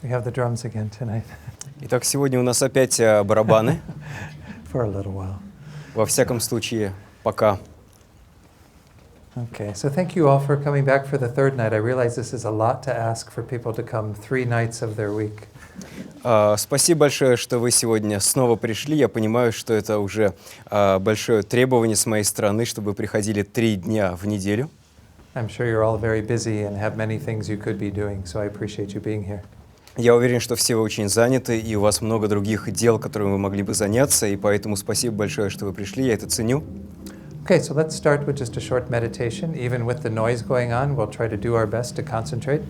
We have the drums again tonight. Итак, сегодня у нас опять барабаны. For a little while. Во всяком случае, пока. Okay, so thank you all for coming back for the third night. I realize this is a lot to ask for people to come 3 nights of their week. Спасибо большое, что вы сегодня снова пришли. Я понимаю, что это уже большое требование с моей стороны, чтобы вы приходили 3 дня в неделю. I'm sure you're all very busy and have many things you could be doing, so I appreciate you being here. Я уверен, что все вы очень заняты, и у вас много других дел, которыми вы могли бы заняться, и поэтому спасибо большое, что вы пришли, я это ценю. Okay, so let's start with just a short meditation. Even with the noise going on, we'll try to do our best to concentrate.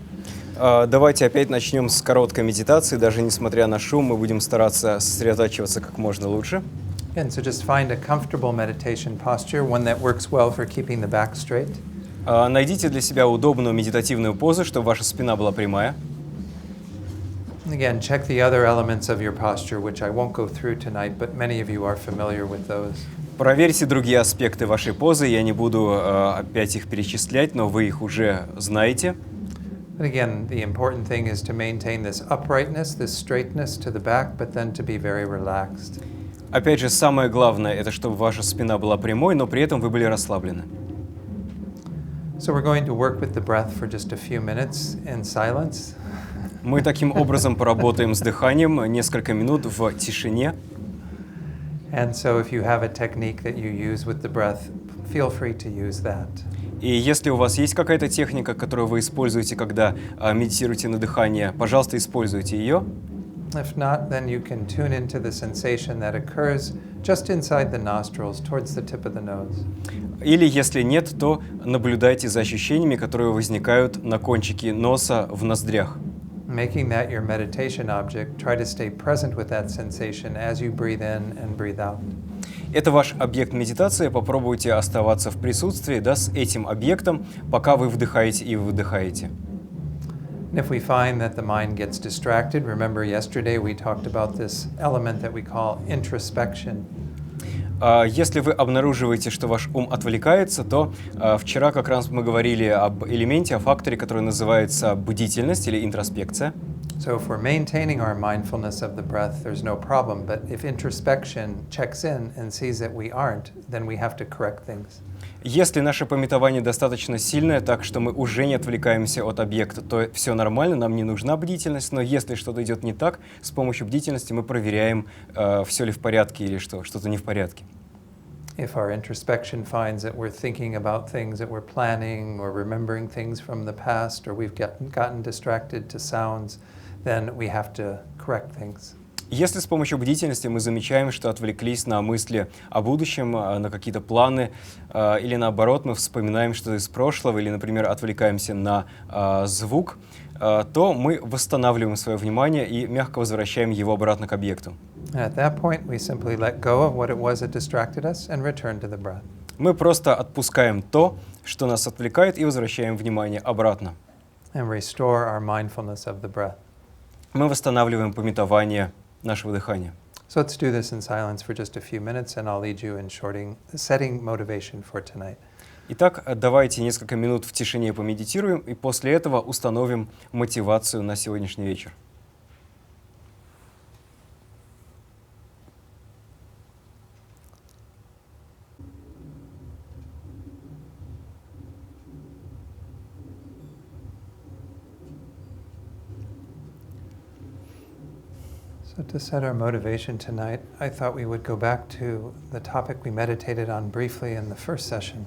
Давайте опять начнем с короткой медитации. Даже несмотря на шум, мы будем стараться сосредотачиваться как можно лучше. And so just find a comfortable meditation posture, one that works well for keeping the back straight. Найдите для себя удобную медитативную позу, чтобы ваша спина была прямая. Again, check the other elements of your posture, which I won't go through tonight, but many of you are familiar with those. Проверьте другие аспекты вашей позы. Я не буду опять их перечислять, но вы их уже знаете. But again, the important thing is to maintain this uprightness, this straightness to the back, but then to be very relaxed. Опять же, самое главное, это чтобы ваша спина была прямой, но при этом вы были расслаблены. So we're going to work with the breath for just a few minutes in silence. Мы таким образом поработаем с дыханием несколько минут в тишине. And so if you have a technique that you use with the breath, feel free to use that. И если у вас есть какая-то техника, которую вы используете, когда медитируете на дыхание, пожалуйста, используйте ее. If not, then you can tune into the sensation that occurs just inside the nostrils, towards the tip of the nose. Или если нет, то наблюдайте за ощущениями, которые возникают на кончике носа в ноздрях. Making that your meditation object, try to stay present with that sensation as you breathe in and breathe out. Это ваш объект медитации. Попробуйте оставаться в присутствии, да, с этим объектом, пока вы вдыхаете и выдыхаете. And if we find that the mind gets distracted, remember yesterday we talked about this element that we call introspection. Если вы обнаруживаете, что ваш ум отвлекается, то вчера как раз мы говорили об элементе, о факторе, который называется бдительность или интроспекция. So if we're maintaining our mindfulness of the breath, there's no problem. But if introspection checks in and sees that we aren't, then we have to correct things. Если наше памятование достаточно сильное, так что мы уже не отвлекаемся от объекта, то все нормально, нам не нужна бдительность. Но если что-то идет не так, с помощью бдительности мы проверяем, все ли в порядке или что-то не в порядке. If our introspection finds that we're thinking about things that we're planning or remembering things from the past, or we've gotten distracted to sounds, then we have to correct things. Если с помощью бдительности мы замечаем, что отвлеклись на мысли о будущем, на какие-то планы, или наоборот, мы вспоминаем что-то из прошлого, или, например, отвлекаемся на звук, то мы восстанавливаем свое внимание и мягко возвращаем его обратно к объекту. At that point, we simply let go of what it was that distracted us and return to the breath. Мы просто отпускаем то, что нас отвлекает, и возвращаем внимание обратно. And restore our mindfulness of the breath. Мы восстанавливаем памятование нашего дыхания. So let's do this in silence for just a few minutes, and I'll lead you in setting motivation for tonight. Итак, давайте несколько минут в тишине помедитируем, и после этого установим мотивацию на сегодняшний вечер. So to set our motivation tonight, I thought we would go back to the topic we meditated on briefly in the first session.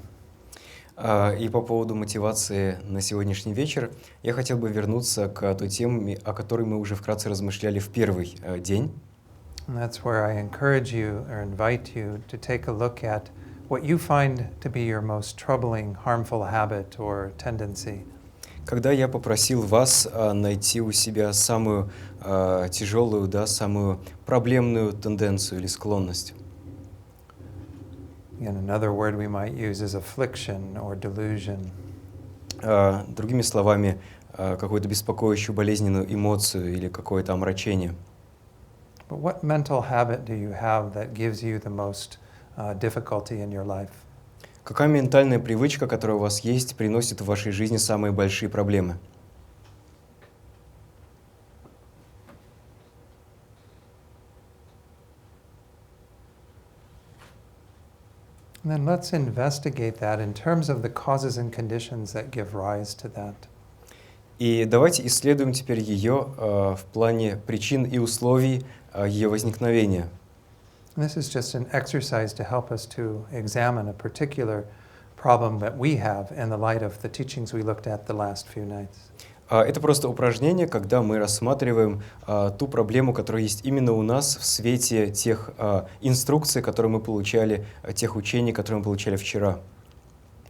И по поводу мотивации на сегодняшний вечер я хотел бы вернуться к той теме, о которой мы уже вкратце размышляли в первый день. And that's where I encourage you or invite you to take a look at what you find to be your most troubling, harmful habit or tendency. Когда я попросил вас найти у себя самую тяжелую, да, самую проблемную тенденцию или склонность. Again, another word we might use is affliction or delusion. Другими словами, какую-то беспокоящую болезненную эмоцию или какое-то омрачение. But what mental habit do you have that gives you the most difficulty in your life? Какая ментальная привычка, которая у вас есть, приносит в вашей жизни самые большие проблемы? And then let's investigate that in terms of the causes and conditions that give rise to that. И давайте исследуем теперь ее в плане причин и условий ее возникновения. And this is just an exercise to help us to examine a particular problem that we have in the light of the teachings we looked at the last few nights. Это просто упражнение, когда мы рассматриваем ту проблему, которая есть именно у нас в свете тех инструкций, которые мы получали, тех учений, которые мы получали вчера.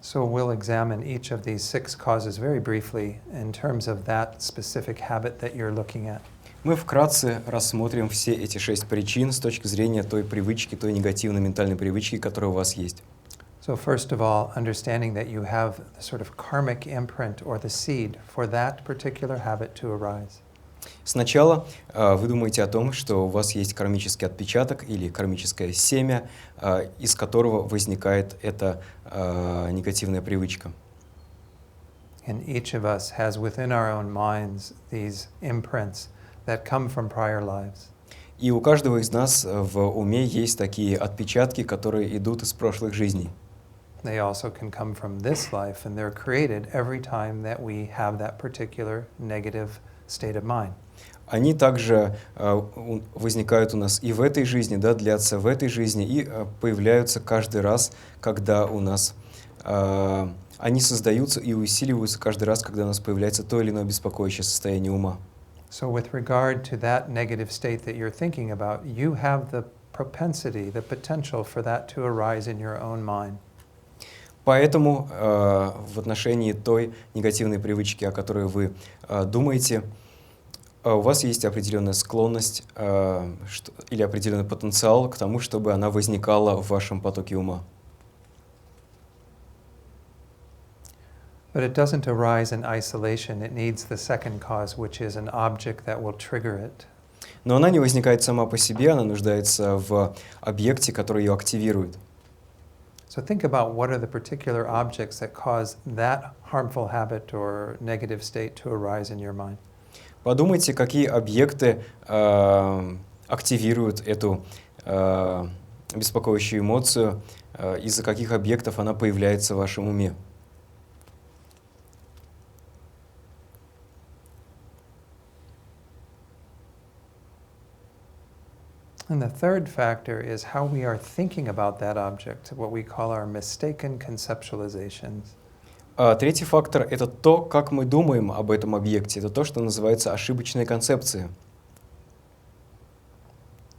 So we'll examine each of these 6 causes very briefly in terms of that specific habit that you're looking at. Мы вкратце рассмотрим все эти 6 причин с точки зрения той привычки, той негативной ментальной привычки, которая у вас есть. So first of all, understanding that you have the sort of karmic imprint or the seed for that particular habit to arise. Сначала вы думаете о том, что у вас есть кармический отпечаток или кармическое семя, из которого возникает эта негативная привычка. And each of us has within our own minds these imprints that come from prior lives. И у каждого из нас в уме есть такие отпечатки, которые идут из прошлых жизней. They also can come from this life, and they're created every time that we have that particular negative state of mind. Они также возникают у нас и в этой жизни, да, длятся в этой жизни и появляются каждый раз, когда у нас они создаются и усиливаются каждый раз, когда у нас появляется то или иное беспокоящее состояние ума. So with regard to that negative state that you're thinking about, you have the propensity, the potential for that to arise in your own mind. Поэтому в отношении той негативной привычки, о которой вы думаете, у вас есть определенная склонность или определенный потенциал к тому, чтобы она возникала в вашем потоке ума. But it doesn't arise in isolation. It needs the second cause, which is an object that will trigger it. Но она не возникает сама по себе, она нуждается в объекте, который ее активирует. So think about what are the particular objects that cause that harmful habit or negative state to arise in your mind. Подумайте, какие объекты активируют эту беспокоящую эмоцию, из-за каких объектов она появляется в вашем уме. And the third factor is how we are thinking about that object, what we call our mistaken conceptualizations. Третий фактор — это то, как мы думаем об этом объекте. Это то, что называется ошибочные концепции.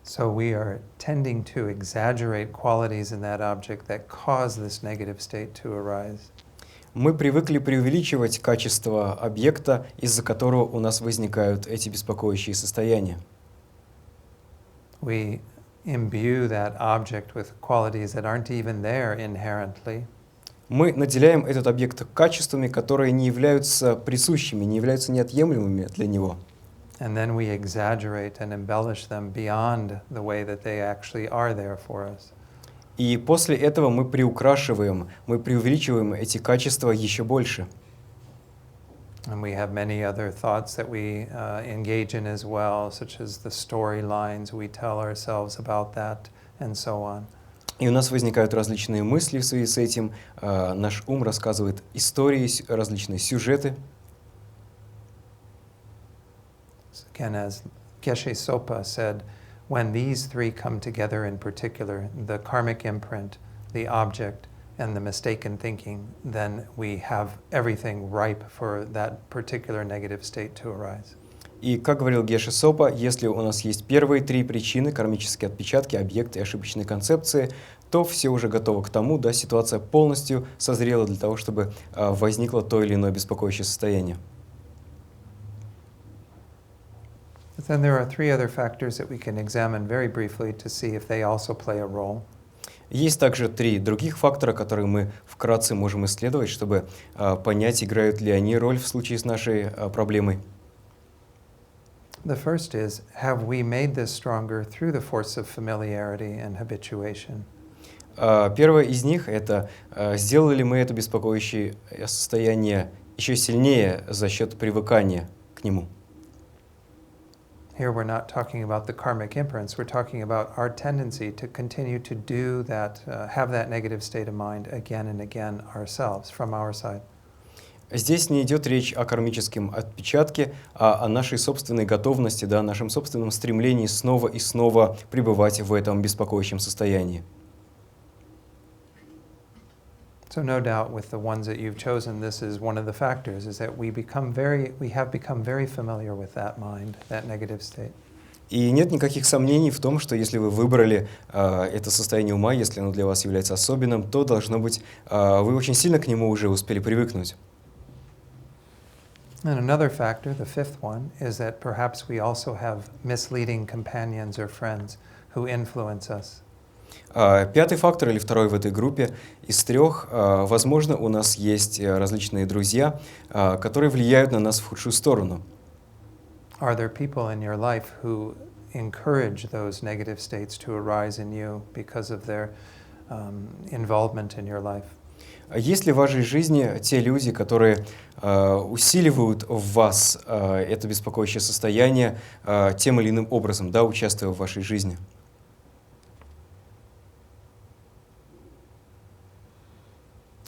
So we are tending to exaggerate qualities in that object that cause this negative state to arise. Мы привыкли преувеличивать качество объекта, из-за которого у нас возникают эти беспокоящие состояния. We imbue that object with qualities that aren't even there inherently. Мы наделяем этот объект качествами, которые не являются присущими, не являются неотъемлемыми для него. And then we exaggerate and embellish them beyond the way that they actually are there for us. И после этого мы приукрашиваем, мы преувеличиваем эти качества еще больше. And we have many other thoughts that we engage in as well, such as the storylines we tell ourselves about that, and so on. И у нас возникают различные мысли в связи с этим. Наш ум рассказывает истории, различные сюжеты. Again, as Geshe Sopa said, when these 3 come together in particular, the karmic imprint, the object, and the mistaken thinking, then we have everything ripe for that particular negative state to arise. И, как говорил Геше Сопа, если у нас есть первые 3 причины, кармические отпечатки, объекты и ошибочные концепции, то все уже готово к тому, да, ситуация полностью созрела для того, чтобы возникло то или иное беспокоящее состояние. But then there are 3 other factors that we can examine very briefly to see if they also play a role. Есть также 3 других фактора, которые мы вкратце можем исследовать, чтобы понять, играют ли они роль в случае с нашей проблемой. The first is, have we made this stronger through the force of familiarity and habituation? Первое из них — это сделали ли мы это беспокоящее состояние еще сильнее за счет привыкания к нему. Here we're not talking about the karmic imprints, we're talking about our tendency to continue to do that, have that negative state of mind again and again ourselves, from our side. Здесь не идет речь о кармическом отпечатке, а о нашей собственной готовности, да, нашем собственном стремлении снова и снова пребывать в этом беспокоящем состоянии. So no doubt with the ones that you've chosen, this is one of the factors, is that we have become very familiar with that mind, that negative state. И нет никаких сомнений в том, что если вы выбрали это состояние ума, если оно для вас является особенным, то, должно быть, вы очень сильно к нему уже успели привыкнуть. And another factor, the fifth one, is that perhaps we also have misleading companions or friends who influence us. Пятый фактор, или второй в этой группе, из трех, возможно, у нас есть различные друзья, которые влияют на нас в худшую сторону. Are there people in your life who encourage those negative states to arise in you because of their involvement in your life? Есть ли в вашей жизни те люди, которые усиливают в вас это беспокоящее состояние тем или иным образом, да, участвуя в вашей жизни?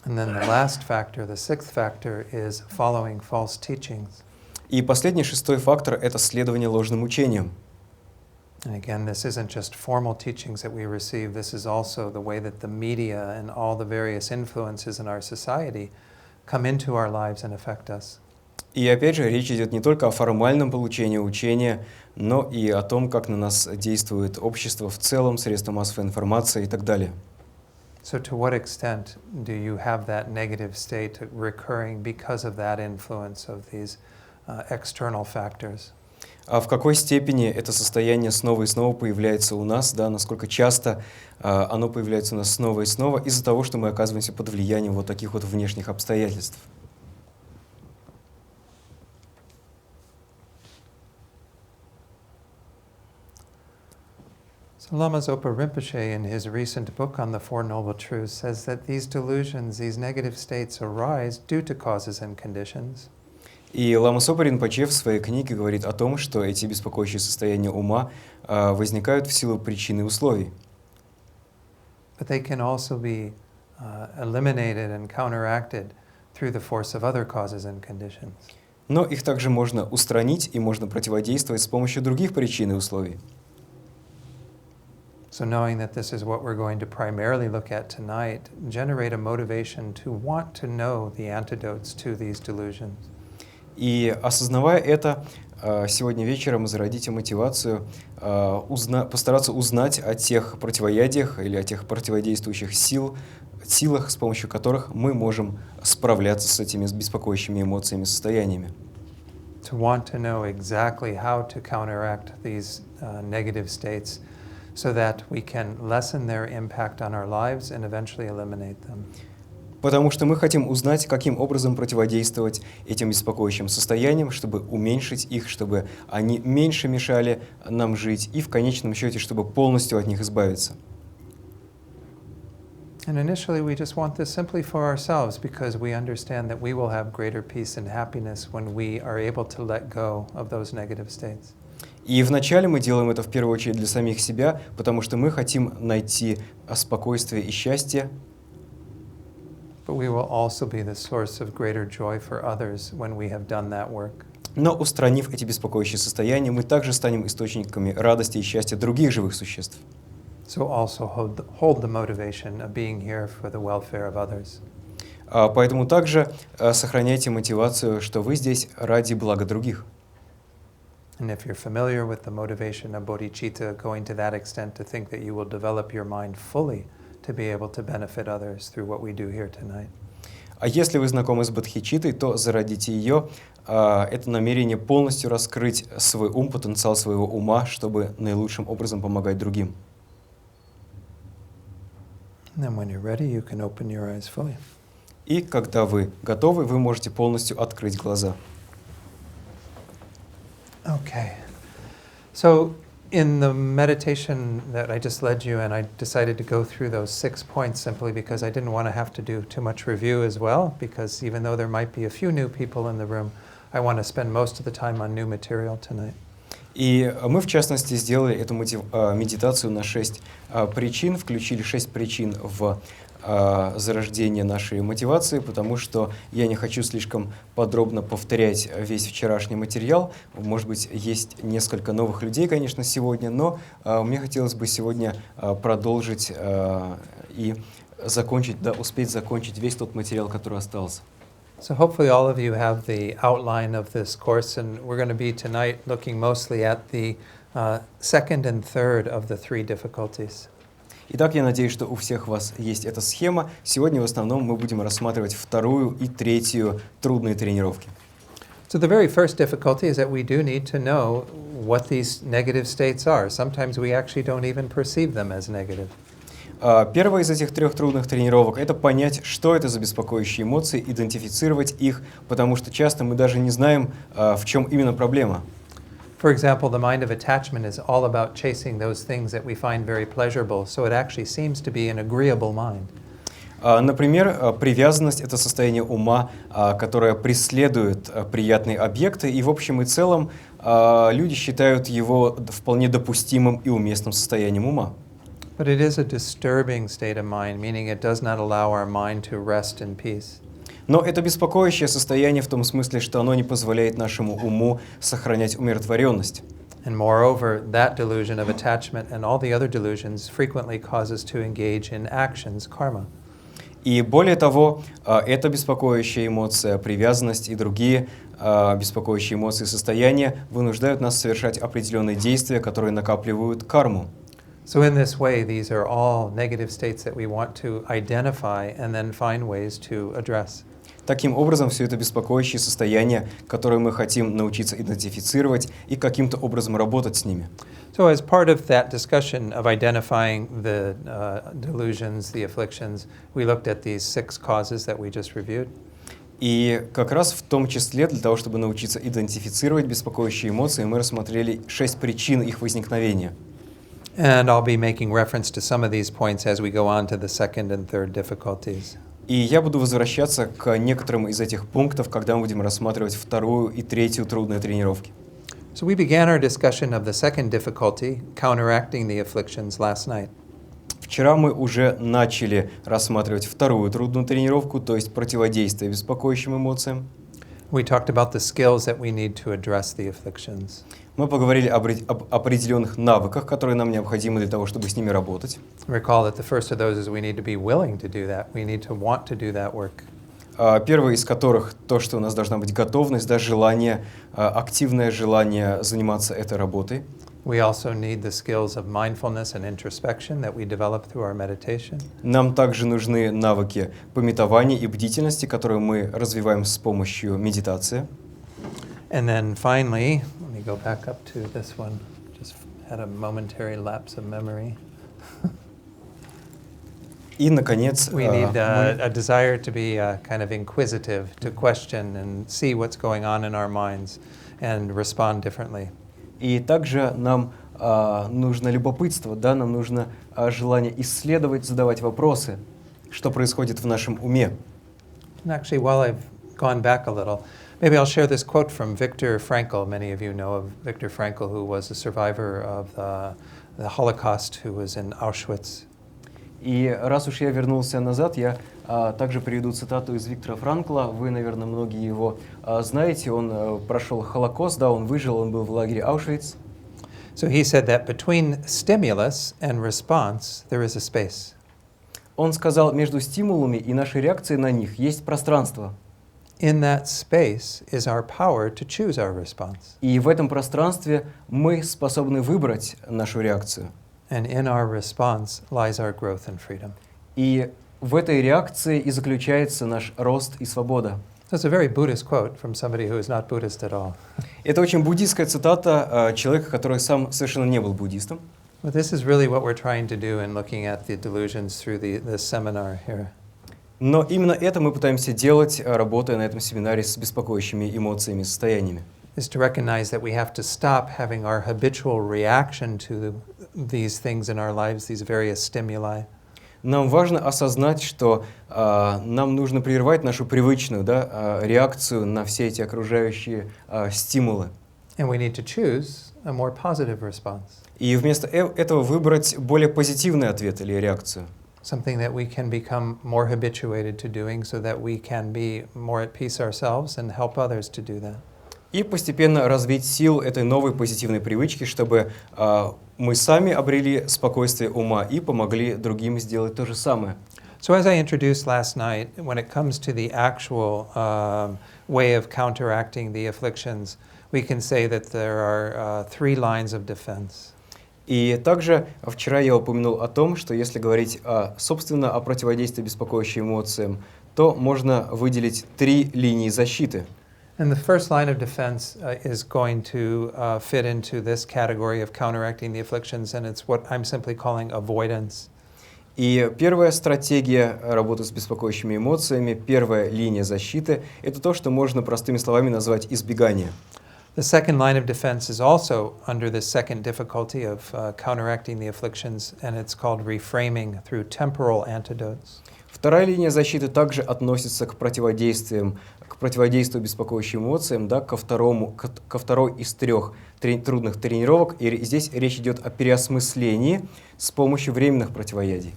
And then the last factor, the sixth factor, is following false teachings. И последний, шестой фактор — это следование ложным учениям. And again, this isn't just formal teachings that we receive, this is also the way that the media and all the various influences in our society come into our lives and affect us. И опять же, речь идет не только о формальном получении учения, но и о том, как на нас действует общество в целом, средства массовой информации и так далее. So to what extent do you have that negative state recurring because of that influence of these external factors? А в какой степени это состояние снова и снова появляется у нас, да, насколько часто оно появляется у нас снова и снова из-за того, что мы оказываемся под влиянием вот таких вот внешних обстоятельств. So Lama Zopa Rinpoche, in his recent book on the Four Noble Truths, says that these delusions, these negative states arise due to causes and conditions. И Лама Сопа Ринпоче в своей книге говорит о том, что эти беспокоящие состояния ума возникают в силу причин и условий. But they can also be eliminated and counteracted through the force of other causes and conditions. Но их также можно устранить и можно противодействовать с помощью других причин и условий. So knowing that this is what we're going to primarily look at tonight, generate a motivation to want to know the antidotes to these delusions. И осознавая это, сегодня вечером зародите мотивацию постараться узнать о тех противоядиях или о тех противодействующих силах, с помощью которых мы можем справляться с этими беспокоящими эмоциями, состояниями. To want to know exactly how to counteract these negative states so that we can lessen their impact on our lives and eventually eliminate them. Потому что мы хотим узнать, каким образом противодействовать этим беспокоящим состояниям, чтобы уменьшить их, чтобы они меньше мешали нам жить и в конечном счете, чтобы полностью от них избавиться. And initially we just want this simply for ourselves because we understand that we will have greater peace and happiness when we are able to let go of those negative states. И вначале мы делаем это в первую очередь для самих себя, потому что мы хотим найти спокойствие и счастье. But we will also be the source of greater joy for others when we have done that work. Но устранив эти беспокоящие состояния, мы также станем источниками радости и счастья других живых существ. So also hold the motivation of being here for the welfare of others. Поэтому также сохраняйте мотивацию, что вы здесь ради блага других. And if you're familiar with the motivation of bodhicitta, going to that extent to think that you will develop your mind fully to be able to benefit others through what we do here tonight. А если вы знакомы с бодхичиттой, то зародите ее, это намерение полностью раскрыть свой ум, потенциал своего ума, чтобы наилучшим образом помогать другим. And then when you're ready, you can open your eyes fully. И когда вы готовы, вы можете полностью открыть глаза. Okay. So in the meditation that I just led you, and I decided to go through those 6 points simply because I didn't want to have to do too much review as well, because even though there might be a few new people in the room, I want to spend most of the time on new material tonight. И мы, в частности, сделали эту медитацию на 6 причин, включили 6 причин в зарождение нашей мотивации, потому что я не хочу слишком подробно повторять весь вчерашний материал. Может быть, есть несколько новых людей, конечно, сегодня, но мне хотелось бы сегодня продолжить и закончить, да, успеть закончить весь тот материал, который остался. So hopefully all of you have the outline of this course, and we're going to be tonight looking mostly at the second and third of the 3 difficulties. Итак, я надеюсь, что у всех вас есть эта схема. Сегодня в основном мы будем рассматривать 2-ю и 3-ю трудные тренировки. So the very first difficulty is that we do need to know what these negative states are. Sometimes we actually don't even perceive them as negative. Первая из этих 3 трудных тренировок — это понять, что это за беспокоящие эмоции, идентифицировать их, потому что часто мы даже не знаем, в чем именно проблема. For example, the mind of attachment is all about chasing those things that we find very pleasurable, so it actually seems to be an agreeable mind. Например, привязанность — это состояние ума, которое преследует приятные объекты, и в общем и целом люди считают его вполне допустимым и уместным состоянием ума. But it is a disturbing state of mind, meaning it does not allow our mind to rest in peace. Но это беспокоящее состояние в том смысле, что оно не позволяет нашему уму сохранять умиротворенность. And moreover, that delusion of attachment and all the other delusions frequently cause us to engage in actions, karma. И более того, эта беспокоящая эмоция, привязанность и другие беспокоящие эмоции и состояния вынуждают нас совершать определенные действия, которые накапливают карму. So in this way, these are all negative states that we want to identify and then find ways to address. Таким образом, все это беспокоящие состояния, которые мы хотим научиться идентифицировать и каким-то образом работать с ними. So as part of that discussion of identifying the delusions, the afflictions, we looked at these 6 causes that we just reviewed. И как раз в том числе для того, чтобы научиться идентифицировать беспокоящие эмоции, мы рассмотрели 6 причин их возникновения. And I'll be making reference to some of these points as we go on to the second and third difficulties. И я буду возвращаться к некоторым из этих пунктов, когда мы будем рассматривать 2-ю и 3-ю трудные тренировки. So we began our discussion of the second difficulty, counteracting the afflictions, last night. Вчера мы уже начали рассматривать 2-ю трудную тренировку, то есть противодействие беспокоящим эмоциям. We talked about the skills that we need to address the afflictions. Мы поговорили об определенных навыках, которые нам необходимы для того, чтобы с ними работать. Recall that the first of those is we need to be willing to do that. We need to want to do that work. Первое из которых то, что у нас должна быть готовность, да, желание, активное желание заниматься этой работой. We also need the skills of mindfulness and introspection that we develop through our meditation. Нам также нужны навыки памятования и бдительности, которые мы развиваем с помощью медитации. And then finally, let me go back up to this one. Just had a momentary lapse of memory. И, наконец, We need a desire to be kind of inquisitive, to question and see what's going on in our minds and respond differently. И также нам нужно любопытство, да, нам нужно желание исследовать, задавать вопросы, что происходит в нашем уме. And actually, while I've gone back a little, maybe I'll share this quote from Viktor Frankl. Many of you know of Viktor Frankl, who was a survivor of the Holocaust, who was in Auschwitz. И раз уж я вернулся назад, я также приведу цитату из Виктора Франкла. Вы, наверное, многие его знаете. Он прошел Холокост, да, он выжил, он был в лагере Аушвиц. So he said that between stimulus and response, there is a space. Он сказал, между стимулами и нашей реакцией на них есть пространство. In that space is our power to choose our response. И в этом пространстве мы способны выбрать нашу реакцию. And in our response lies our growth and freedom. И в этой реакции и заключается наш рост и свобода. So it's a very Buddhist quote from somebody who is not Buddhist at all. Это очень буддийская цитата человека, который сам совершенно не был буддистом. But this is really what we're trying to do in looking at the delusions through this seminar here. Но именно это мы пытаемся делать, работая на этом семинаре с беспокоящими эмоциями, состояниями. Is to recognize that we have to stop having our habitual reaction to these things in our lives, these various stimuli. Нам важно осознать, что нам нужно прервать нашу привычную, да, реакцию на все эти окружающие стимулы. And we need to choose a more positive response, И вместо этого выбрать более позитивный ответ или реакцию. something that we can become more habituated to doing so that we can be more at peace ourselves and help others to do that. И постепенно развить сил этой новой позитивной привычки, чтобы мы сами обрели спокойствие ума и помогли другим сделать то же самое. So as I introduced last night, when it comes to the actual way of counteracting the afflictions, we can say that there are 3 lines of defense. И также вчера я упомянул о том, что если говорить собственно о противодействии беспокоящим эмоциям, то можно выделить 3 линии защиты. And the first line of defense is going to fit into this category of counteracting the afflictions, and it's what I'm simply calling avoidance. И первая стратегия работы с беспокоящими эмоциями, первая линия защиты, это то, что можно простыми словами назвать избегание. The second line of defense is also under the second difficulty of counteracting the afflictions, and it's called reframing through temporal antidotes. Вторая линия защиты также относится к противодействию беспокоящим эмоциям, да, ко второй из 3 трудных тренировок. И здесь речь идет о переосмыслении с помощью временных противоядий.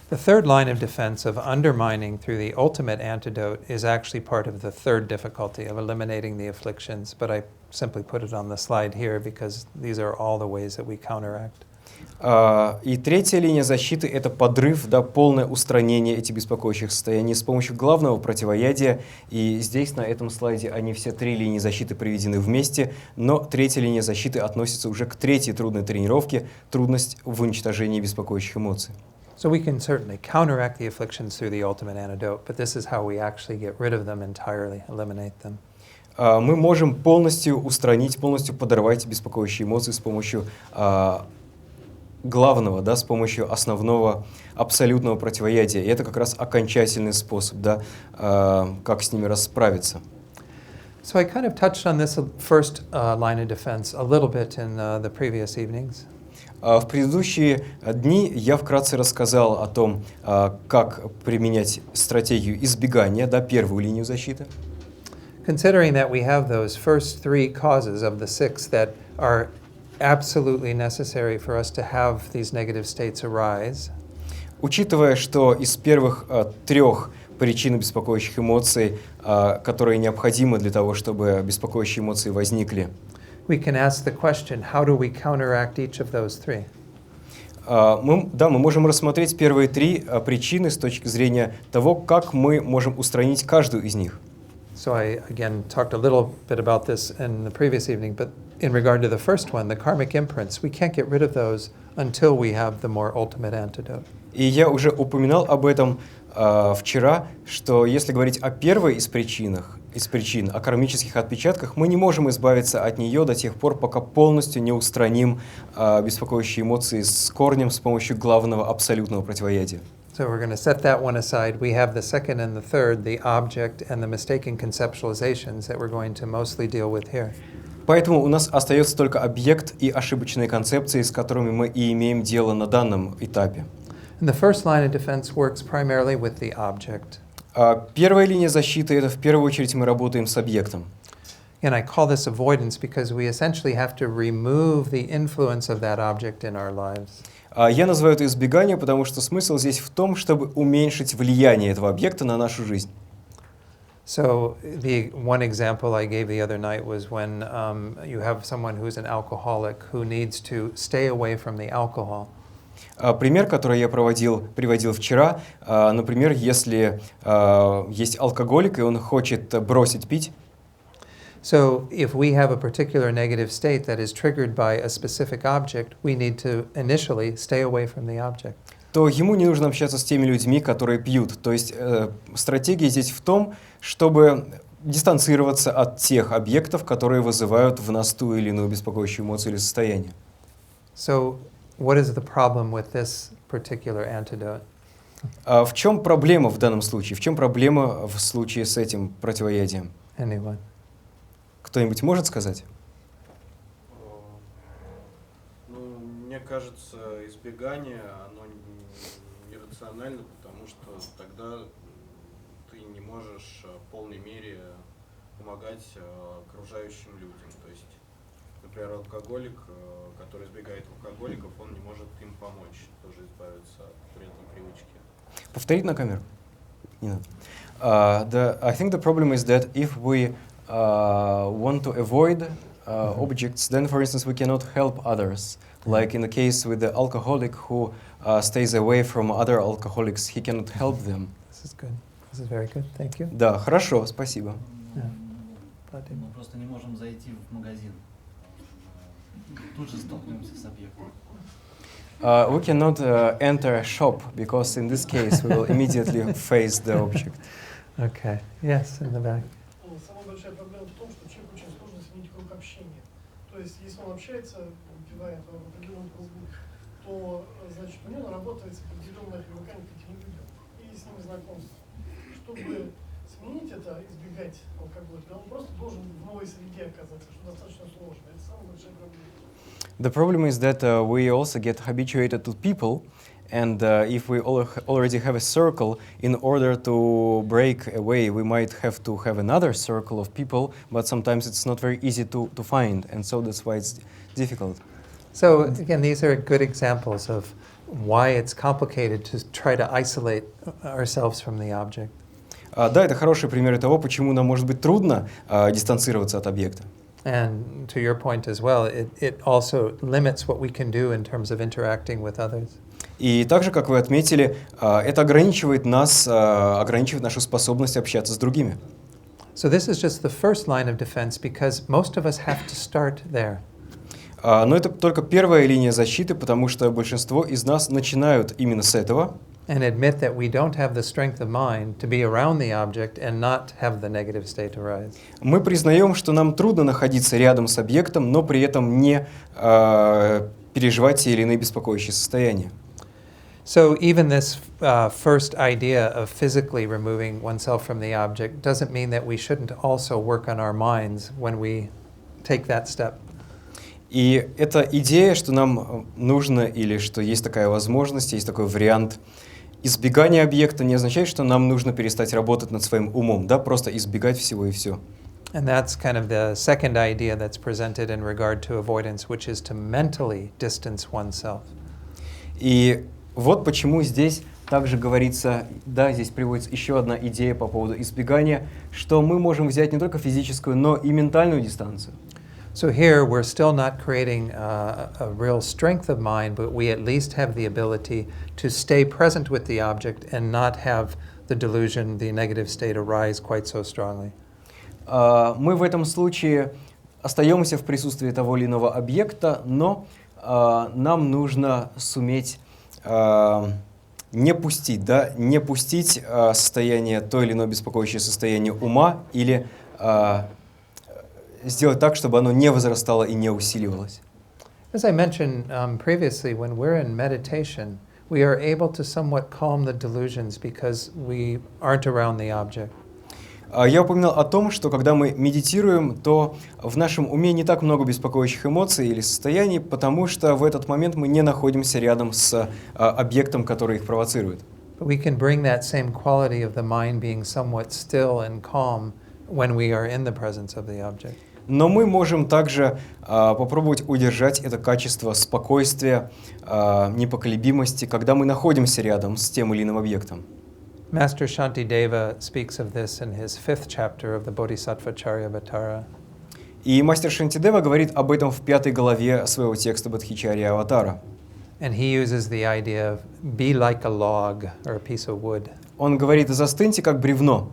The third line of defense of undermining through the ultimate antidote is actually part of the third difficulty of eliminating the afflictions, but I simply put it on the slide here because these are all the ways that we counteract. И третья линия защиты – это подрыв, да, полное устранение этих беспокоящих состояний с помощью главного противоядия. И здесь, на этом слайде, они все 3 линии защиты приведены вместе, но третья линия защиты относится уже к третьей трудной тренировке – трудность в уничтожении беспокоящих эмоций. So we can certainly counteract the afflictions through the ultimate antidote, but this is how we actually get rid of them entirely, eliminate them. Мы можем полностью устранить, полностью подорвать беспокоящие эмоции с помощью главного, да, с помощью основного абсолютного противоядия. И это как раз окончательный способ, да, как с ними расправиться. So I kind of touched on this first line of defense a little bit in the previous evenings. В предыдущие дни я вкратце рассказал о том, как применять стратегию избегания, да, первую линию защиты. Considering that we have those first 3 causes of the 6 that are absolutely necessary for us to have these negative states arise. Учитывая, что из первых 3 причин беспокоящих эмоций, которые необходимы для того, чтобы беспокоящие эмоции возникли, We can ask the question, how do we counteract each of those 3? мы можем рассмотреть первые 3 причины с точки зрения того, как мы можем устранить каждую из них. So I, again, talked a little bit about this in the previous evening, but in regard to the first one, the karmic imprints, we can't get rid of those until we have the more ultimate antidote. И я уже упоминал об этом вчера, что если говорить о первой из причин, о кармических отпечатках, мы не можем избавиться от нее до тех пор, пока полностью не устраним беспокоящие эмоции с корнем с помощью главного абсолютного противоядия. So we're going to set that one aside. We have the second and the third, the object and the mistaken conceptualizations that we're going to mostly deal with here. Поэтому у нас остается только объект и ошибочные концепции, с которыми мы и имеем дело на данном этапе. And the first line of defense works primarily with the object. Первая линия защиты – это в первую очередь мы работаем с объектом. And I call this avoidance because we essentially have to remove the influence of that object in our lives. Я называю это избегание, потому что смысл здесь в том, чтобы уменьшить влияние этого объекта на нашу жизнь. So the one example I gave the other night was when you have someone who's an alcoholic who needs to stay away from the alcohol. Пример, который я приводил вчера, например, если есть алкоголик, и он хочет бросить пить. So if we have a particular negative state that is triggered by a specific object, we need to initially stay away from the object. То ему не нужно общаться с теми людьми, которые пьют. То есть стратегия здесь в том, чтобы дистанцироваться от тех объектов, которые вызывают в нас ту или иную беспокоящую эмоцию или состояние. So what is the problem with this particular antidote? В чем проблема в данном случае? В чем проблема в случае с этим противоядием? Anyone? Кто-нибудь может сказать? Ну, мне кажется, избегание, оно иррационально, потому что тогда ты не можешь в полной мере помогать окружающим людям. То есть например, алкоголик, который избегает алкоголиков, он не может им помочь тоже избавиться от вредной привычки. Повторить на камеру? Не надо. I think the problem is that if we want to avoid objects, then, for instance, we cannot help others. Like in the case with the alcoholic who stays away from other alcoholics, he cannot help them. This is good. This is very good. Thank you. Да, хорошо, спасибо. Yeah. Мы просто не можем зайти в магазин. Тут же столкнемся с объектом. We cannot enter a shop because in this case we will immediately face the object. Okay. Yes, in the back. Самая большая проблема в том, что человеку очень сложно сменить круг общения. То есть, если он общается, бывает в определенном кругу, то, значит, у него наработается определенное привыкание к этим людям и с ними знакомство. Чтобы сменить это, избегать алкоголя, он просто должен в новой среде оказаться, что достаточно сложно. Это самая большая проблема. The problem is that we also get habituated to people, and if we already have a circle, in order to break away, we might have to have another circle of people, but sometimes it's not very easy to find, and so that's why it's difficult. So again, these are good examples of why it's complicated to try to isolate ourselves from the object. Да, это хороший пример того, почему нам может быть трудно дистанцироваться от объекта. And to your point as well, it also limits what we can do in terms of interacting with others. И также, как вы отметили, это ограничивает нас, ограничивает нашу способность общаться с другими. So this is just the first line of defense because most of us have to start there. Но это только первая линия защиты, потому что большинство из нас начинают именно с этого. And admit that we don't have the strength of mind to be around the object and not have the negative state arise. Мы признаем, что нам трудно находиться рядом с объектом, но при этом не переживать те или иные беспокоящие состояния. So even this first idea of physically removing oneself from the object doesn't mean that we shouldn't also work on our minds when we take that step. И эта идея, что нам нужно или что есть такая возможность, есть такой вариант избегания объекта, не означает, что нам нужно перестать работать над своим умом, да, просто избегать всего и все. And that's kind of the second idea that's presented in regard to avoidance, which is to mentally distance oneself. И вот почему здесь также говорится, да, здесь приводится еще одна идея по поводу избегания, что мы можем взять не только физическую, но и ментальную дистанцию. So here we're still not creating a real strength of mind, but we at least have the ability to stay present with the object and not have the delusion, the negative state arise quite so strongly. Мы в этом случае остаемся в присутствии того или иного объекта, но нам нужно суметь не пустить, да, не пустить состояние, то или иное беспокоящее состояние ума или сделать так, чтобы оно не возрастало и не усиливалось. As I mentioned previously, when we're in meditation, we are able to somewhat calm the delusions because we aren't around the object. Я упоминал о том, что когда мы медитируем, то в нашем уме не так много беспокоящих эмоций или состояний, потому что в этот момент мы не находимся рядом с объектом, который их провоцирует. But we can bring that same quality of the mind being somewhat still and calm when we are in the presence of the object. Но мы можем также попробовать удержать это качество спокойствия, непоколебимости, когда мы находимся рядом с тем или иным объектом. Master Shantideva speaks of this in his 5th chapter of the Bodhisattva Charyavatara. И мастер Шантидева говорит об этом в 5 главе своего текста Бодхичарья Аватара. And he uses the idea of be like a log or a piece of wood. Он говорит: застыньте как бревно.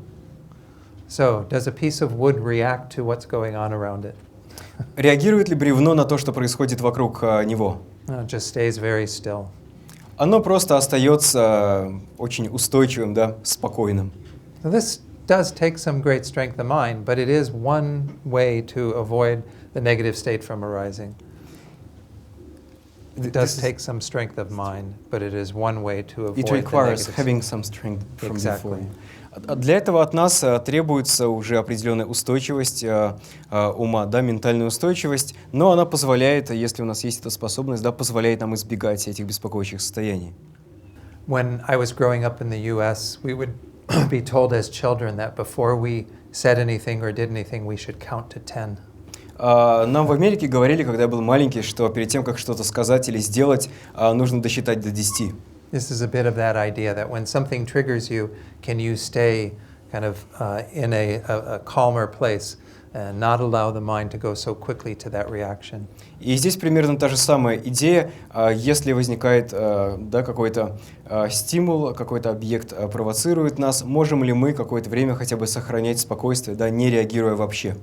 So, does a piece of wood react to what's going on around it? Реагирует ли бревно на то, что происходит вокруг него? No, it just stays very still. Оно просто остается очень устойчивым, да, спокойным. So this does take some great strength of mind, but it is one way to avoid the negative state from arising. It does take some strength of mind, but it is one way to avoid It the requires negative having some strength from Exactly. before. Для этого от нас требуется уже определенная устойчивость ума, да, ментальная устойчивость, но она позволяет, если у нас есть эта способность, да, позволяет нам избегать этих беспокоящих состояний. When I was growing up in the U.S., we would be told as children that before we said anything or did anything, we should count to 10. Нам в Америке говорили, когда я был маленький, что перед тем, как что-то сказать или сделать, нужно досчитать до 10. This is a bit of that idea that when something triggers you, can you stay kind of in a calmer place and not allow the mind to go so quickly to that reaction. И здесь примерно та же самая идея. Если возникает какой-то стимул, какой-то объект провоцирует нас, можем ли мы какое-то время хотя бы сохранять спокойствие, не реагируя вообще?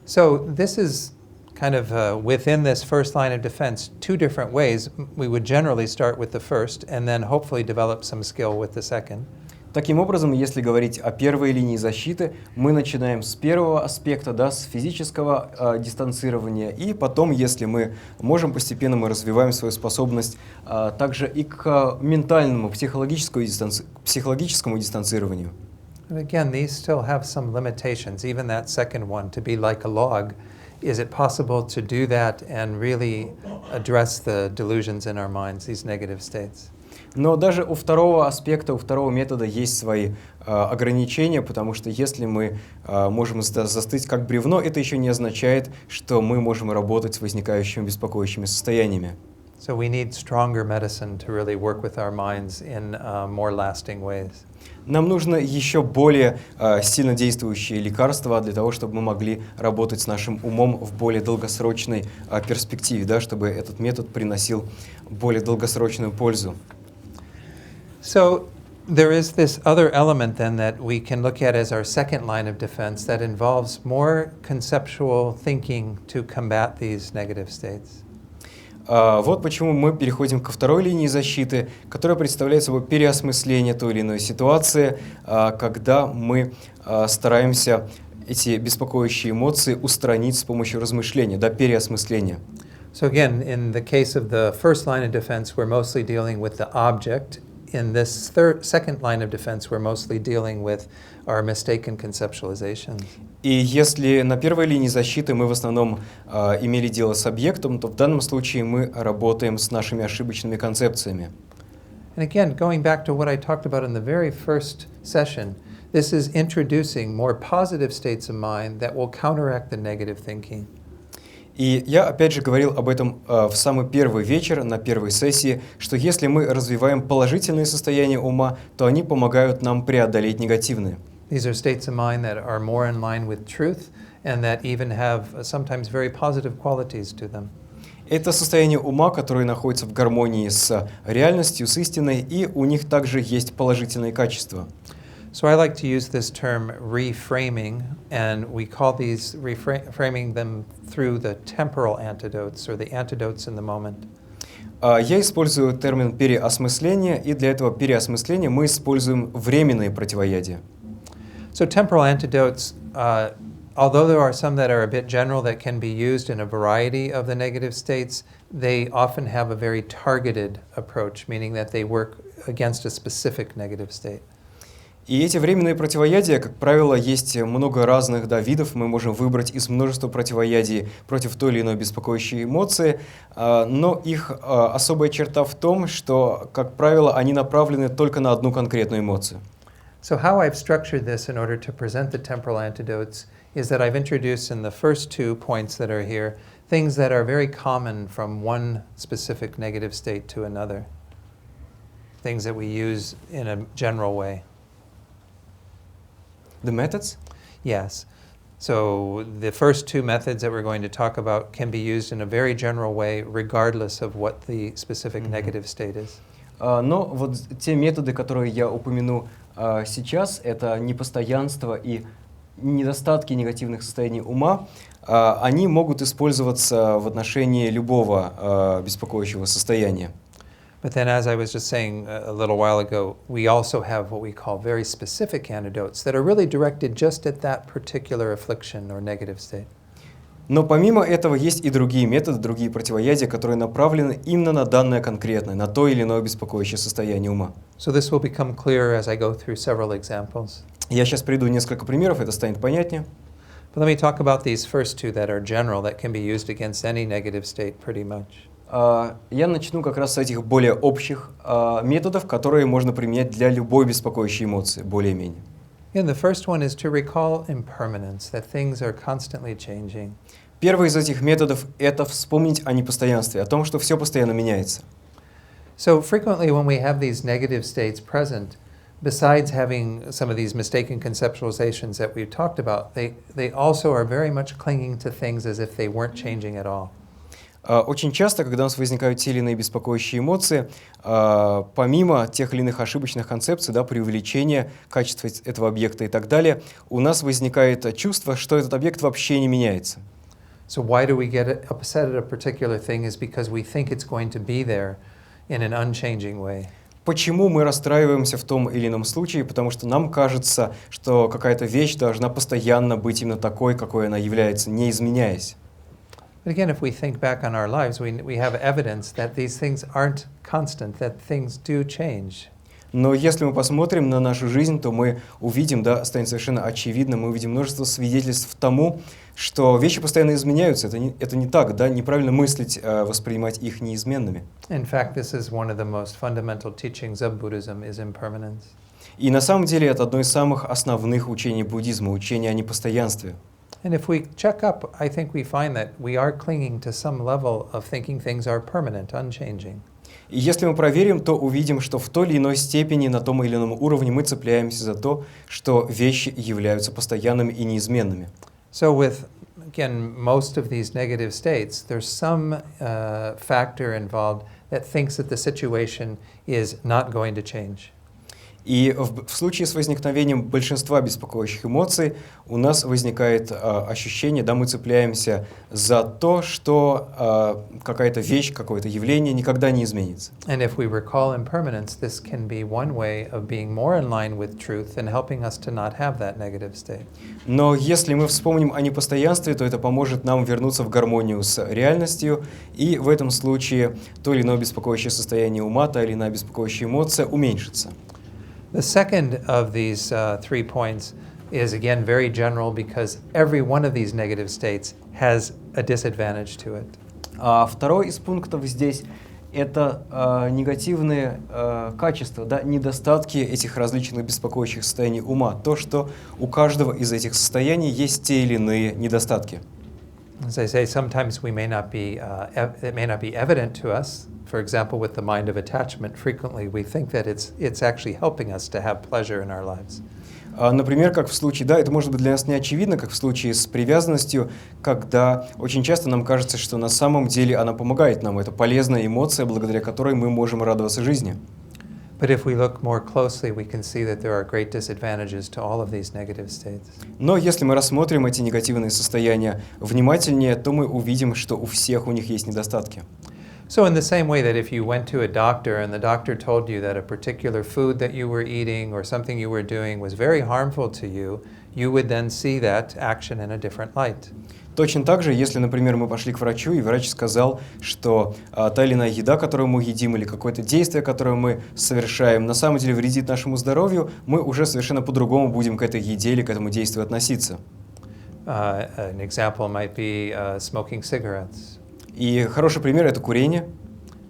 So this is kind of within this first line of defense, two different ways. We would generally start with the first and then hopefully develop some skill with the second. Таким образом, если говорить о первой линии защиты, мы начинаем с первого аспекта, с физического дистанцирования, и потом, если мы можем, постепенно мы развиваем свою способность также и к ментальному, психологическому дистанцированию. And again, these still have some limitations, even that second one, to be like a log. Is it possible to do that and really address the delusions in our minds, these negative states? Но даже у второго аспекта, у второго метода есть свои ограничения, потому что если мы можем застыть как бревно, это еще не означает, что мы можем работать с возникающими беспокоящими состояниями. So we need stronger medicine to really work with our minds in more lasting ways. Нам нужно еще более сильно действующие лекарства для того, чтобы мы могли работать с нашим умом в более долгосрочной перспективе, чтобы этот метод приносил более долгосрочную пользу. So there is this other element then that we can look at as our second line of defense that involves more conceptual thinking to combat these negative states. Вот почему мы переходим ко второй линии защиты, которая представляет собой переосмысление той или иной ситуации, когда мы стараемся эти беспокоящие эмоции устранить с помощью размышления, переосмысления. So again, in the case of the first line of defense, we're mostly dealing with the object. In this second line of defense, we're mostly dealing with our mistaken conceptualizations. И если на первой линии защиты мы в основном имели дело с объектом, то в данном случае мы работаем с нашими ошибочными концепциями. And again, going back to what I talked about in the very first session, this is introducing more positive states of mind that will counteract the negative thinking. И я опять же говорил об этом в самый первый вечер, на первой сессии, что если мы развиваем положительные состояния ума, то они помогают нам преодолеть негативные. These are states of mind that are more in line with truth and that even have sometimes very positive qualities to them. Это состояние ума, которое находится в гармонии с реальностью, с истиной, и у них также есть положительные качества. So I like to use this term reframing, and we call these reframing them through the temporal antidotes or the antidotes in the moment. Я использую термин переосмысление, и для этого переосмысления мы используем временные противоядия. So temporal antidotes, although there are some that are a bit general that can be used in a variety of the negative states, they often have a very targeted approach, meaning that they work against a specific negative state. И эти временные противоядия, как правило, есть много разных видов. Мы можем выбрать из множества противоядий против той или иной беспокоящей эмоции, но их особая черта в том, что, как правило, они направлены только на одну конкретную эмоцию. So how I've structured this in order to present the temporal antidotes is that I've introduced in the first 2 points that are here things that are very common from one specific negative state to another, things that we use in a general way. The methods? Yes. So the first 2 methods that we're going to talk about can be used in a very general way regardless of what the specific negative state is. Но вот те методы, которые я упомяну сейчас, это непостоянство и недостатки негативных состояний ума, они могут использоваться в отношении любого беспокоящего состояния. But then, as I was just saying a little while ago, we also have what we call very specific antidotes that are really directed just at that particular affliction or negative state. Но помимо этого есть и другие методы, другие противоядия, которые направлены именно на данное конкретное, на то или иное беспокоящее состояние ума. So this will become clearer as I go through several examples. Я сейчас приведу несколько примеров, это станет понятнее. But let me talk about these first 2 that are general, that can be used against any negative state pretty much. Я начну как раз с этих более общих методов, которые можно применять для любой беспокоящей эмоции, более-менее. And the first one is to recall impermanence, that things are constantly changing. Первый из этих методов — это вспомнить о непостоянстве, о том, что все постоянно меняется. So frequently when we have these negative states present, besides having some of these mistaken conceptualizations that we've talked about, they also are very much clinging to things as if they weren't changing at all. Очень часто, когда у нас возникают те или иные беспокоящие эмоции, помимо тех или иных ошибочных концепций, да, преувеличения качества этого объекта и так далее, у нас возникает чувство, что этот объект вообще не меняется. So why do we get upset at a particular thing is because we think it's going to be there in an unchanging way. Почему мы расстраиваемся в том или ином случае? Потому что нам кажется, что какая-то вещь должна постоянно быть именно такой, какой она является, не изменяясь. But again, if we think back on our lives, we have evidence that these things aren't constant, that things do change. Но если мы посмотрим на нашу жизнь, то мы увидим, да, станет совершенно очевидно, мы увидим множество свидетельств тому, что вещи постоянно изменяются. Это не так, да, неправильно мыслить, воспринимать их неизменными. In fact, this is one of the most fundamental teachings of Buddhism is impermanence. И на самом деле это одно из самых основных учений буддизма, учение о непостоянстве. And if we check up, I think we find that we are clinging to some level of thinking things are permanent, unchanging. И если мы проверим, то увидим, что в той или иной степени, на том или ином уровне мы цепляемся за то, что вещи являются постоянными и неизменными. So with, again, most of these negative states, there's some factor involved that thinks that the situation is not going to change. И в случае с возникновением большинства беспокоящих эмоций у нас возникает ощущение, да, мы цепляемся за то, что какая-то вещь, какое-то явление никогда не изменится. And if we recall impermanence, this can be one way of being more in line with truth and helping us to not have that negative state. Но если мы вспомним о непостоянстве, то это поможет нам вернуться в гармонию с реальностью, и в этом случае то или иное беспокоящее состояние ума, та или иная беспокоящая эмоция уменьшится. The second of these 3 points is again very general because every one of these negative states has a disadvantage to it. Второй из пунктов здесь — это негативные качества, да, недостатки этих различных беспокоящих состояний ума. То, что у каждого из этих состояний есть те или иные недостатки. As I say, sometimes it may not be evident to us. For example, with the mind of attachment, frequently we think that it's actually helping us to have pleasure in our lives. Например, как в случае, да, это может быть для нас не очевидно, как в случае с привязанностью, когда очень часто нам кажется, что на самом деле она помогает нам. Это полезная эмоция, благодаря которой мы можем радоваться жизни. But if we look more closely, we can see that there are great disadvantages to all of these negative states. Но если мы рассмотрим эти негативные состояния внимательнее, то мы увидим, что у всех у них есть недостатки. So in the same way that if you went to a doctor and the doctor told you that a particular food that you were eating or something you were doing was very harmful to you, you would then see that action in a different light. Точно так же, если, например, мы пошли к врачу, и врач сказал, что та или иная еда, которую мы едим, или какое-то действие, которое мы совершаем, на самом деле вредит нашему здоровью, мы уже совершенно по-другому будем к этой еде или к этому действию относиться. An example might be smoking cigarettes. И хороший пример — это курение.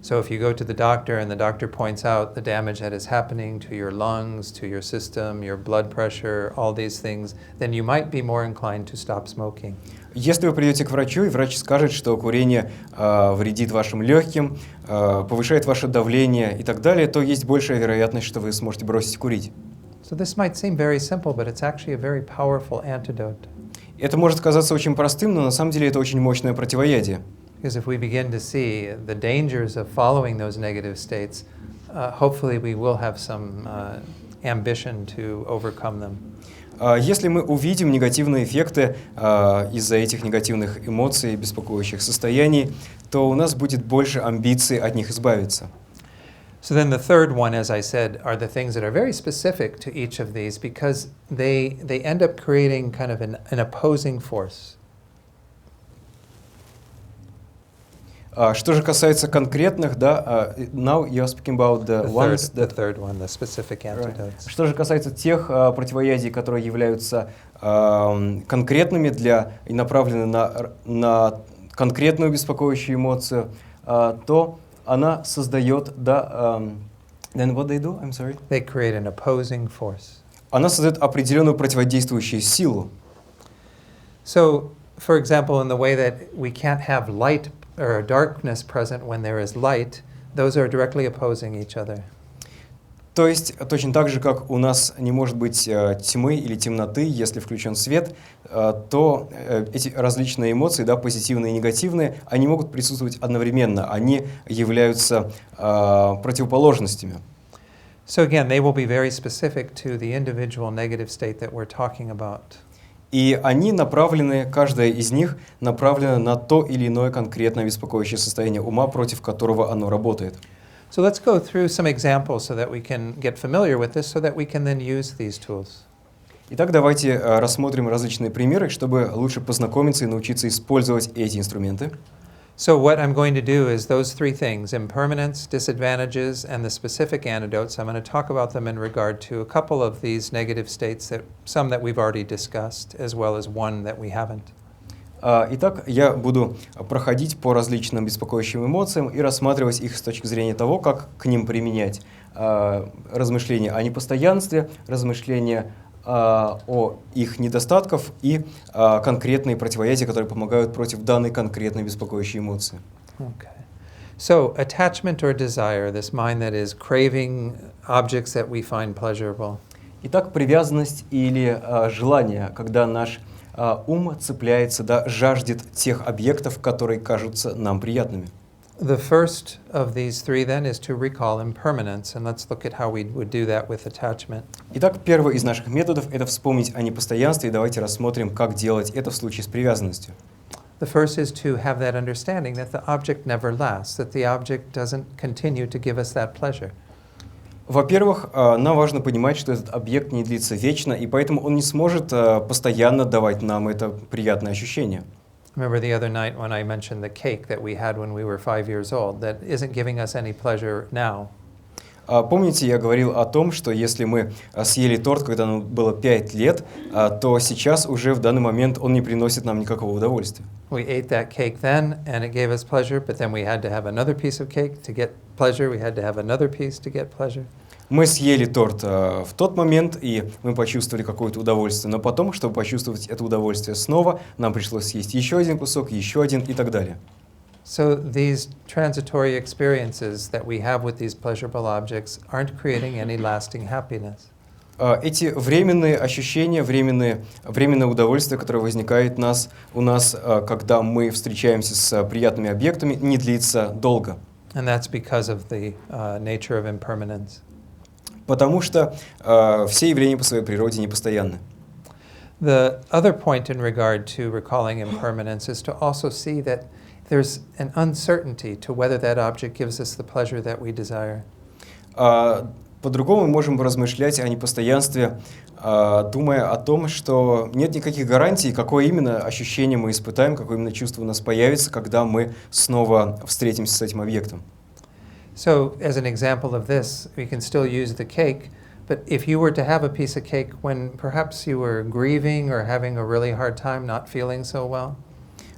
So if you go to the doctor and the doctor points out the damage that is happening to your lungs, to your system, your blood pressure, all these things, then you might be more inclined to stop smoking. Если вы придете к врачу, и врач скажет, что курение вредит вашим легким, повышает ваше давление и так далее, то есть большая вероятность, что вы сможете бросить курить. So this might seem very simple, but it's actually a very powerful antidote. Это может казаться очень простым, но на самом деле это очень мощное противоядие. Because if we begin to see the dangers of following those negative states, hopefully we will have some ambition to overcome them. Если мы увидим негативные эффекты из-за этих негативных эмоций, беспокоящих состояний, то у нас будет больше амбиций от них избавиться. So then the third one, as I said, are the things that are very specific to each of these because they end up creating kind of an opposing force. Что же касается конкретных, да, now you're speaking about the ones The that... third one, the specific antidotes. Что же касается тех противоядий, которые являются конкретными и направлены на конкретную беспокоящую эмоцию, то она создает, да, then what they do? I'm sorry. They create an opposing force. Она создает определенную противодействующую силу. So for example, in the way that we can't have light or darkness present when there is light, those are directly opposing each other. То есть, точно так же, как у нас не может быть тьмы или темноты, если включен свет, то эти различные эмоции, да, позитивные и негативные, они могут присутствовать одновременно, они являются противоположностями. So again, they will be very specific to the individual negative state that we're talking about. И они направлены, каждая из них направлена на то или иное конкретное беспокоящее состояние ума, против которого оно работает. So let's go through some examples so that we can get familiar with this so that we can then use these tools. Итак, давайте рассмотрим различные примеры, чтобы лучше познакомиться и научиться использовать эти инструменты. So what I'm going to do is those three things, impermanence, disadvantages, and the specific antidotes, I'm going to talk about them in regard to a couple of these negative states, some that we've already discussed, as well as one that we haven't. Итак, я буду проходить по различным беспокоящим эмоциям и рассматривать их с точки зрения того, как к ним применять размышления о непостоянстве, размышления о их недостатках и конкретные противоядия, которые помогают против данной конкретной беспокоящей эмоции. Okay. So attachment or desire, this mind that is craving objects that we find pleasurable. Итак, привязанность или желание, когда наш ум цепляется, да, жаждет тех объектов, которые кажутся нам приятными. The first of these three then is to recall impermanence, and let's look at how we would do that with attachment. Итак, первый из наших методов — это вспомнить о непостоянстве, и давайте рассмотрим, как делать это в случае с привязанностью. The first is to have that understanding that the object never lasts, that the object doesn't continue to give us that pleasure. Во-первых, нам важно понимать, что этот объект не длится вечно, и поэтому он не сможет постоянно давать нам это приятное ощущение. Remember the other night when I mentioned the cake that we had when we were 5 years old, that isn't giving us any pleasure now. Помните, я говорил о том, что если мы съели торт, когда нам было 5 лет, то сейчас уже в данный момент он не приносит нам никакого удовольствия. We ate that cake then, and it gave us pleasure, but then we had to have another piece of cake to get pleasure. We had to have another piece to get pleasure. Мы съели торт в тот момент, и мы почувствовали какое-то удовольствие, но потом, чтобы почувствовать это удовольствие снова, нам пришлось съесть еще один кусок, еще один и так далее. So these transitory experiences that we have with these pleasurable objects aren't creating any lasting happiness. Эти временные ощущения, временное удовольствие, которое возникает у нас, когда мы встречаемся с приятными объектами, не длится долго. And that's because of the nature of impermanence. Потому что все явления по своей природе непостоянны. The other point in regard to recalling impermanence is to also see that there's an uncertainty to whether that object gives us the pleasure that we desire. По-другому мы можем размышлять о непостоянстве, думая о том, что нет никаких гарантий, какое именно ощущение мы испытаем, какое именно чувство у нас появится, когда мы снова встретимся с этим объектом. So, as an example of this, we can still use the cake, but if you were to have a piece of cake when perhaps you were grieving or having a really hard time not feeling so well,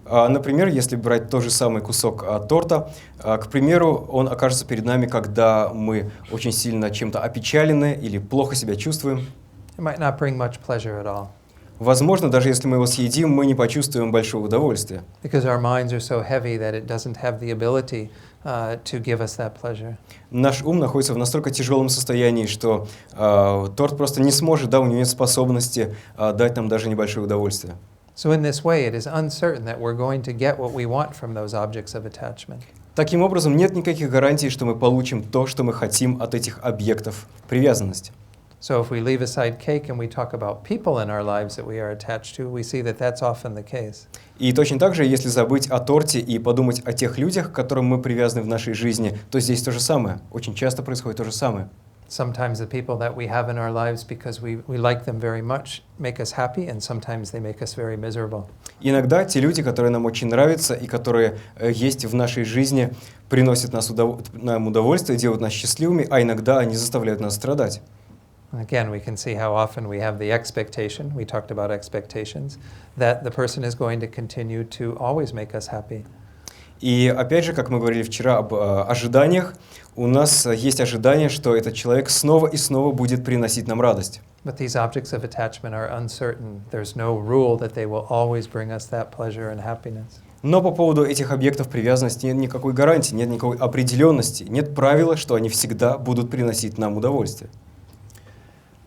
например, если брать тот же самый кусок торта, к примеру, он окажется перед нами, когда мы очень сильно чем-то опечалены или плохо себя чувствуем. it might not bring much pleasure at all, Возможно, даже если мы его съедим, мы не почувствуем большого удовольствия. because our minds are so heavy that it doesn't have the ability to give us that pleasure. Наш ум находится в настолько тяжелом состоянии, что торт просто не сможет, да, у него нет способности дать нам даже небольшое удовольствие. So in this way, it is uncertain that we're going to get what we want from those objects of attachment. Таким образом, нет никаких гарантий, что мы получим то, что мы хотим от этих объектов привязанности. So if we leave aside cake and we talk about people in our lives that we are attached to, we see that that's often the case. И точно так же, если забыть о торте и подумать о тех людях, к которым мы привязаны в нашей жизни, то здесь то же самое. Очень часто происходит то же самое. Sometimes the people that we have in our lives, because we like them very much, make us happy, and sometimes they make us very miserable. Иногда те люди, которые нам очень нравятся и которые есть в нашей жизни, приносят нам удовольствие, делают нас счастливыми, а иногда они заставляют нас страдать. And again, we can see how often we have the expectation, we talked about expectations, that the person is going to continue to always make us happy. И опять же, как мы говорили вчера об ожиданиях, у нас есть ожидание, что этот человек снова и снова будет приносить нам радость. But these objects of attachment are uncertain. There's no rule that they will always bring us that pleasure and happiness. Но по поводу этих объектов привязанности нет никакой гарантии, нет никакой определенности, нет правила, что они всегда будут приносить нам удовольствие.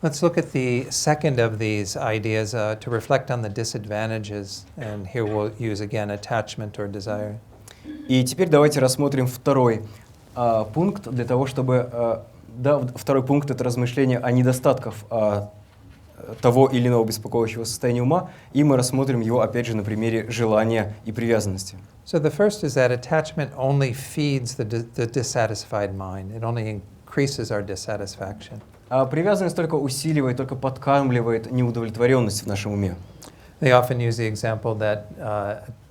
Let's look at the second of these ideas to reflect on the disadvantages. And here we'll use again attachment or desire. И теперь давайте рассмотрим второй пункт для того, чтобы... второй пункт — это размышление о недостатках того или иного беспокоящего состояния ума, и мы рассмотрим его, опять же, на примере желания и привязанности. So the first is that attachment only feeds the dissatisfied mind. It only increases our dissatisfaction. Привязанность только усиливает, только подкармливает неудовлетворенность в нашем уме. They often use the example that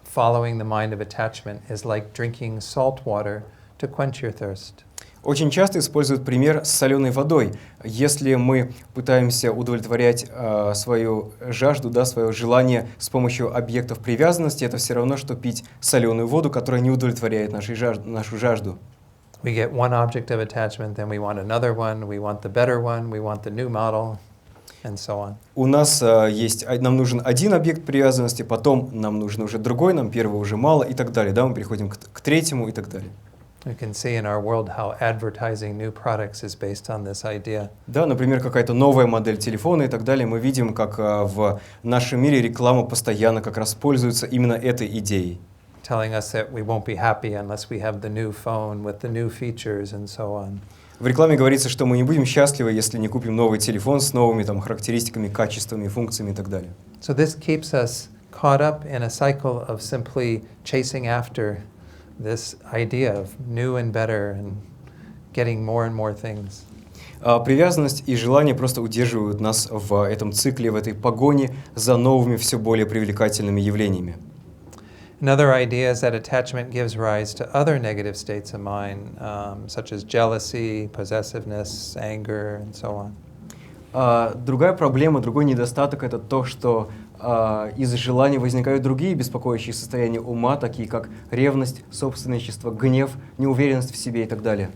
following the mind of attachment is like drinking salt water to quench your thirst. Очень часто используют пример с соленой водой. Если мы пытаемся удовлетворять свою жажду, свое желание с помощью объектов привязанности, это все равно, что пить соленую воду, которая не удовлетворяет нашу жажду. We get one object of attachment, then we want another one, we want the better one, we want the new model, and so on. У нас нам нужен один объект привязанности, потом нам нужен уже другой, нам первого уже мало и так далее. Да, мы переходим к третьему и так далее. We can see in our world how advertising new products is based on this idea. Да, например, какая-то новая модель телефона и так далее. Мы видим, как в нашем мире реклама постоянно как раз пользуется именно этой идеей. Telling us that we won't be happy unless we have the new phone with the new features and so on. В рекламе говорится, что мы не будем счастливы, если не купим новый телефон с новыми характеристиками, качествами, функциями и так далее. So this keeps us caught up in a cycle of simply chasing after this idea of new and better and getting more and more things. Привязанность и желание просто удерживают нас в этом цикле, в этой погоне за новыми, все более привлекательными явлениями. Another idea is that attachment gives rise to other negative states of mind, such as jealousy, possessiveness, anger, and so on. Другая проблема, другой недостаток — это то, что из желания возникают другие беспокоящие состояния ума, такие как ревность, собственничество, гнев, неуверенность в себе и так далее.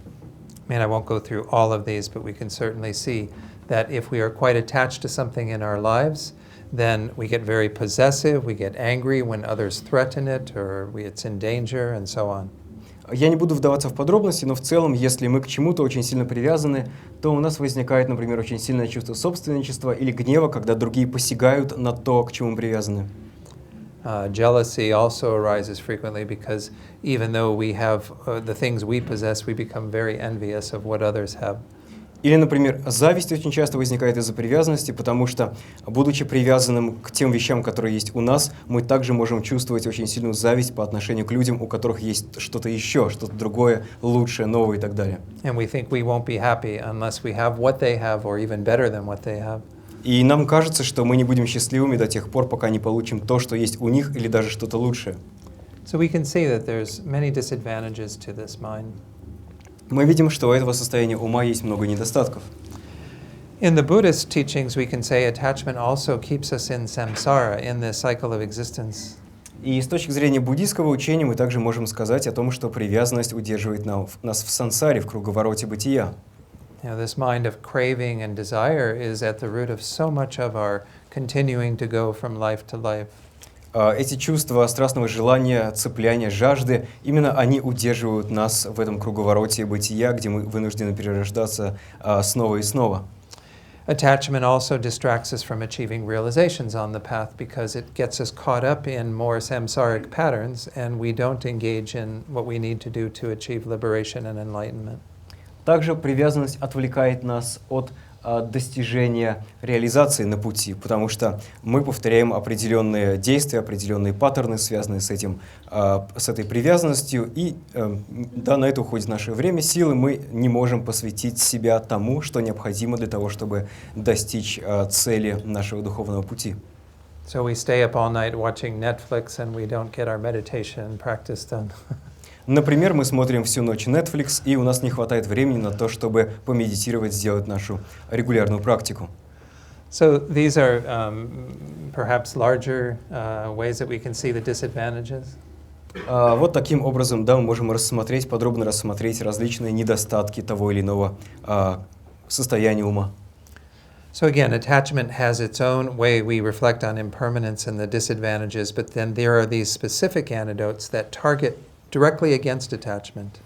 I won't go through all of these, but we can certainly see that if we are quite attached to something in our lives, then we get very possessive, we get angry when others threaten it, or it's in danger, and so on. Я не буду вдаваться в подробности, но в целом, если мы к чему-то очень сильно привязаны, то у нас возникает, например, очень сильное чувство собственничества или гнева, когда другие посягают на то, к чему мы привязаны. Jealousy also arises frequently because even though we have the things we possess, we become very envious of what others have. Или, например, зависть очень часто возникает из-за привязанности, потому что, будучи привязанным к тем вещам, которые есть у нас, мы также можем чувствовать очень сильную зависть по отношению к людям, у которых есть что-то еще, что-то другое, лучшее, новое и так далее. And we think we won't be happy unless we have what they have or even better than what they have. И нам кажется, что мы не будем счастливыми до тех пор, пока не получим то, что есть у них, или даже что-то лучшее. So we can see that there's many disadvantages to this mind. Мы видим, что у этого состояния ума есть много недостатков. In the Buddhist teachings, we can say attachment also keeps us in samsara, in the cycle of existence. И с точки зрения буддийского учения мы также можем сказать о том, что привязанность удерживает нас в сансаре, в круговороте бытия. This mind of craving and desire is at the root of so much of our continuing to go from life to life. Эти чувства страстного желания, цепляния, жажды, именно они удерживают нас в этом круговороте бытия, где мы вынуждены перерождаться снова и снова. Attachment also distracts us from achieving realizations on the path because it gets us caught up in more samsaric patterns and we don't engage in what we need to do to achieve liberation and enlightenment. Также привязанность отвлекает нас от достижения реализации на пути, потому что мы повторяем определенные действия, определенные паттерны, связанные с этой привязанностью, и на это уходит наше время, силы, мы не можем посвятить себя тому, что необходимо для того, чтобы достичь цели нашего духовного пути. So we stay up all night watching Netflix and we don't get our meditation practice done. Например, мы смотрим всю ночь Netflix, и у нас не хватает времени на то, чтобы помедитировать, сделать нашу регулярную практику. So these are perhaps larger ways that we can see the disadvantages. Вот таким образом, да, мы можем подробно рассмотреть различные недостатки того или иного состояния ума. So again, attachment has its own way we reflect on impermanence and the disadvantages, but then there are these specific antidotes that target directly against attachment.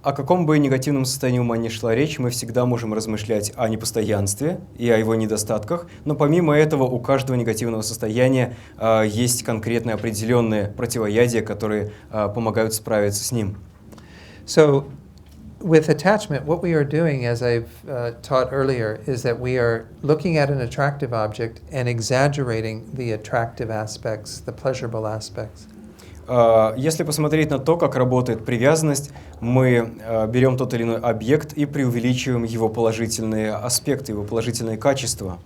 О каком бы негативном состоянии ума ни шла речь, мы всегда можем размышлять о непостоянстве и о его недостатках, но помимо этого у каждого негативного состояния есть конкретные определенные противоядия, которые помогают справиться с ним. So with attachment, what we are doing, as I've taught earlier, is that we are looking at an attractive object and exaggerating the attractive aspects, the pleasurable aspects. Если посмотреть на то, как работает привязанность, мы берем тот или иной объект и преувеличиваем его положительные аспекты, его положительные качества.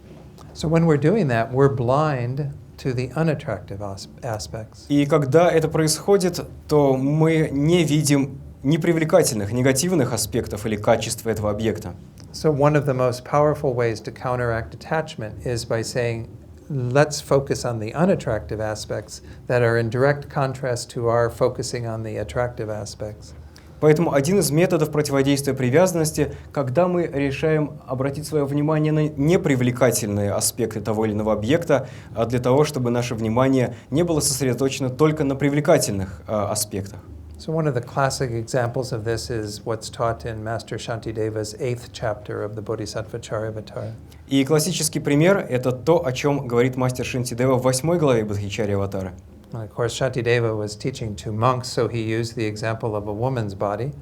So when we're doing that, we're blind to the unattractive aspects. И когда это происходит, то мы не видим непривлекательных, негативных аспектов или качеств этого объекта. So one of the most powerful ways to counteract attachment is by saying, let's focus on the unattractive aspects that are in direct contrast to our focusing on the attractive aspects. Поэтому один из методов противодействия привязанности, когда мы решаем обратить свое внимание на непривлекательные аспекты того или иного объекта, для того, чтобы наше внимание не было сосредоточено только на привлекательных аспектах. So one of the classic examples of this is what's taught in Master Shantideva's 8th chapter of the Bodhisattva Charyavatara. И классический пример — это то, о чем говорит мастер Шантидева в 8 главе Бодхичарья-аватары. And of course, Shantideva was teaching to monks, so he used the example of a woman's body.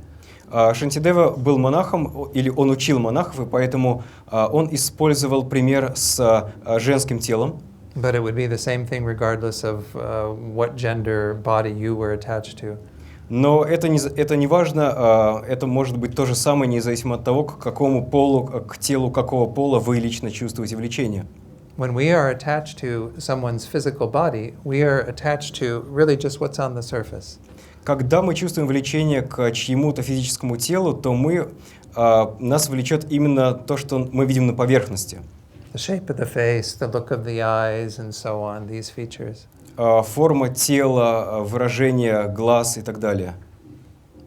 Шантидева был монахом, или он учил монахов, и поэтому он использовал пример с женским телом. But it would be the same thing regardless of what gender body you were attached to. Но это не важно, это может быть то же самое, независимо от того, к какому полу, к телу какого пола вы лично чувствуете влечение. When we are attached to someone's physical body, we are attached to really just what's on the surface. Когда мы чувствуем влечение к чьему-то физическому телу, то нас влечет именно то, что мы видим на поверхности. The shape of the face, the look of the eyes, and so on, these features. Форма тела, выражение глаз и так далее.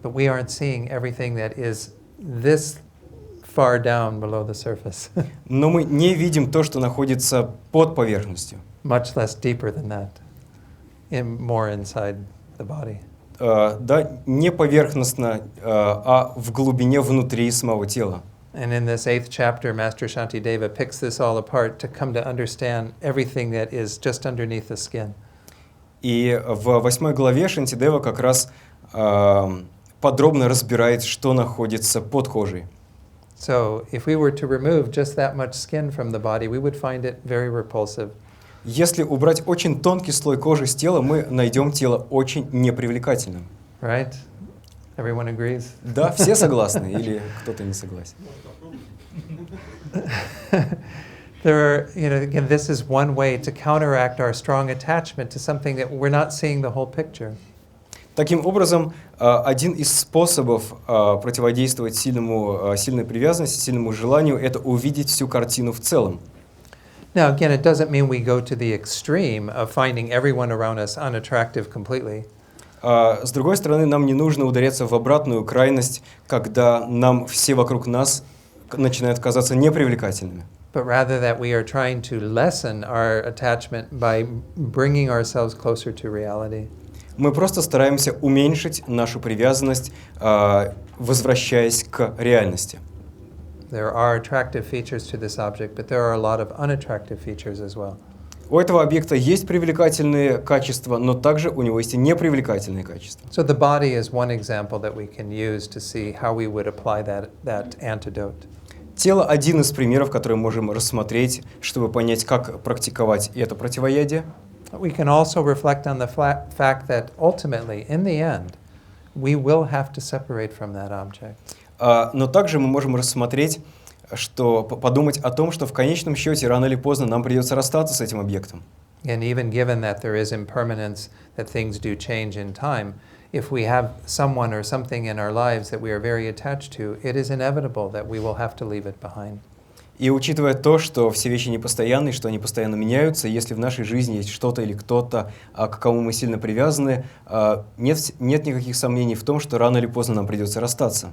But we aren't seeing everything that is this far down below the surface. Но мы не видим то, что находится под поверхностью. Much less deeper than that, more inside the body. Да, не поверхностно, а в глубине внутри самого тела. And in this 8th chapter, Master Shantideva picks this all apart to come to understand everything that is just underneath the skin. И в 8 главе Шантидева как раз подробно разбирает, что находится под кожей. So, if we were to remove just that much skin from the body, we would find it very repulsive. Если убрать очень тонкий слой кожи с тела, мы найдем тело очень непривлекательным. Right? Everyone agrees? Да, все согласны или кто-то не согласен? There are, again, this is one way to counteract our strong attachment to something that we're not seeing the whole picture. Таким образом, один из способов противодействовать сильной привязанности, сильному желанию, это увидеть всю картину в целом. Now, again, it doesn't mean we go to the extreme of finding everyone around us unattractive completely. С другой стороны, нам не нужно ударяться в обратную крайность, когда нам все вокруг нас начинают казаться непривлекательными. But rather that we are trying to lessen our attachment by bringing ourselves closer to reality. Мы просто стараемся уменьшить нашу привязанность, возвращаясь к реальности. There are attractive features to this object, but there are a lot of unattractive features as well. У этого объекта есть привлекательные качества, но также у него есть и непривлекательные качества. So the body is one example that we can use to see how we would apply that antidote. Тело — один из примеров, который мы можем рассмотреть, чтобы понять, как практиковать это противоядие. We can also reflect on the fact that ultimately, in the end, we will have to separate from that object. Но также мы можем рассмотреть, подумать о том, что в конечном счете рано или поздно нам придется расстаться с этим объектом. And even given that there is impermanence, that things do change in time, if we have someone or something in our lives that we are very attached to, it is inevitable that we will have to leave it behind. И учитывая то, что все вещи непостоянны, что они постоянно меняются, если в нашей жизни есть что-то или кто-то, к кому мы сильно привязаны, нет никаких сомнений в том, что рано или поздно нам придется расстаться.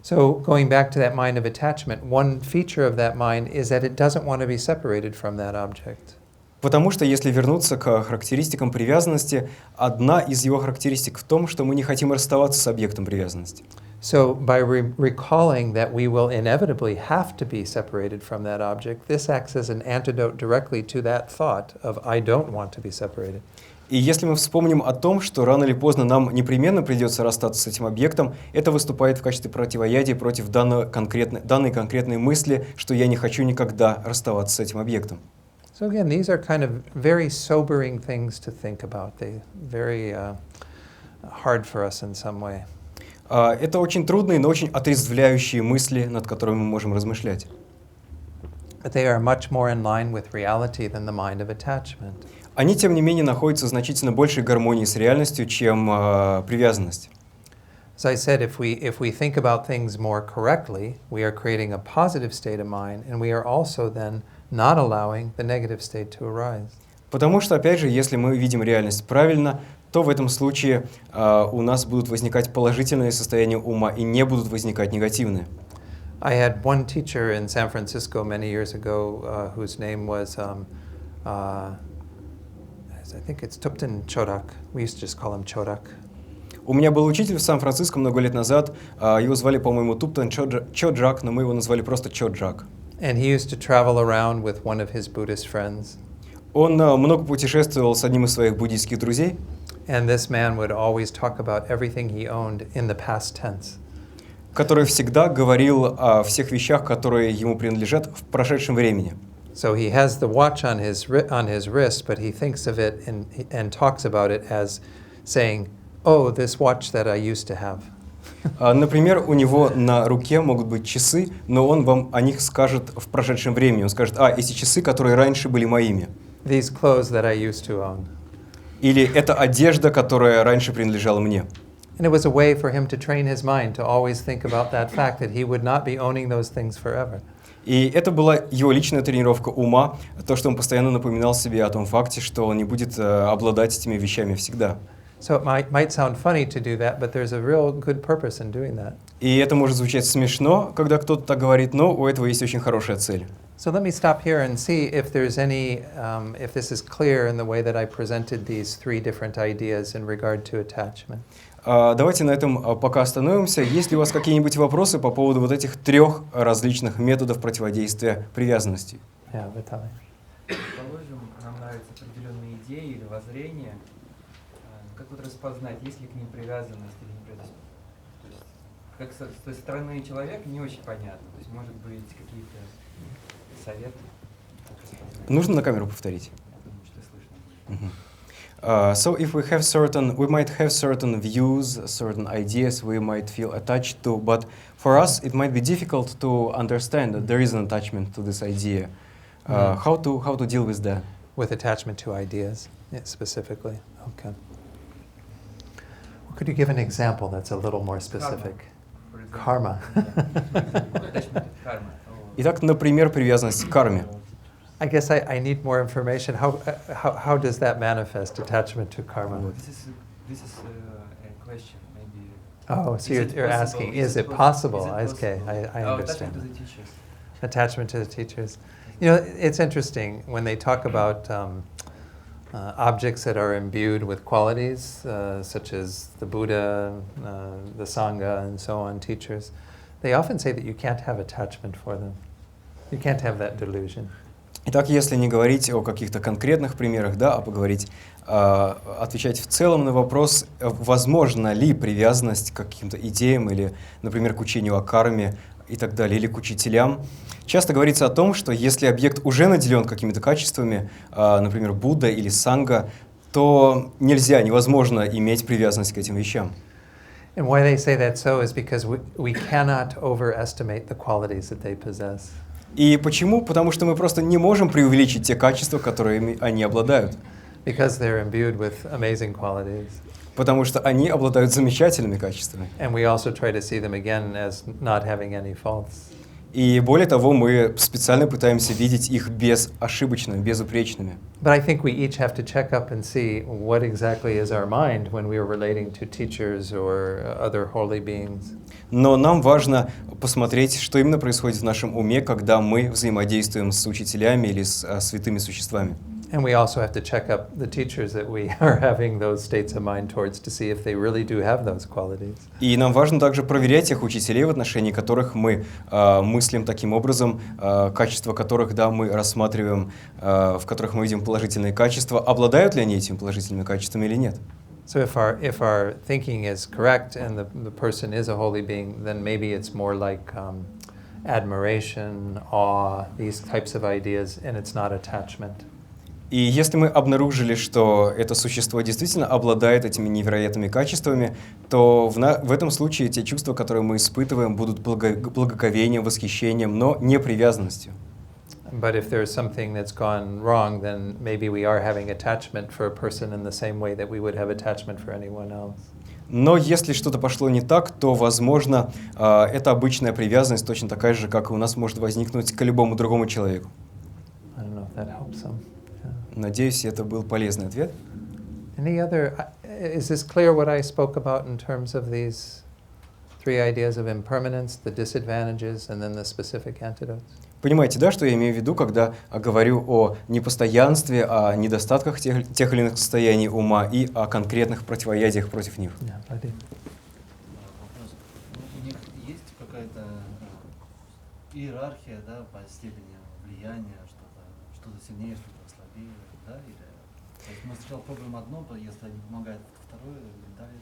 So going back to that mind of attachment, one feature of that mind is that it doesn't want to be separated from that object. Потому что если вернуться к характеристикам привязанности, одна из его характеристик в том, что мы не хотим расставаться с объектом привязанности. So by recalling that we will inevitably have to be separated from that object, this acts as an antidote directly to that thought of I don't want to be separated. И если мы вспомним о том, что рано или поздно нам непременно придется расстаться с этим объектом, это выступает в качестве противоядия против данной конкретной мысли, что я не хочу никогда расставаться с этим объектом. So again, these are kind of very sobering things to think about. They're very hard for us in some way. Это очень трудные, но очень отрезвляющие мысли, над которыми мы можем размышлять. But they are much more in line with reality than the mind of attachment. Они, тем не менее, находятся в значительно большей гармонии с реальностью, чем привязанность. As I said, if we think about things more correctly, we are creating a positive state of mind, and we are also then not allowing the negative state to arise. Потому что, опять же, если мы видим реальность правильно, то в этом случае у нас будут возникать положительные состояния ума и не будут возникать негативные. I had one teacher in San Francisco many years ago whose name was, I think it's Tupten Chodak. We used to just call him Chodak. У меня был учитель в Сан-Франциско много лет назад, его звали, по-моему, Туптен Чоджак, но мы его назвали просто Чоджак. And he used to travel around with one of his Buddhist friends. Он много путешествовал с одним из своих буддийских друзей. And this man would always talk about everything he owned in the past tense. Который всегда говорил о всех вещах, которые ему принадлежат в прошедшем времени. So he has the watch on his wrist, but he thinks of it and talks about it as saying, "Oh, this watch that I used to have." Например, у него на руке могут быть часы, но он вам о них скажет в прошедшем времени. Он скажет: эти часы, которые раньше были моими. These clothes that I used to own. Или это одежда, которая раньше принадлежала мне. And it was a way for him to train his mind to always think about that fact that he would not be owning those things forever. И это была его личная тренировка ума, то, что он постоянно напоминал себе о том факте, что он не будет обладать этими вещами всегда. So it might sound funny to do that, but there's a real good purpose in doing that. И это может звучать смешно, когда кто-то так говорит, но у этого есть очень хорошая цель. So let me stop here and see if there's any, if this is clear in the way that I presented these three different ideas in regard to attachment. Давайте на этом пока остановимся. Есть ли у вас какие-нибудь вопросы по поводу вот этих трех различных методов противодействия привязанности? Yeah, Vitaly. Положим, нам нравятся определенные идеи или воззрения. Как вот распознать, есть ли к ним привязанность или не привязанность? То есть, как с той стороны человека не очень понятно. То есть, может быть, какие-то советы? Нужно на камеру повторить? Я думаю, что слышно будет. So if we might have certain views, certain ideas we might feel attached to, but for us it might be difficult to understand that there is an attachment to this idea. How to deal with that? With attachment to ideas, specifically. Okay. Well, could you give an example that's a little more specific? Karma. Итак, например, привязанность к карме. I guess I need more information. How does that manifest, attachment to karma? This is a question, maybe. Oh, so you're asking, is it possible? Okay, I understand. Attachment to the teachers. Attachment to the teachers. You know, it's interesting when they talk about objects that are imbued with qualities, such as the Buddha, the Sangha, and so on, teachers. They often say that you can't have attachment for them. You can't have that delusion. Итак, если не говорить о каких-то конкретных примерах, да, а поговорить, отвечать в целом на вопрос, возможно ли привязанность к каким-то идеям или, например, к учению о карме и так далее, или к учителям, часто говорится о том, что если объект уже наделен какими-то качествами, например, Будда или Санга, то невозможно иметь привязанность к этим вещам. And why they say that so is because we cannot overestimate the qualities that they possess. И почему? Потому что мы просто не можем преувеличить те качества, которыми они обладают. Because they're imbued with amazing qualities. Потому что они обладают замечательными качествами. And we also try to see them again as not having any faults. И более того, мы специально пытаемся видеть их безошибочными, безупречными. But I think we each have to check up and see what exactly is our mind when we are relating to teachers or other holy beings. Но нам важно посмотреть, что именно происходит в нашем уме, когда мы взаимодействуем с учителями или с святыми существами. And we also have to check up the teachers that we are having those states of mind towards to see if they really do have those qualities. И нам важно также проверять тех учителей, в отношении которых мы мыслим таким образом, качества которых, да, мы рассматриваем, в которых мы видим положительные качества, обладают ли они этими положительными качествами или нет. So if our thinking is correct and the person is a holy being, then maybe it's more like admiration, awe, these types of ideas, and it's not attachment. И если мы обнаружили, что это существо действительно обладает этими невероятными качествами, то в этом случае те чувства, которые мы испытываем, будут благоговением, восхищением, но не привязанностью. But if there's something that's gone wrong, then maybe we are having attachment for a person in the same way that we would have attachment for anyone else. Но если что-то пошло не так, то, возможно, это обычная привязанность, точно такая же, как и у нас может возникнуть к любому другому человеку. I don't know if that helps some. Надеюсь, это был полезный ответ. Any other, is this clear what I spoke about in terms of these three ideas of impermanence, the disadvantages, and then the specific antidotes? Понимаете, да, что я имею в виду, когда говорю о непостоянстве, о недостатках тех или иных состояний ума и о конкретных противоядиях против них? Yeah, Vladimir. Вопрос. У них есть какая-то иерархия, да, по степени влияния, что-то сильнее, что-то слабее, да? Или, то есть мы сначала пробуем одно, если они помогают, второе, и далее.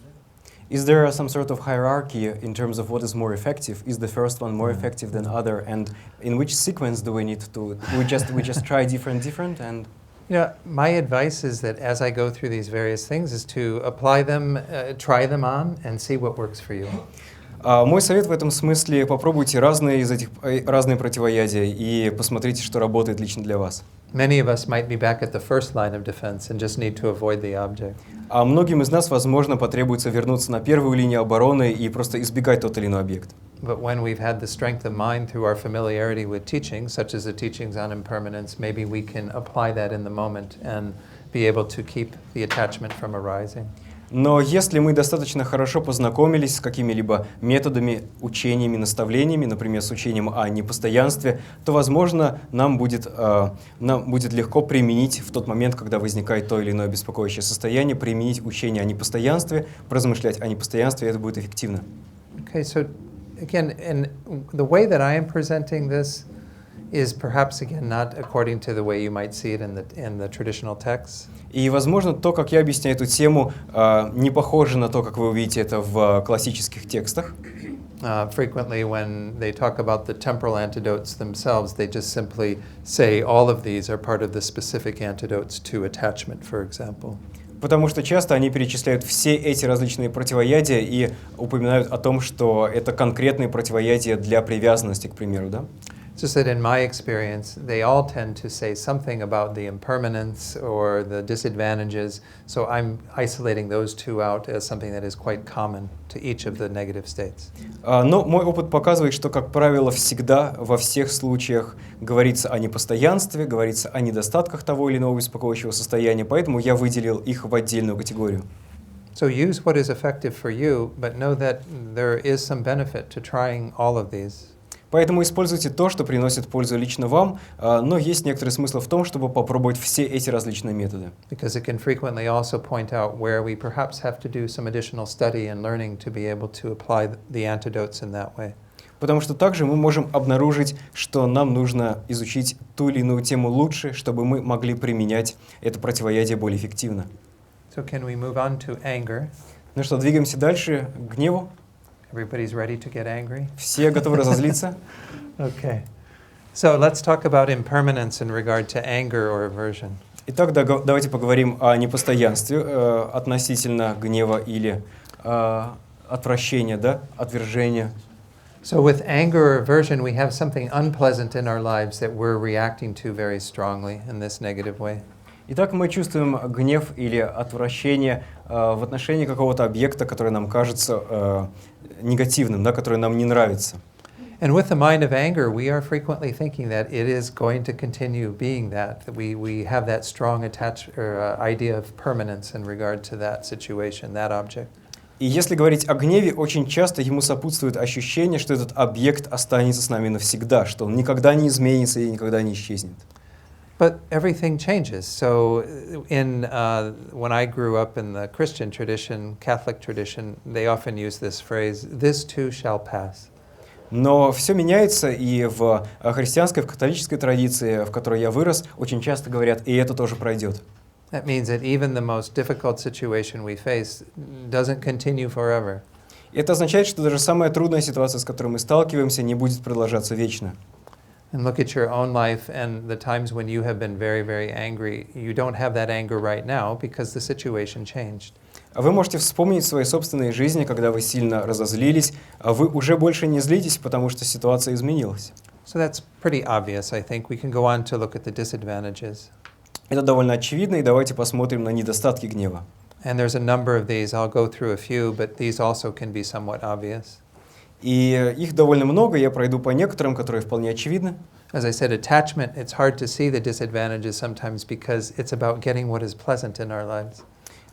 Is there some sort of hierarchy in terms of what is more effective? Is the first one more effective than other? And in which sequence do we need to? We just try different and. Yeah, my advice is that as I go through these various things, is to apply them, try them on, and see what works for you. Мой совет в этом смысле: попробуйте разные противоядия и посмотрите, что работает лично для вас. Many of us might be back at the first line of defense and just need to avoid the object. А многим из нас, возможно, потребуется вернуться на первую линию обороны и просто избегать тот или иной объект. But when we've had the strength of mind through our familiarity with teachings, such as the teachings on impermanence, maybe we can apply that in the moment and be able to keep the attachment from arising. Но если мы достаточно хорошо познакомились с какими-либо методами, учениями, наставлениями, например, с учением о непостоянстве, то, возможно, нам будет легко применить в тот момент, когда возникает то или иное беспокоящее состояние, применить учение о непостоянстве, поразмышлять о непостоянстве, и это будет эффективно. Okay, so again, and the way that I am presenting this is perhaps again not according to the way you might see it in the traditional texts. И, возможно, то, как я объясняю эту тему, не похоже на то, как вы увидите это в классических текстах. Frequently, when they talk about the temporal antidotes themselves, they just simply say all of these are part of the specific antidotes to attachment, for example. Потому что часто они перечисляют все эти различные противоядия и упоминают о том, что это конкретные противоядия для привязанности, к примеру, да? Just that in my experience, they all tend to say something about the impermanence or the disadvantages, so I'm isolating those two out as something that is quite common to each of the negative states. Но мой опыт показывает, что, как правило, всегда, во всех случаях говорится о непостоянстве, говорится о недостатках того или иного беспокоящего состояния, поэтому я выделил их в отдельную категорию. So use what is effective for you, but know that there is some benefit to trying all of these. Поэтому используйте то, что приносит пользу лично вам, но есть некоторый смысл в том, чтобы попробовать все эти различные методы. Because it can frequently also point out where we perhaps have to do some additional study and learning to be able to apply the antidotes in that way. Потому что также мы можем обнаружить, что нам нужно изучить ту или иную тему лучше, чтобы мы могли применять это противоядие более эффективно. So can we move on to anger? Ну что, двигаемся дальше к гневу. Everybody's ready to get angry? Все готовы разозлиться? Okay. So let's talk about impermanence in regard to anger or aversion. Итак, давайте поговорим о непостоянстве относительно гнева или отвращения, да, отвержения. So with anger or aversion, we have something unpleasant in our lives that we're reacting to very strongly in this negative way. Итак, мы чувствуем гнев или отвращение в отношении какого-то объекта, который нам кажется негативным, да, который нам не нравится. And with the mind of anger, we are frequently thinking that it is going to continue being that we have that strong idea of permanence in regard to that situation, that object. И если говорить о гневе, очень часто ему сопутствует ощущение, что этот объект останется с нами навсегда, что он никогда не изменится и никогда не исчезнет. But everything changes. So when I grew up in the Christian tradition, Catholic tradition, they often use this phrase, "This too shall pass." Но все меняется, и в христианской, в католической традиции, в которой я вырос, очень часто говорят, и это тоже пройдет. That means that even the most difficult situation we face doesn't continue forever. Это означает, что даже самая трудная ситуация, с которой мы сталкиваемся, не будет продолжаться вечно. And look at your own life and the times when you have been very, very angry. You don't have that anger right now because the situation changed. Вы можете вспомнить свои собственные жизни, когда вы сильно разозлились, а вы уже больше не злитесь, потому что ситуация изменилась. So that's pretty obvious, I think. We can go on to look at the disadvantages. Это довольно очевидно, и давайте посмотрим на недостатки гнева. And there's a number of these. I'll go through a few, but these also can be somewhat obvious. И их довольно много, я пройду по некоторым, которые вполне очевидны. As I said, attachment, it's hard to see the disadvantages sometimes because it's about getting what is pleasant in our lives.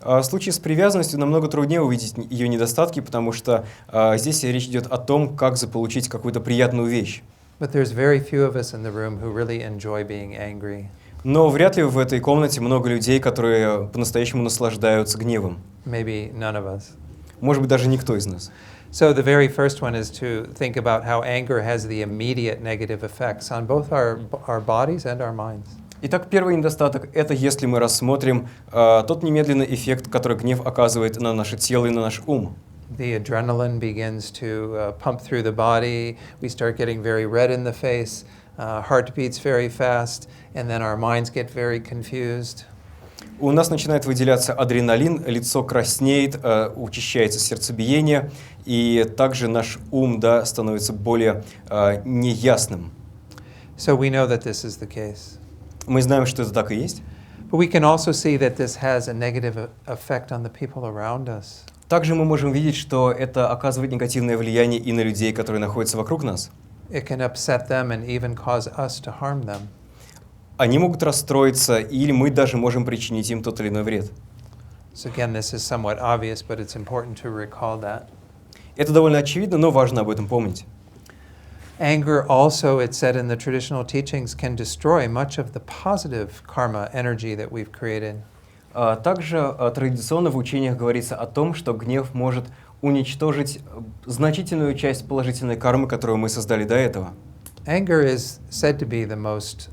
В случае с привязанностью намного труднее увидеть ее недостатки, потому что здесь речь идет о том, как заполучить какую-то приятную вещь. But there's very few of us in the room who really enjoy being angry. Но вряд ли в этой комнате много людей, которые по-настоящему наслаждаются гневом. Maybe none of us. Может быть, даже никто из нас. So the very first one is to think about how anger has the immediate negative effects on both our bodies and our minds. Итак, первый недостаток – это если мы рассмотрим тот немедленный эффект, который гнев оказывает на наше тело и на наш ум. The adrenaline begins to pump through the body. We start getting very red in the face. Heart beats very fast, and then our minds get very confused. У нас начинает выделяться адреналин, лицо краснеет, учащается сердцебиение, и также наш ум становится более неясным. So we know that this is the case. Мы знаем, что это так и есть. But we can also see that this has a negative effect on the people around us. Также мы можем видеть, что это оказывает негативное влияние и на людей, которые находятся вокруг нас. It can upset them and even cause us to harm them. Они могут расстроиться, или мы даже можем причинить им тот или иной вред. So again, this is somewhat obvious, but it's important to recall that. Это довольно очевидно, но важно об этом помнить. Anger also, it's said in the traditional teachings, can destroy much of the positive karma energy that we've created. Также традиционно в учениях говорится о том, что гнев может уничтожить значительную часть положительной кармы, которую мы создали до этого. Anger is said to be the most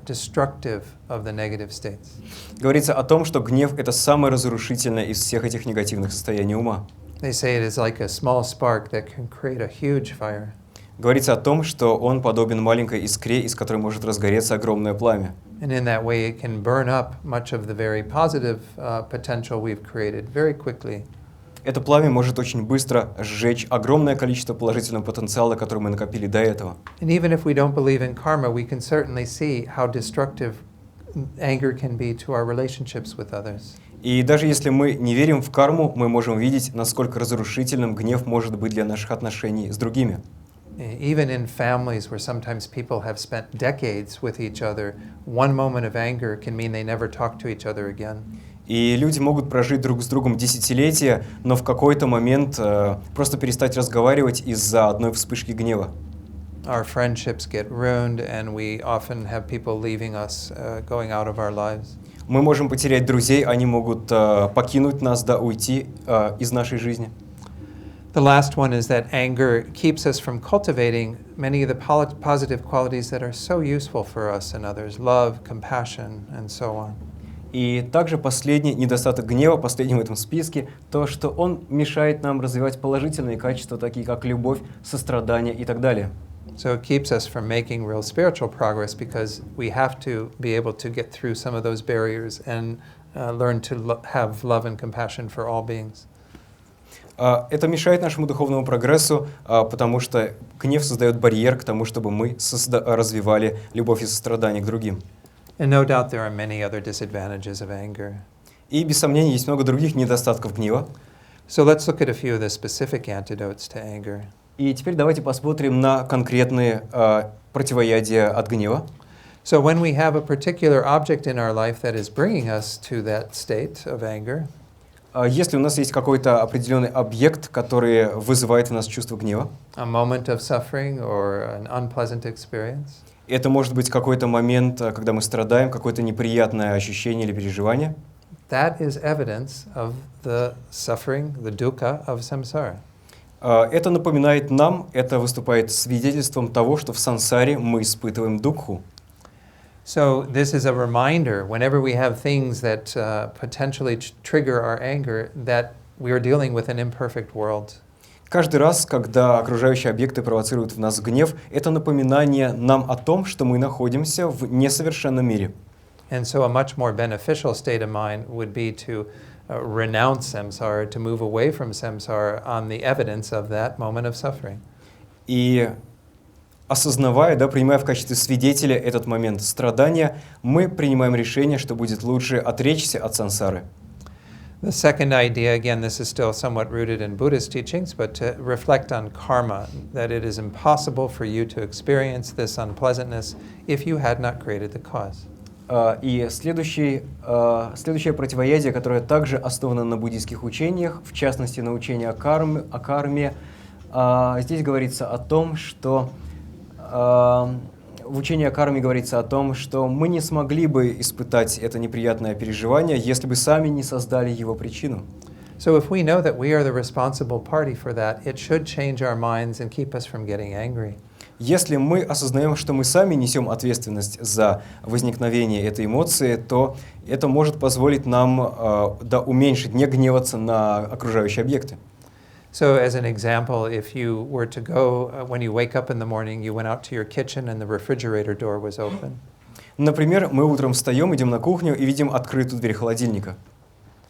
destructive of the negative states. Говорится о том, что гнев — это самое разрушительное из всех этих негативных состояний ума. They say it is like a small spark that can create a huge fire. Говорится о том, что он подобен маленькой искре, из которой может разгореться огромное пламя. And in that way it can burn up much of the very positive potential we've created very quickly. Это пламя может очень быстро сжечь огромное количество положительного потенциала, который мы накопили до этого. And even if we don't believe in karma, we can certainly see how destructive anger can be to our relationships with others. И даже если мы не верим в карму, мы можем видеть, насколько разрушительным гнев может быть для наших отношений с другими. Even in families where sometimes people have spent decades with each other, one moment of anger can mean they never talk to each other again. И люди могут прожить друг с другом десятилетия, но в какой-то момент просто перестать разговаривать из-за одной вспышки гнева. Our friendships get ruined, and we often have people leaving us, going out of our lives. Мы можем потерять друзей, они могут покинуть нас, уйти из нашей жизни. The last one is that anger keeps us from cultivating many of the positive qualities that are so useful for us and others, love, compassion, and so on. И также последний недостаток гнева, последний в этом списке, то, что он мешает нам развивать положительные качества, такие как любовь, сострадание и так далее. So it keeps us from making real spiritual progress because we have to be able to get through some of those barriers and learn to have love and compassion for all beings. Это мешает нашему духовному прогрессу, потому что гнев создает барьер к тому, чтобы мы развивали любовь и сострадание к другим. And no doubt there are many other disadvantages of anger. И без сомнения есть много других недостатков гнева. So let's look at a few of the specific antidotes to anger. И теперь давайте посмотрим на конкретные противоядия от гнева. So when we have a particular object in our life that is bringing us to that state of anger, Если у нас есть какой-то определенный объект, который вызывает в нас чувство гнева, a moment of suffering or an unpleasant experience, это может быть какой-то момент, когда мы страдаем, какое-то неприятное ощущение или переживание, that is evidence of the suffering, the dukkha of samsara. это напоминает нам, это выступает свидетельством того, что в сансаре мы испытываем дукху. So this is a reminder whenever we have things that potentially trigger our anger that we are dealing with an imperfect world. Каждый раз, когда окружающие объекты провоцируют в нас гнев, это напоминание нам о том, что мы находимся в несовершенном мире. And so a much more beneficial state of mind would be to renounce samsara, to move away from samsara on the evidence of that moment of suffering. И осознавая, принимая в качестве свидетеля этот момент страдания, мы принимаем решение, что будет лучше отречься от сансары. The second idea, again, this is still somewhat rooted in Buddhist teachings, but to reflect on karma, that it is impossible for you to experience this unpleasantness if you had not created the cause. И следующее противоядие, которое также основано на буддийских учениях, в частности на учении о карме, здесь говорится о том, что в учении о карме говорится о том, что мы не смогли бы испытать это неприятное переживание, если бы сами не создали его причину. So if we know that we are the responsible party for that, it should change our minds and keep us from getting angry. Если мы осознаем, что мы сами несем ответственность за возникновение этой эмоции, то это может позволить нам уменьшить, не гневаться на окружающие объекты. So as an example, if you were to go, when you wake up in the morning, you went out to your kitchen and the refrigerator door was open. Например, мы утром встаем, идем на кухню и видим открытую дверь холодильника.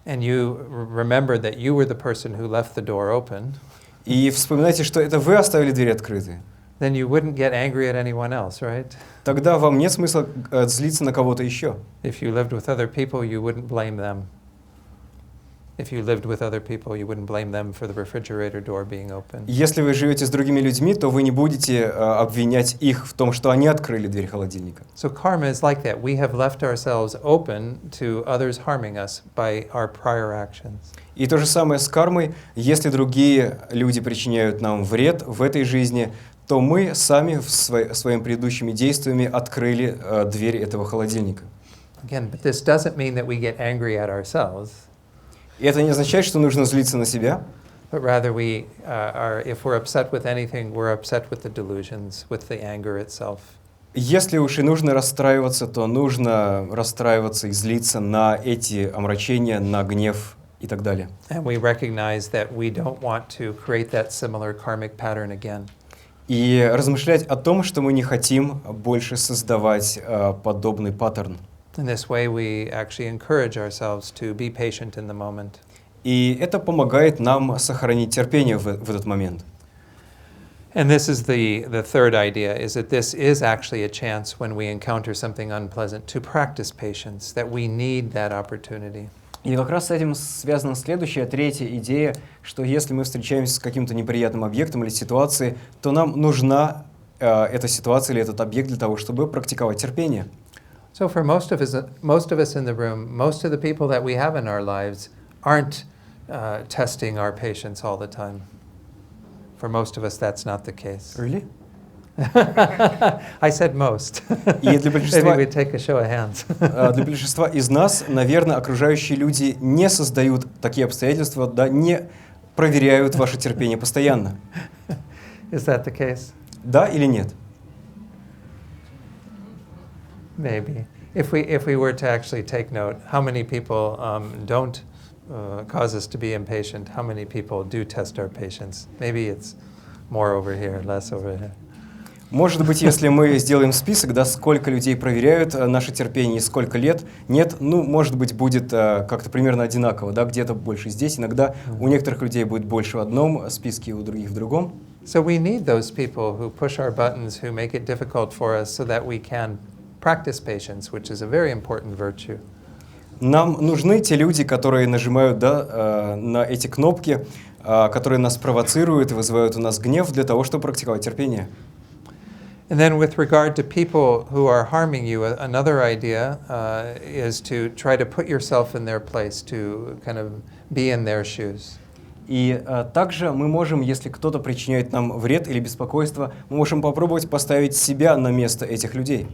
And you remember that you were the person who left the door open. И вспоминайте, что это вы оставили дверь открытой. Then you wouldn't get angry at anyone else, right? Тогда вам нет смысла злиться на кого-то еще. If you lived with other people, you wouldn't blame them. If you lived with other people, you wouldn't blame them for the refrigerator door being open. Если вы живете с другими людьми, то вы не будете обвинять их в том, что они открыли дверь холодильника. So karma is like that. We have left ourselves open to others harming us by our prior actions. И то же самое с кармой. Если другие люди причиняют нам вред в этой жизни, то мы сами своими предыдущими действиями открыли дверь этого холодильника. Again, but this doesn't mean that we get angry at ourselves. И это не означает, что нужно злиться на себя, But rather we are, if we're upset with anything, we're upset with the delusions, with the anger itself. Если уж и нужно расстраиваться, то нужно расстраиваться и злиться на эти омрачения, на гнев и так далее. And we recognize that we don't want to create that similar karmic pattern again. И размышлять о том, что мы не хотим больше создавать подобный паттерн. In this way, we actually encourage ourselves to be patient in the moment. И это помогает нам сохранить терпение в этот момент. And this is the third idea, is that this is actually a chance when we encounter something unpleasant to practice patience, that we need that opportunity. И как раз с этим связана следующая, третья идея, что если мы встречаемся с каким-то неприятным объектом или ситуацией, то нам нужна эта ситуация или этот объект для того, чтобы практиковать терпение. So for most of us in the room, most of the people that we have in our lives aren't testing our patience all the time. For most of us, that's not the case. Really? I said most. И для большинства, Maybe we take a show of hands. для большинства из нас, наверное, окружающие люди не создают такие обстоятельства, не проверяют ваше терпение постоянно. Is that the case? Да или нет? Maybe. If we were to actually take note, how many people don't cause us to be impatient? How many people do test our patience? Maybe it's more over here, less over here. Может быть, если мы сделаем список, сколько людей проверяют наше терпение и сколько лет, нет, может быть, будет как-то примерно одинаково, где-то больше здесь, иногда у некоторых людей будет больше в одном списке, у других в другом. So we need those people who push our buttons, who make it difficult for us so that we can practice patience, which is a very important virtue. Нам нужны те люди, которые нажимают на эти кнопки, которые нас провоцируют и вызывают у нас гнев для того, чтобы практиковать терпение. And then with regard to people who are harming you, another idea is to try to put yourself in their place, to kind of be in their shoes. И также мы можем, если кто-то причиняет нам вред или беспокойство, мы можем попробовать поставить себя на место этих людей.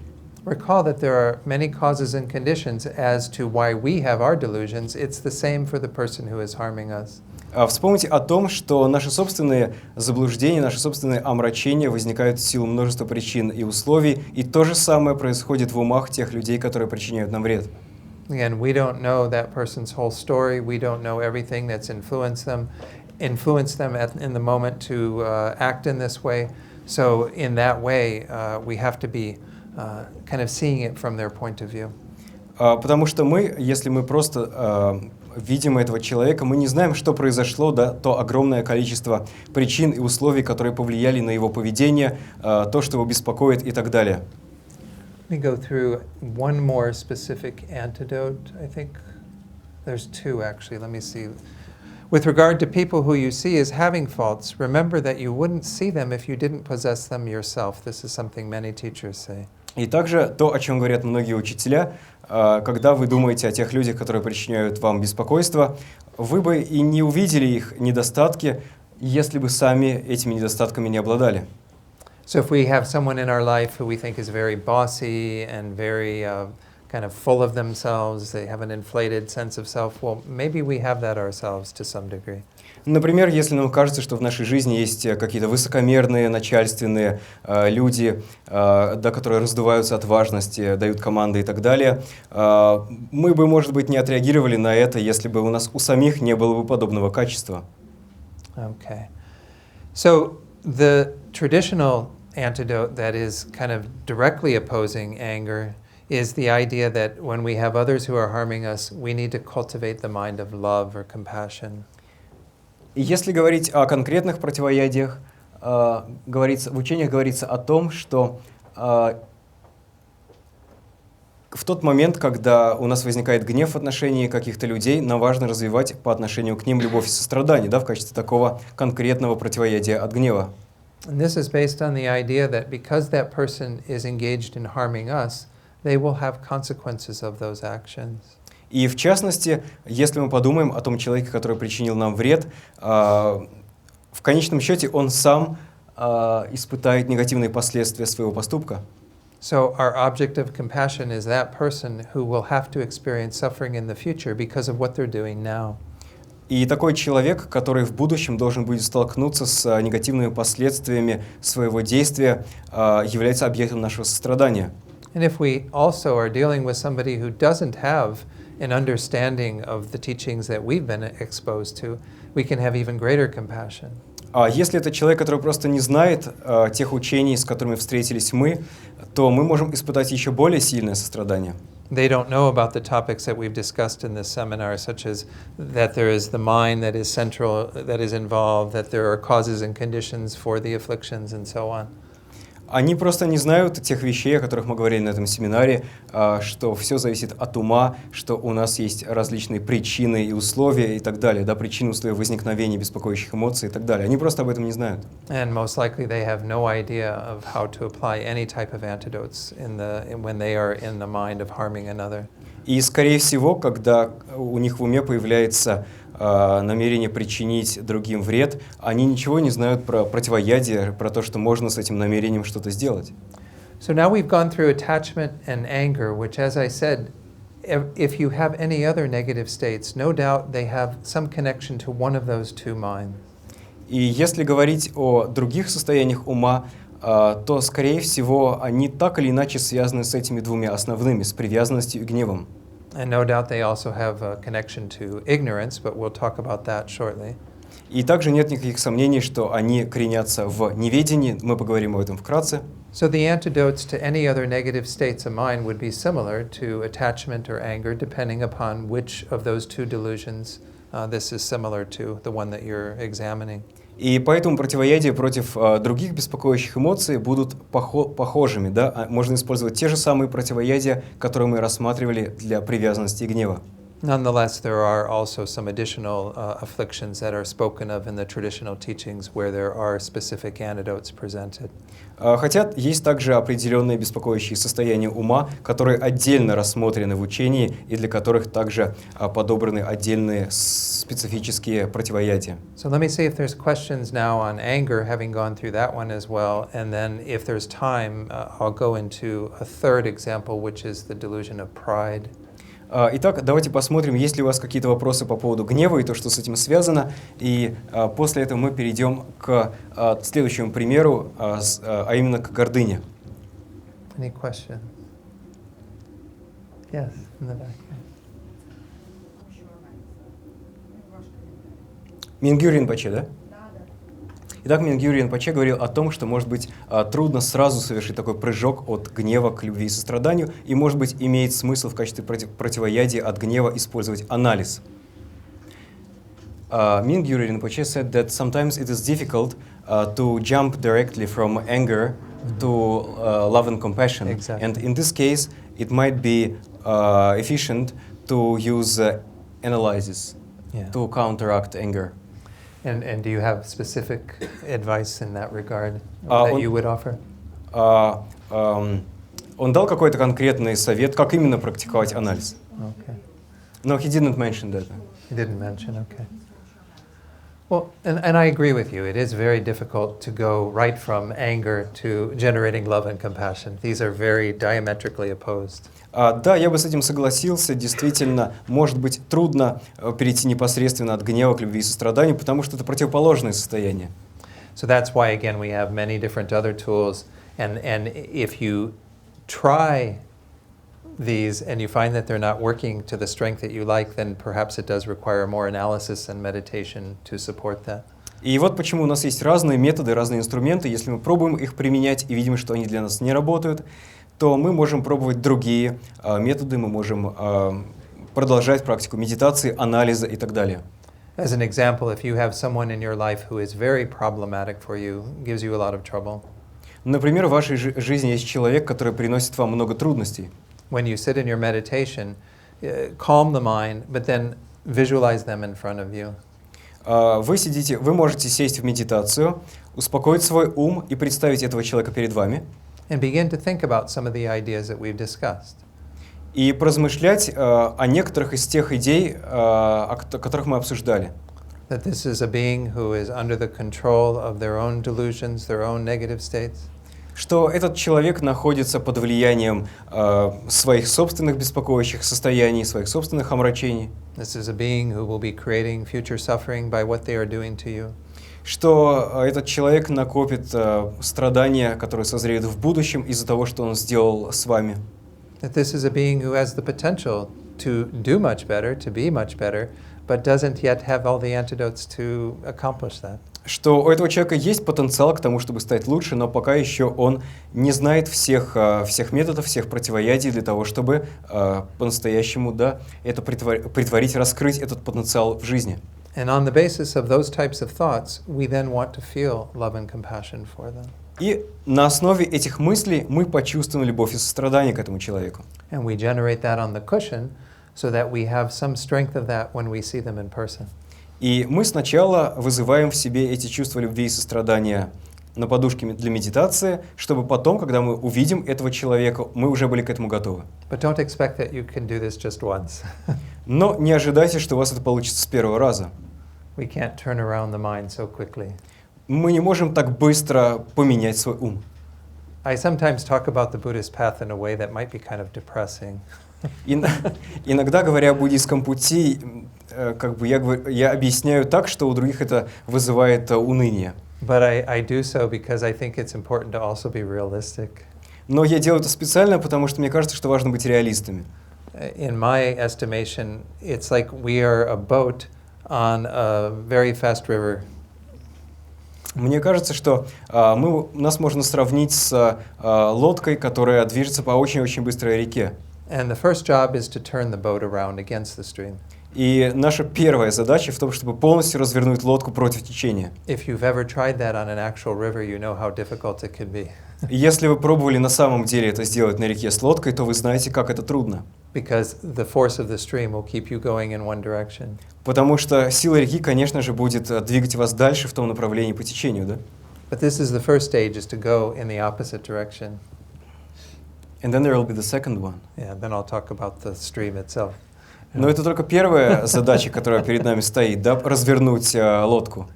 Recall that there are many causes and conditions as to why we have our delusions. It's the same for the person who is harming us. Вспомните о том, что наши собственные заблуждения, наши собственные омрачения возникают в силу множества причин и условий, и то же самое происходит в умах тех людей, которые причиняют нам вред. Again, we don't know that person's whole story. We don't know everything that's influenced them in the moment to act in this way. So in that way, we have to be kind of seeing it from their point of view. Потому что мы, если мы просто видим этого человека, мы не знаем, что произошло, да, то огромное количество причин и условий, которые повлияли на его поведение, то, что его беспокоит и так далее. Let me go through one more specific antidote. I think there's two actually. Let me see. With regard to people who you see as having faults, remember that you wouldn't see them if you didn't possess them yourself. This is something many teachers say. И также то, о чем говорят многие учителя, когда вы думаете о тех людях, которые причиняют вам беспокойство, вы бы и не увидели их недостатки, если бы сами этими недостатками не обладали. So if we have someone in our life who we think is very bossy and very kind of full of themselves, they have an inflated sense of self, well, maybe we have that ourselves to some degree. Например, если нам кажется, что в нашей жизни есть какие-то высокомерные, начальственные люди, да, которые раздуваются от важности, дают команды и так далее, мы бы, может быть, не отреагировали на это, если бы у самих не было бы подобного качества. Okay. So the traditional antidote that is kind of directly opposing anger is the idea that when we have others who are harming us, we need to cultivate the mind of love or compassion. И если говорить о конкретных противоядиях, в учениях говорится о том, что в тот момент, когда у нас возникает гнев в отношении каких-то людей, нам важно развивать по отношению к ним любовь и сострадание, да, в качестве такого конкретного противоядия от гнева. And this is based on the idea that because that person is engaged in harming us, they will have consequences of those actions. И в частности, если мы подумаем о том человеке, который причинил нам вред, в конечном счете он сам испытает негативные последствия своего поступка. So our object of compassion is that person who will have to experience suffering in the future because of what they're doing now. И такой человек, который в будущем должен будет столкнуться с негативными последствиями своего действия, является объектом нашего сострадания. And if we also are dealing with somebody who doesn't have an understanding of the teachings that we've been exposed to, we can have even greater compassion. А если это человек, который просто не знает тех учений, с которыми встретились мы, то мы можем испытать еще более сильное сострадание. They don't know about the topics that we've discussed in this seminar, such as that there is the mind that is central, that is involved, that there are causes and conditions for the afflictions, and so on. Они просто не знают тех вещей, о которых мы говорили на этом семинаре, что все зависит от ума, что у нас есть различные причины и условия и так далее, да, причины, условия возникновения беспокоящих эмоций и так далее. Они просто об этом не знают. And most likely they have no idea of how to apply any type of antidotes when they are in the mind of harming another. И, скорее всего, когда у них в уме появляется намерение причинить другим вред, они ничего не знают про противоядие, про то, что можно с этим намерением что-то сделать. So now we've gone through attachment and anger, which, as I said, if you have any other negative states, no doubt they have some connection to one of those two minds. И если говорить о других состояниях ума, то, скорее всего, они так или иначе связаны с этими двумя основными, с привязанностью и гневом. And no doubt they also have a connection to ignorance, but we'll talk about that shortly. И также нет никаких сомнений, что они коренятся в неведении. Мы поговорим об этом вкратце. So the antidotes to any other negative states of mind would be similar to attachment or anger, depending upon which of those two delusions this is similar to, the one that you're examining. И поэтому противоядия против других беспокоящих эмоций будут похожими. Да? Можно использовать те же самые противоядия, которые мы рассматривали для привязанности и гнева. Nonetheless, there are also some additional afflictions that are spoken of in the traditional teachings where there are specific antidotes presented. Хотя есть также определенные беспокоящие состояния ума, которые отдельно рассмотрены в учении и для которых также подобраны отдельные специфические противоядия. So let me see if there's questions now on anger, having gone through that one as well, and then if there's time, I'll go into a third example, which is the delusion of pride. Итак, давайте посмотрим, есть ли у вас какие-то вопросы по поводу гнева и то, что с этим связано. И после этого мы перейдем к следующему примеру, а именно к гордыне. Any question? Yes, in the back. Мингю Ринпоче, да? Итак, Мингю Ринпоче говорил о том, что, может быть, трудно сразу совершить такой прыжок от гнева к любви и состраданию, и, может быть, имеет смысл в качестве противоядия от гнева использовать анализ. Мингю Ринпоче said that sometimes it is difficult to jump directly from anger to love and compassion. Exactly. And in this case, it might be efficient to use analysis to counteract anger. And do you have specific advice in that regard that you would offer? Он дал какой-то конкретный совет, как именно практиковать анализ. Okay. No, he didn't mention that. He didn't mention, okay. Well, and I agree with you. It is very difficult to go right from anger to generating love and compassion. These are very diametrically opposed. Да, я бы с этим согласился. Действительно, может быть трудно перейти непосредственно от гнева к любви и состраданию, потому что это противоположное состояние. So that's why, again, we have many different other tools. And if you try these and you find that they're not working to the strength that you like, then perhaps it does require more analysis and meditation to support that. И вот почему у нас есть разные методы, разные инструменты. Если мы пробуем их применять и видим, что они для нас не работают, то мы можем пробовать другие методы, мы можем продолжать практику медитации, анализа и так далее. As an example, if you have someone in your life who is very problematic for you, gives you a lot of trouble. Например, в вашей жизни есть человек, который приносит вам много трудностей. When you sit in your meditation, calm the mind, but then visualize them in front of you. Вы можете сесть в медитацию, успокоить свой ум и представить этого человека перед вами. And begin to think about some of the ideas that we've discussed. И поразмышлять о некоторых из тех идей, о которых мы обсуждали. That this is a being who is under the control of their own delusions, their own negative states. Что этот человек находится под влиянием своих собственных беспокоящих состояний, своих собственных омрачений. This is a being who will be creating future suffering by what they are doing to you. Что этот человек накопит страдания, которые созреют в будущем из-за того, что он сделал с вами. That this is a being who has the potential to do much better, to be much better, but doesn't yet have all the antidotes to accomplish that. Что у этого человека есть потенциал к тому, чтобы стать лучше, но пока еще он не знает всех методов, всех противоядий для того, чтобы по-настоящему это притворить, раскрыть этот потенциал в жизни. And on the basis of those types of thoughts, we then want to feel love and compassion for them. И на основе этих мыслей мы почувствуем любовь и сострадание к этому человеку. And we generate that on the cushion so that we have some strength of that when we see them in person. И мы сначала вызываем в себе эти чувства любви и сострадания на подушке для медитации, чтобы потом, когда мы увидим этого человека, мы уже были к этому готовы. But don't expect that you can do this just once. Но не ожидайте, что у вас это получится с первого раза. We can't turn around the mind so quickly. Мы не можем так быстро поменять свой ум. I sometimes talk about the Buddhist path in a way that might be kind of depressing. Иногда, говоря о буддийском пути, я объясняю так, что у других это вызывает уныние. But I do so because I think it's important to also be realistic. Но я делаю это специально, потому что мне кажется, что важно быть реалистами. In my estimation, it's like we are a boat on a very fast river. Мне кажется, что нас можно сравнить с лодкой, которая движется по очень-очень быстрой реке. And the first job is to turn the boat around against the stream. И наша первая задача в том, чтобы полностью развернуть лодку против течения. If you've ever tried that on an actual river, you know how difficult it can be. Если вы пробовали на самом деле это сделать на реке с лодкой, то вы знаете, как это трудно. because the force of the stream will keep you going in one direction. Потому что сила реки, конечно же, будет двигать вас дальше в том направлении по течению, да? But this is the first stage, is to go in the opposite direction. And then there will be the second one. Yeah, then I'll talk about the stream itself. Но это только первая задача, которая перед нами стоит, да, развернуть лодку.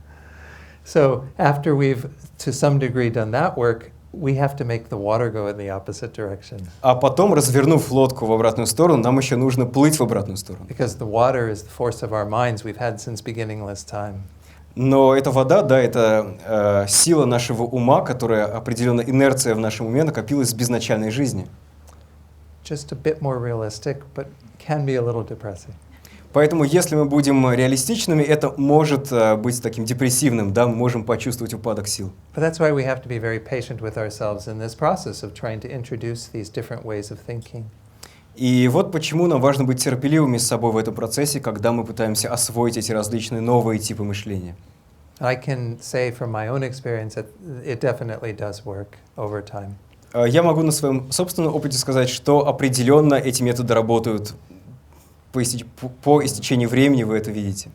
So after we've, to some degree, done that work, we have to make the water go in the opposite direction. А потом, развернув лодку в обратную сторону, нам еще нужно плыть в обратную сторону. Because the water is the force of our minds we've had since beginningless time. Но эта вода, да, это сила нашего ума, которая определенная инерция в нашем уме накопилась с безначальной жизни. Just a bit more realistic, but can be a little depressing. Поэтому, если мы будем реалистичными, это может быть таким депрессивным, да, мы можем почувствовать упадок сил. But that's why we have to be very patient with ourselves in this process of trying to introduce these different ways of thinking. И вот почему нам важно быть терпеливыми с собой в этом процессе, когда мы пытаемся освоить эти различные новые типы мышления. I can say from my own experience that it definitely does work over time. Я могу на своем собственном опыте сказать, что определенно эти методы работают по истечении времени, вы это видите.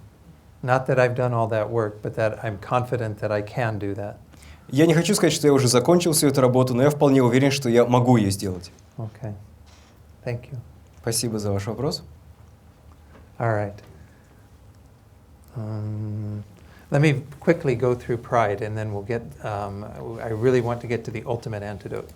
Not that I've done all that work, but that I'm confident that I can do that. Я не хочу сказать, что я уже закончил всю эту работу, но я вполне уверен, что я могу ее сделать. Okay. Thank you. Спасибо за ваш вопрос. All right. Let me quickly go through pride, and then we'll get, I really want to get to the ultimate antidote.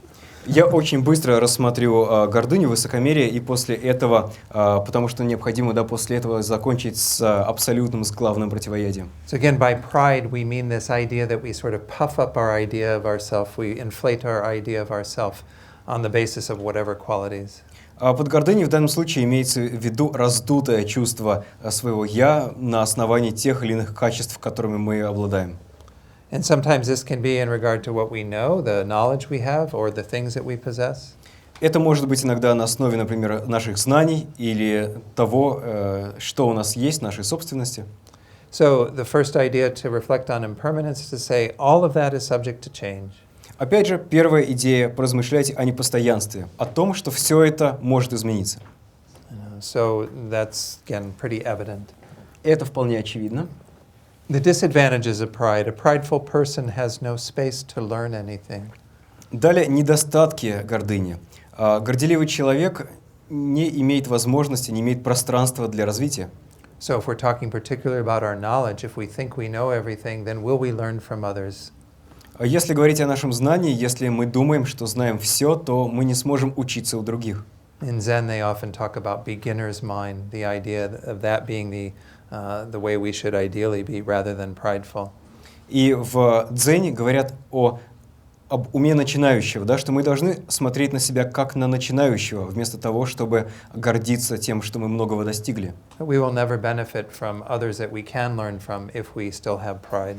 Я очень быстро рассмотрю гордыню, высокомерие, и после этого, потому что необходимо, да, после этого закончить с абсолютным, с главным противоядием. So again, by pride, we mean this idea that we sort of puff up our idea of ourself, we inflate our idea of ourself on the basis of whatever qualities. Под гордыней в данном случае имеется в виду раздутое чувство своего «я» на основании тех или иных качеств, которыми мы обладаем. And sometimes this can be in regard to what we know, the knowledge we have, or the things that we possess. Это может быть иногда на основе, например, наших знаний или того, что у нас есть, нашей собственности. So the first idea to reflect on impermanence is to say all of that is subject to change. Опять же, первая идея – поразмышлять о непостоянстве, о том, что все это может измениться. So that's, again, pretty evident. Это вполне очевидно. The disadvantages of pride. A prideful person has no space to learn anything. Далее, недостатки гордыни. Горделивый человек не имеет возможности, не имеет пространства для развития. So if we're talking particularly about our knowledge, if we think we know everything, then will we learn from others? Если говорить о нашем знании, если мы думаем, что знаем все, то мы не сможем учиться у других. In Zen, they often talk about beginner's mind, the idea of that being the way we should ideally be, rather than prideful. И в дзене говорят об уме начинающего, да, что мы должны смотреть на себя как на начинающего, вместо того, чтобы гордиться тем, что мы многого достигли. We will never benefit from others that we can learn from if we still have pride.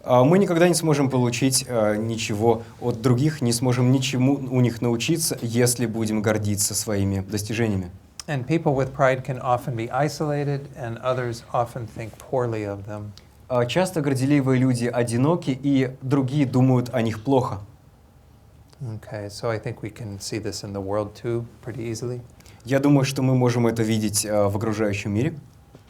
Мы никогда не сможем получить ничего от других, не сможем ничему у них научиться, если будем гордиться своими достижениями. And people with pride can often be isolated, and others often think poorly of them. Часто горделивые люди одиноки, и другие думают о них плохо. Okay, so I think we can see this in the world too, pretty easily. Я думаю, что мы можем это видеть в окружающем мире.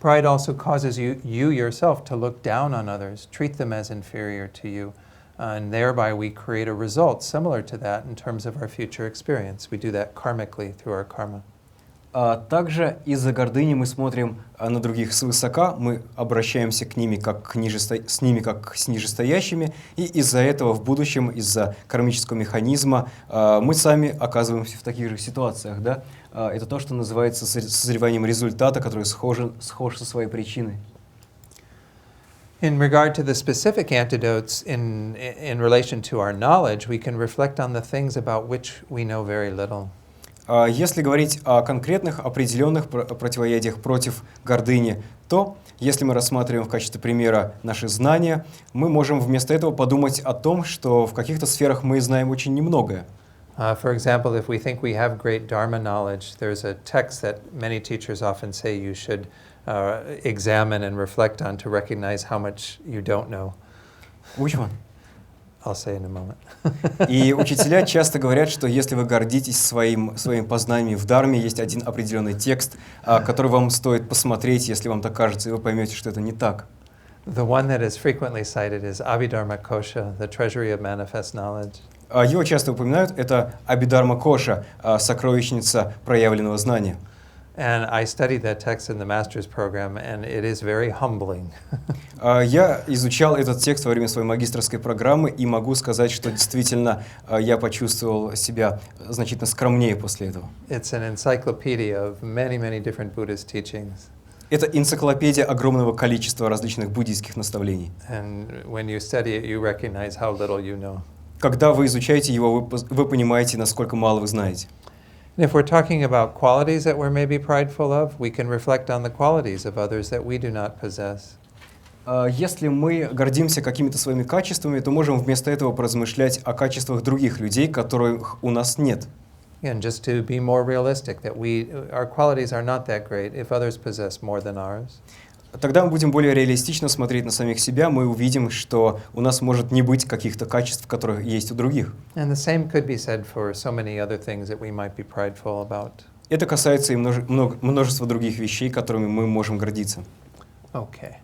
Pride also causes you yourself to look down on others, treat them as inferior to you, and thereby we create a result similar to that in terms of our future experience. We do that karmically through our karma. Также из-за гордыни мы смотрим на других свысока, мы обращаемся к ними с ними как с нижестоящими, и из-за этого в будущем, из-за кармического механизма, мы сами оказываемся в таких же ситуациях. Да? Это то, что называется созреванием результата, который схож со своей причиной. In regard to the specific antidotes in relation to our knowledge, we can reflect on the things about which we know very little. Если говорить о конкретных, определенных противоядиях против гордыни, то, если мы рассматриваем в качестве примера наши знания, мы можем вместо этого подумать о том, что в каких-то сферах мы знаем очень немногое. For example, if we think we have great Dharma knowledge, there's a text that many teachers often say you should examine and reflect on to recognize how much you don't know. Which one? I'll say in a moment. И учителя часто говорят, что если вы гордитесь своими познаниями в Дharме, есть один определенный текст, который вам стоит посмотреть, если вам так кажется, и вы поймете, что это не так. The one that is frequently cited is Abhidharma Kosha, the treasury of manifest knowledge. Его часто упоминают, это Абхидharma Коша, сокровищница проявленного знания. And I studied that text in the master's program, and it is very humbling. Я изучал этот текст во время своей магистерской программы, и могу сказать, что действительно я почувствовал себя значительно скромнее после этого. It's an encyclopedia of many, many different Buddhist teachings. Это энциклопедия огромного количества различных буддийских наставлений. And when you study it, you recognize how little you know. Когда вы изучаете его, вы понимаете, насколько мало вы знаете. And if we're talking about qualities that we're maybe prideful of, we can reflect on the qualities of others that we do not possess. Если мы гордимся какими-то своими качествами, то можем вместо этого поразмышлять о качествах других людей, которых у нас нет. Again, just to be more realistic, that our qualities are not that great if others possess more than ours. Тогда мы будем более реалистично смотреть на самих себя, мы увидим, что у нас может не быть каких-то качеств, которые есть у других. And the same could be said for so many other things that we might be prideful about. Это касается и множества других вещей, которыми мы можем гордиться. Okay.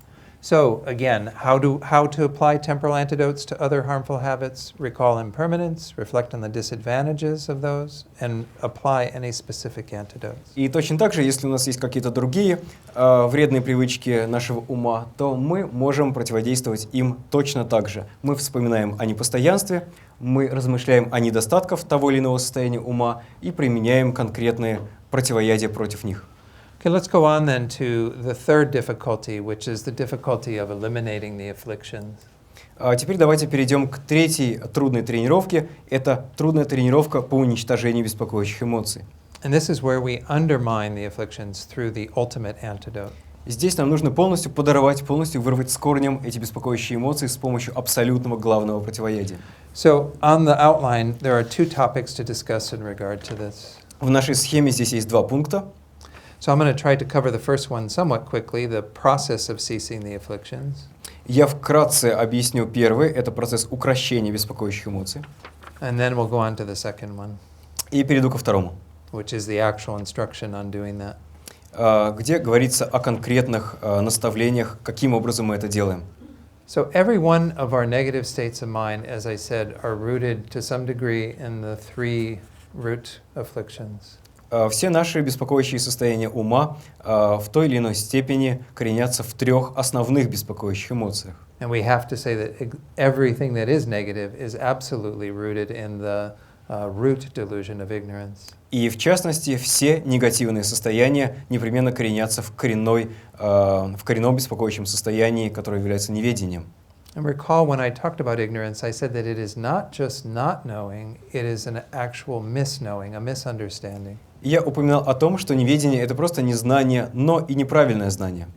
So again, how to apply temporal antidotes to other harmful habits? Recall impermanence, reflect on the disadvantages of those, and apply any specific antidotes. И точно так же, если у нас есть какие-то другие вредные привычки нашего ума, то мы можем противодействовать им точно так же. Мы вспоминаем о непостоянстве, мы размышляем о недостатках того или иного состояния ума и применяем конкретные противоядия против них. Okay, let's go on then to the third difficulty, which is the difficulty of eliminating the afflictions. Теперь давайте перейдем к третьей трудной тренировке. Это трудная тренировка по уничтожению беспокоящих эмоций. And this is where we undermine the afflictions through the ultimate antidote. Здесь нам нужно полностью подорвать, полностью вырвать с корнем эти беспокоящие эмоции с помощью абсолютного главного противоядия. So on the outline, there are two topics to discuss in regard to this. В нашей схеме здесь есть два пункта. So I'm going to try to cover the first one somewhat quickly, the process of ceasing the afflictions. Я вкратце объясню первый, это процесс укрощения беспокоящих эмоций. And then we'll go on to the second one, И перейду ко второму, which is the actual instruction on doing that. где говорится о конкретных наставлениях, каким образом мы это делаем. So every one of our negative states of mind, as I said, are rooted to some degree in the three root afflictions. Все наши беспокоящие состояния ума в той или иной степени коренятся в трех основных беспокоящих эмоциях. And we have to say that everything that is negative is absolutely rooted in the root delusion of ignorance. И в частности, все негативные состояния непременно коренятся в коренном беспокоящем состоянии, которое является неведением. And recall when I talked about ignorance, I said that it is not just not knowing, it is an actual misknowing, a misunderstanding. Я упоминал о том, что неведение — это просто незнание, но и неправильное знание.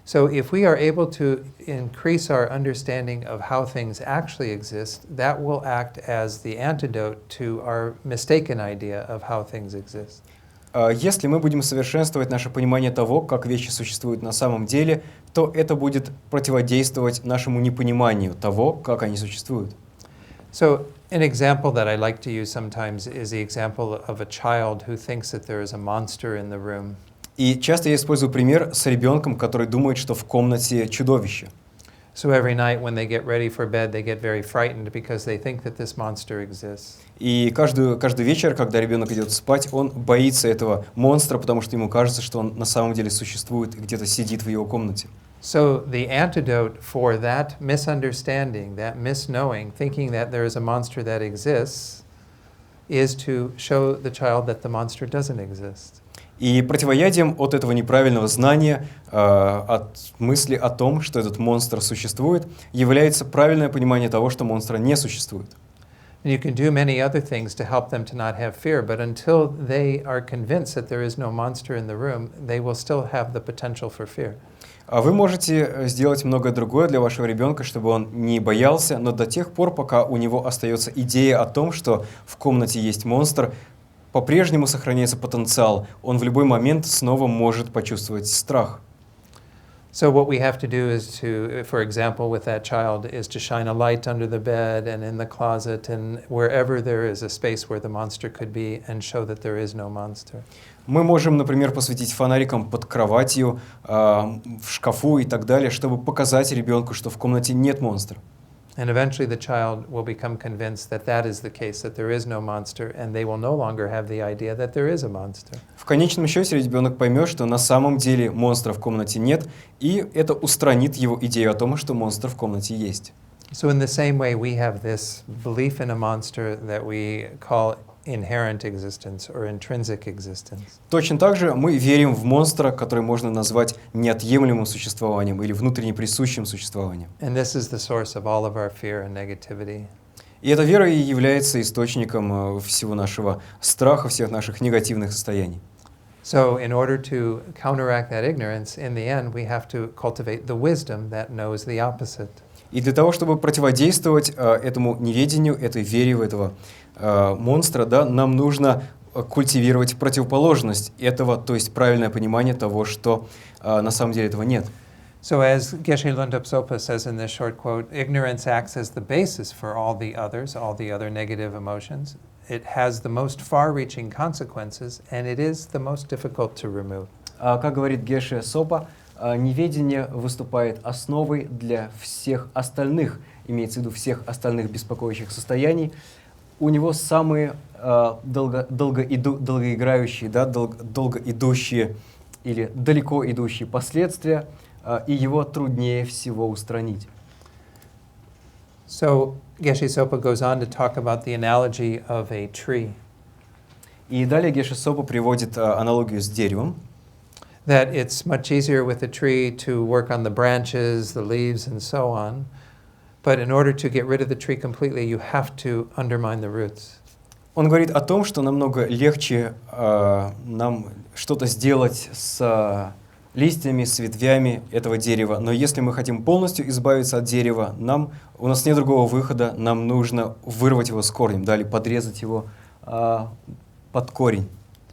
So if we are able to increase our understanding of how things actually exist, that will act as the antidote to our mistaken idea of how things exist. Если мы будем совершенствовать наше понимание того, как вещи существуют на самом деле, то это будет противодействовать нашему непониманию того, как они существуют. So an example that I like to use sometimes is the example of a child who thinks that there is a monster in the room. И часто я использую пример с ребенком, который думает, что в комнате чудовище. So every night when they get ready for bed, they get very frightened because they think that this monster exists. И каждый вечер, когда ребенок идет спать, он боится этого монстра, потому что ему кажется, что он на самом деле существует и где-то сидит в его комнате. So the antidote for that misunderstanding, that misknowing, thinking that there is a monster that exists, is to show the child that the monster doesn't exist. И противоядием от этого неправильного знания, от мысли о том, что этот монстр существует, является правильное понимание того, что монстра не существует. And you can do many other things to help them to not have fear, but until they are convinced that there is no monster in the room, they will still have the potential for fear. А вы можете сделать многое другое для вашего ребенка, чтобы он не боялся, но до тех пор, пока у него остается идея о том, что в комнате есть монстр, по-прежнему сохраняется потенциал. Он в любой момент снова может почувствовать страх. So what we have to do is to, for example, with that child, is to shine a light under the bed and in the closet and wherever there is a space where the monster could be and show that there is no monster. Мы можем, например, посветить фонариком под кроватью, в шкафу и так далее, чтобы показать ребенку, что в комнате нет монстра. And eventually the child will become convinced that that is the case, that there is no monster, and they will no longer have the idea that there is a monster. В конечном счете ребенок поймет, что на самом деле монстра в комнате нет, и это устранит его идею о том, что монстр в комнате есть. So in the same way, we have this belief in a monster that we call inherent existence or intrinsic existence. Точно так же мы верим в монстра, который можно назвать неотъемлемым существованием или внутренне присущим существованием. And this is the source of all of our fear and negativity. И эта вера и является источником всего нашего страха, всех наших негативных состояний. So in order to counteract that ignorance, in the end, we have to cultivate the wisdom that knows the opposite. И для того, чтобы противодействовать этому неведению, этой вере в этого монстра, да, нам нужно культивировать противоположность этого, то есть правильное понимание того, что на самом деле этого нет. So as Geshe Lungtap Sopa says in this short quote, ignorance acts as the basis for all the other negative emotions. It has the most far-reaching consequences, and it is the most difficult to remove. Как говорит Геше Сопа, неведение выступает основой для всех остальных, имеется в виду всех остальных беспокоящих состояний. У него самые долгоиграющие, да, долго идущие или далеко идущие последствия, и его труднее всего устранить. So Geshe Sopa goes on to talk about the analogy of a tree. И далее Геше Сопа приводит аналогию с деревом. That it's much easier with a tree to work on the branches, the leaves, and so on. But in order to get rid of the tree completely, you have to undermine the roots. Он говорит о том, что намного легче нам что-то сделать с листьями, с ветвями этого дерева. Но если мы хотим полностью избавиться от дерева, у нас нет другого выхода, нам нужно вырвать его с корнем, да, или подрезать его под корень.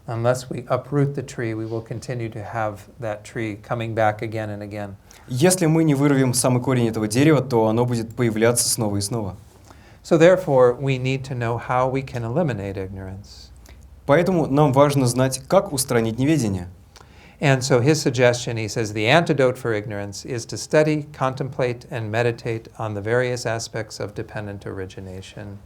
Unless we uproot the tree, we will continue to have that tree coming back again and again. Если мы не вырвем самый корень этого дерева, то оно будет появляться снова и снова. So therefore, we need to know how we can eliminate ignorance. Поэтому нам важно знать, как устранить неведение. And so his suggestion, he says, the antidote for ignorance is to study, contemplate, and meditate on the various aspects of dependent origination.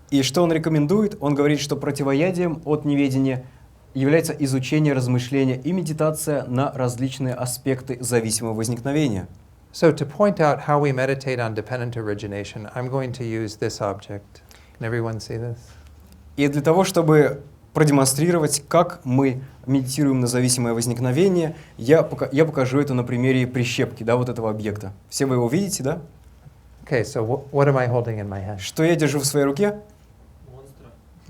И что он рекомендует? Он говорит, что противоядием от неведения является изучение, размышление и медитация на различные аспекты зависимого возникновения. So to point out how we meditate on dependent origination, I'm going to use this object. Can everyone see this? И для того, чтобы продемонстрировать, как мы медитируем на зависимое возникновение, я покажу это на примере прищепки, да, вот этого объекта. Все вы его видите, да? Okay, so what am I holding in my hand? Что я держу в своей руке?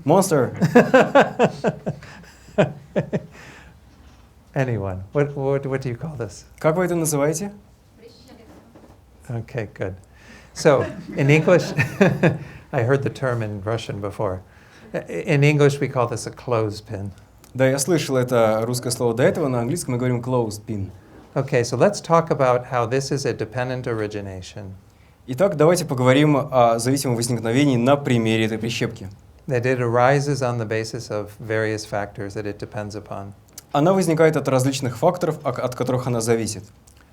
Монстр. Anyone? What do you call this? Как вы это называете? Okay, good. So in English, I heard the term in Russian before. In English, we call this a clothespin. Да, я слышал это русское слово до этого, на английском мы говорим clothespin. Okay, so let's talk about how this is a dependent origination. Итак, давайте поговорим о зависимом возникновении на примере этой прищепки. That it arises on the basis of various factors that it depends upon. Она возникает от различных факторов, от которых она зависит.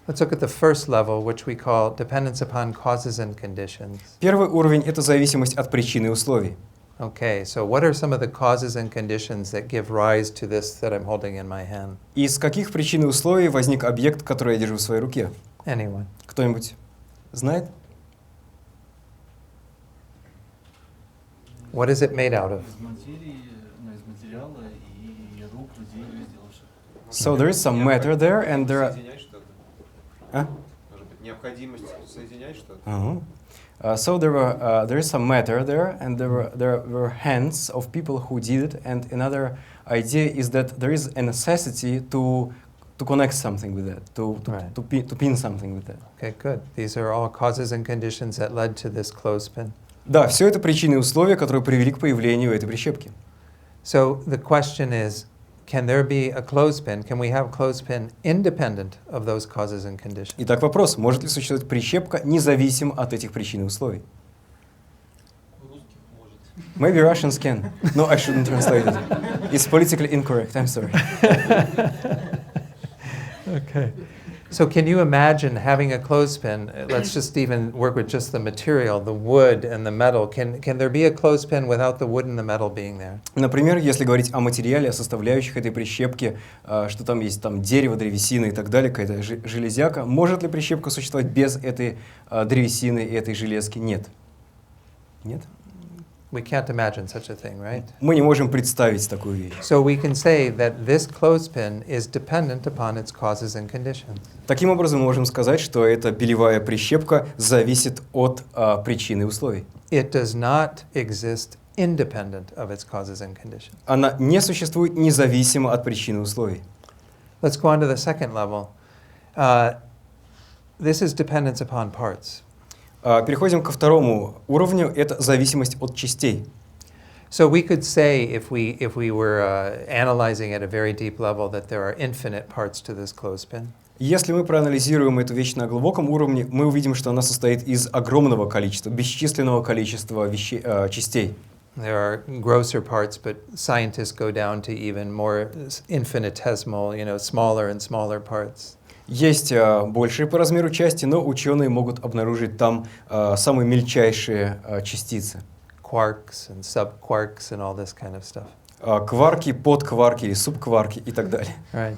Let's look at the first level, which we call dependence upon causes and conditions. Первый уровень – это зависимость от причин и условий. Okay, so what are some of the causes and conditions that give rise to this that I'm holding in my hand? Из каких причин и условий возник объект, который я держу в своей руке? Anyone? Кто-нибудь знает? What is it made out of? Из материи, из материала и рук людей, сделавших. So there is some matter there, and there are... Соединять что-то. А? Может быть, необходимость соединять что-то. So there is some matter there, and there were hands of people who did it, and another idea is that there is a necessity to connect something with that, to pin something with that. Okay, good. These are all causes and conditions that led to this clothespin. Да, все это причины и условия, которые привели к появлению этой прищепки. So the question is, can there be a clothespin? Can we have a clothespin independent of those causes and conditions? Итак, вопрос, может ли существовать прищепка независимо от этих причин и условий? Maybe Russians can. No, I shouldn't translate it. It's politically incorrect, I'm sorry. Okay. So can you imagine having a clothespin? Let's just even work with just the material, the wood and the metal. Can there be a clothespin without the wood and the metal being there? Например, если говорить о материале, о составляющих этой прищепки, что там есть там дерево, древесина и так далее, какая-то железяка, может ли прищепка существовать без этой древесины и этой железки? Нет. Нет? We can't imagine such a thing, right? Мы не можем представить такую вещь. So we can say that this clothespin is dependent upon its causes and conditions. Таким образом, мы можем сказать, что эта белевая прищепка зависит от причин и условий. It does not exist independent of its causes and conditions. Она не существует независимо от причин и условий. Let's go on to the second level. This is dependence upon parts. Переходим ко второму уровню, это зависимость от частей. So we could say, if we were analyzing at a very deep level, that there are infinite parts to this clothespin. Если мы проанализируем эту вещь на глубоком уровне, мы увидим, что она состоит из огромного количества, бесчисленного количества частей. There are grosser parts, but scientists go down to even more infinitesimal, smaller and smaller parts. Есть большие по размеру части, но ученые могут обнаружить там самые мельчайшие частицы. Quarks and subquarks and all this kind of stuff. Кварки, подкварки или субкварки и так далее. Right.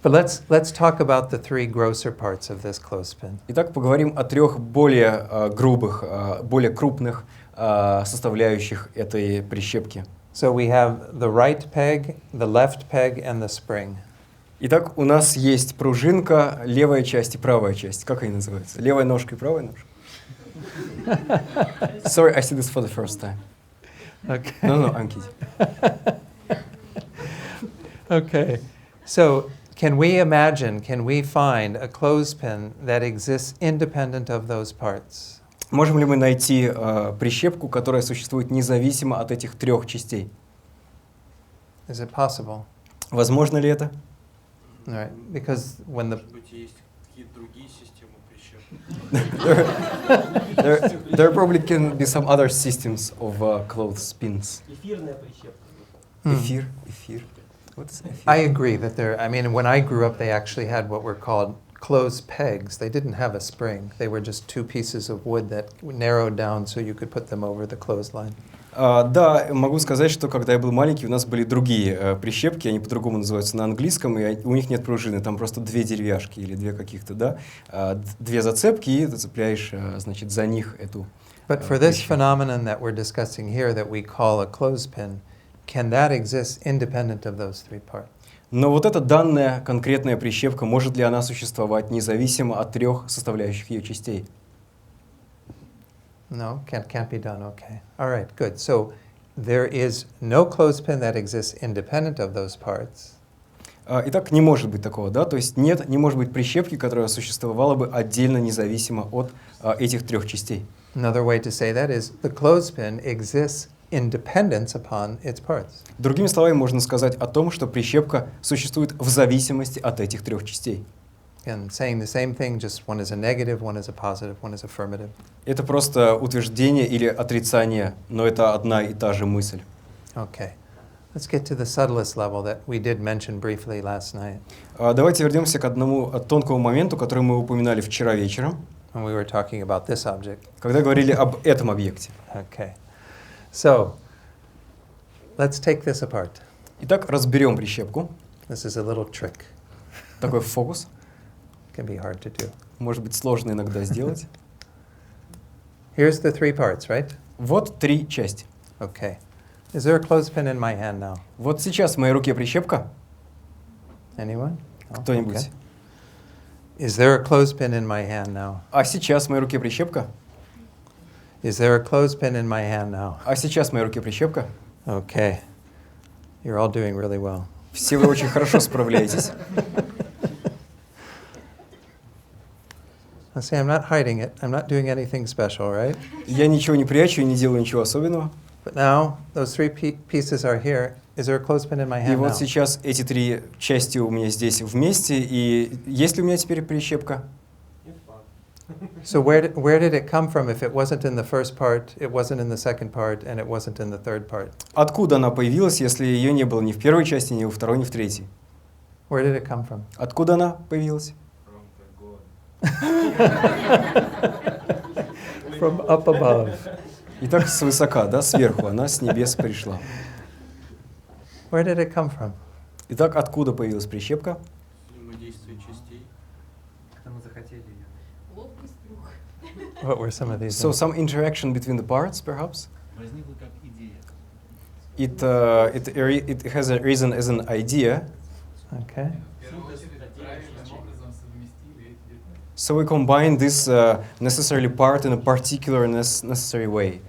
But let's talk about the three grosser parts of this clothespin. Итак, поговорим о трех более грубых, более крупных составляющих этой прищепки. So we have the right peg, the left peg, and the spring. Итак, у нас есть пружинка, левая часть и правая часть. Как они называются? Левая ножка и правая ножка? Sorry, I see this for the first time. Okay. No, I'm kidding. Okay. So can we find a clothespin that exists independent of those parts? Можем ли мы найти прищепку, которая существует независимо от этих трех частей? Is it possible? Возможно ли это? All right. Because when the Может быть, есть какие-то другие системы прищепок. There probably can be some other systems of clothespins. Эфирная прищепка. Эфир. What is эфир? I agree that when I grew up, they actually had what were called clothes pegs. They didn't have a spring. They were just two pieces of wood that narrowed down so you could put them over the clothesline. Да, могу сказать, что когда я был маленький, у нас были другие прищепки, они по-другому называются на английском, и у них нет пружины, там просто две деревяшки или две каких-то, да, две зацепки, и ты цепляешь, значит, за них эту But for this phenomenon that we're discussing here, that we call a clothespin, can that exist independent of those three parts? Но вот эта данная конкретная прищепка, может ли она существовать независимо от трех составляющих ее частей? No, can't be done. Okay. All right, good. So there is no clothespin that exists independent of those parts. Итак, не может быть такого, да? То есть не может быть прищепки, которая существовала бы отдельно, независимо от этих трех частей. Another way to say that is the clothespin exists in dependence upon its parts. Другими словами, можно сказать о том, что прищепка существует в зависимости от этих трех частей. And saying the same thing, just one is a negative, one is a positive, one is affirmative. Это просто утверждение или отрицание, но это одна и та же мысль. Okay. Let's get to the subtlest level that we did mention briefly last night. Давайте вернемся к одному тонкому моменту, который мы упоминали вчера вечером, When we were talking about this object. когда говорили об этом объекте. Okay. So, let's take this apart. Итак, разберем прищепку. This is a little trick. Такой фокус. Can be hard to do. Может быть, сложно иногда сделать. Here's the three parts, right? Вот три части. Okay. Is there a clothespin in my hand now? Вот сейчас в моей руке прищепка. Anyone? No? Кто-нибудь? Okay. Is there a clothespin in my hand now? А сейчас в моей руке прищепка. Is there a clothespin in my hand now? А сейчас в моей руке прищепка. Okay. You're all doing really well. Все вы очень хорошо справляетесь. Let's say I'm not hiding it. I'm not doing anything special, right? Я ничего не прячу и не делаю ничего особенного. But now those three pieces are here, Is there a clothespin in my И hand вот now? сейчас эти три части у меня здесь вместе, и есть ли у меня теперь прищепка? So where did it come from if it wasn't in the first part, it wasn't in the second part, and it wasn't in the third part? Откуда она появилась, если ее не было ни в первой части, ни во второй, ни в третьей? Where did it come from? Откуда она появилась? From up above. Итак, свысока, да, сверху, она с небес пришла. Where did it come from? Итак, откуда появилась прищепка? Взаимодействие частей. Когда мы захотели ее. Ловкость рук. What were some of these? So things? some interaction between the parts, perhaps? Возникла как идея. It has arisen as an idea. Okay. So we combine this necessarily part in a particular necessary way.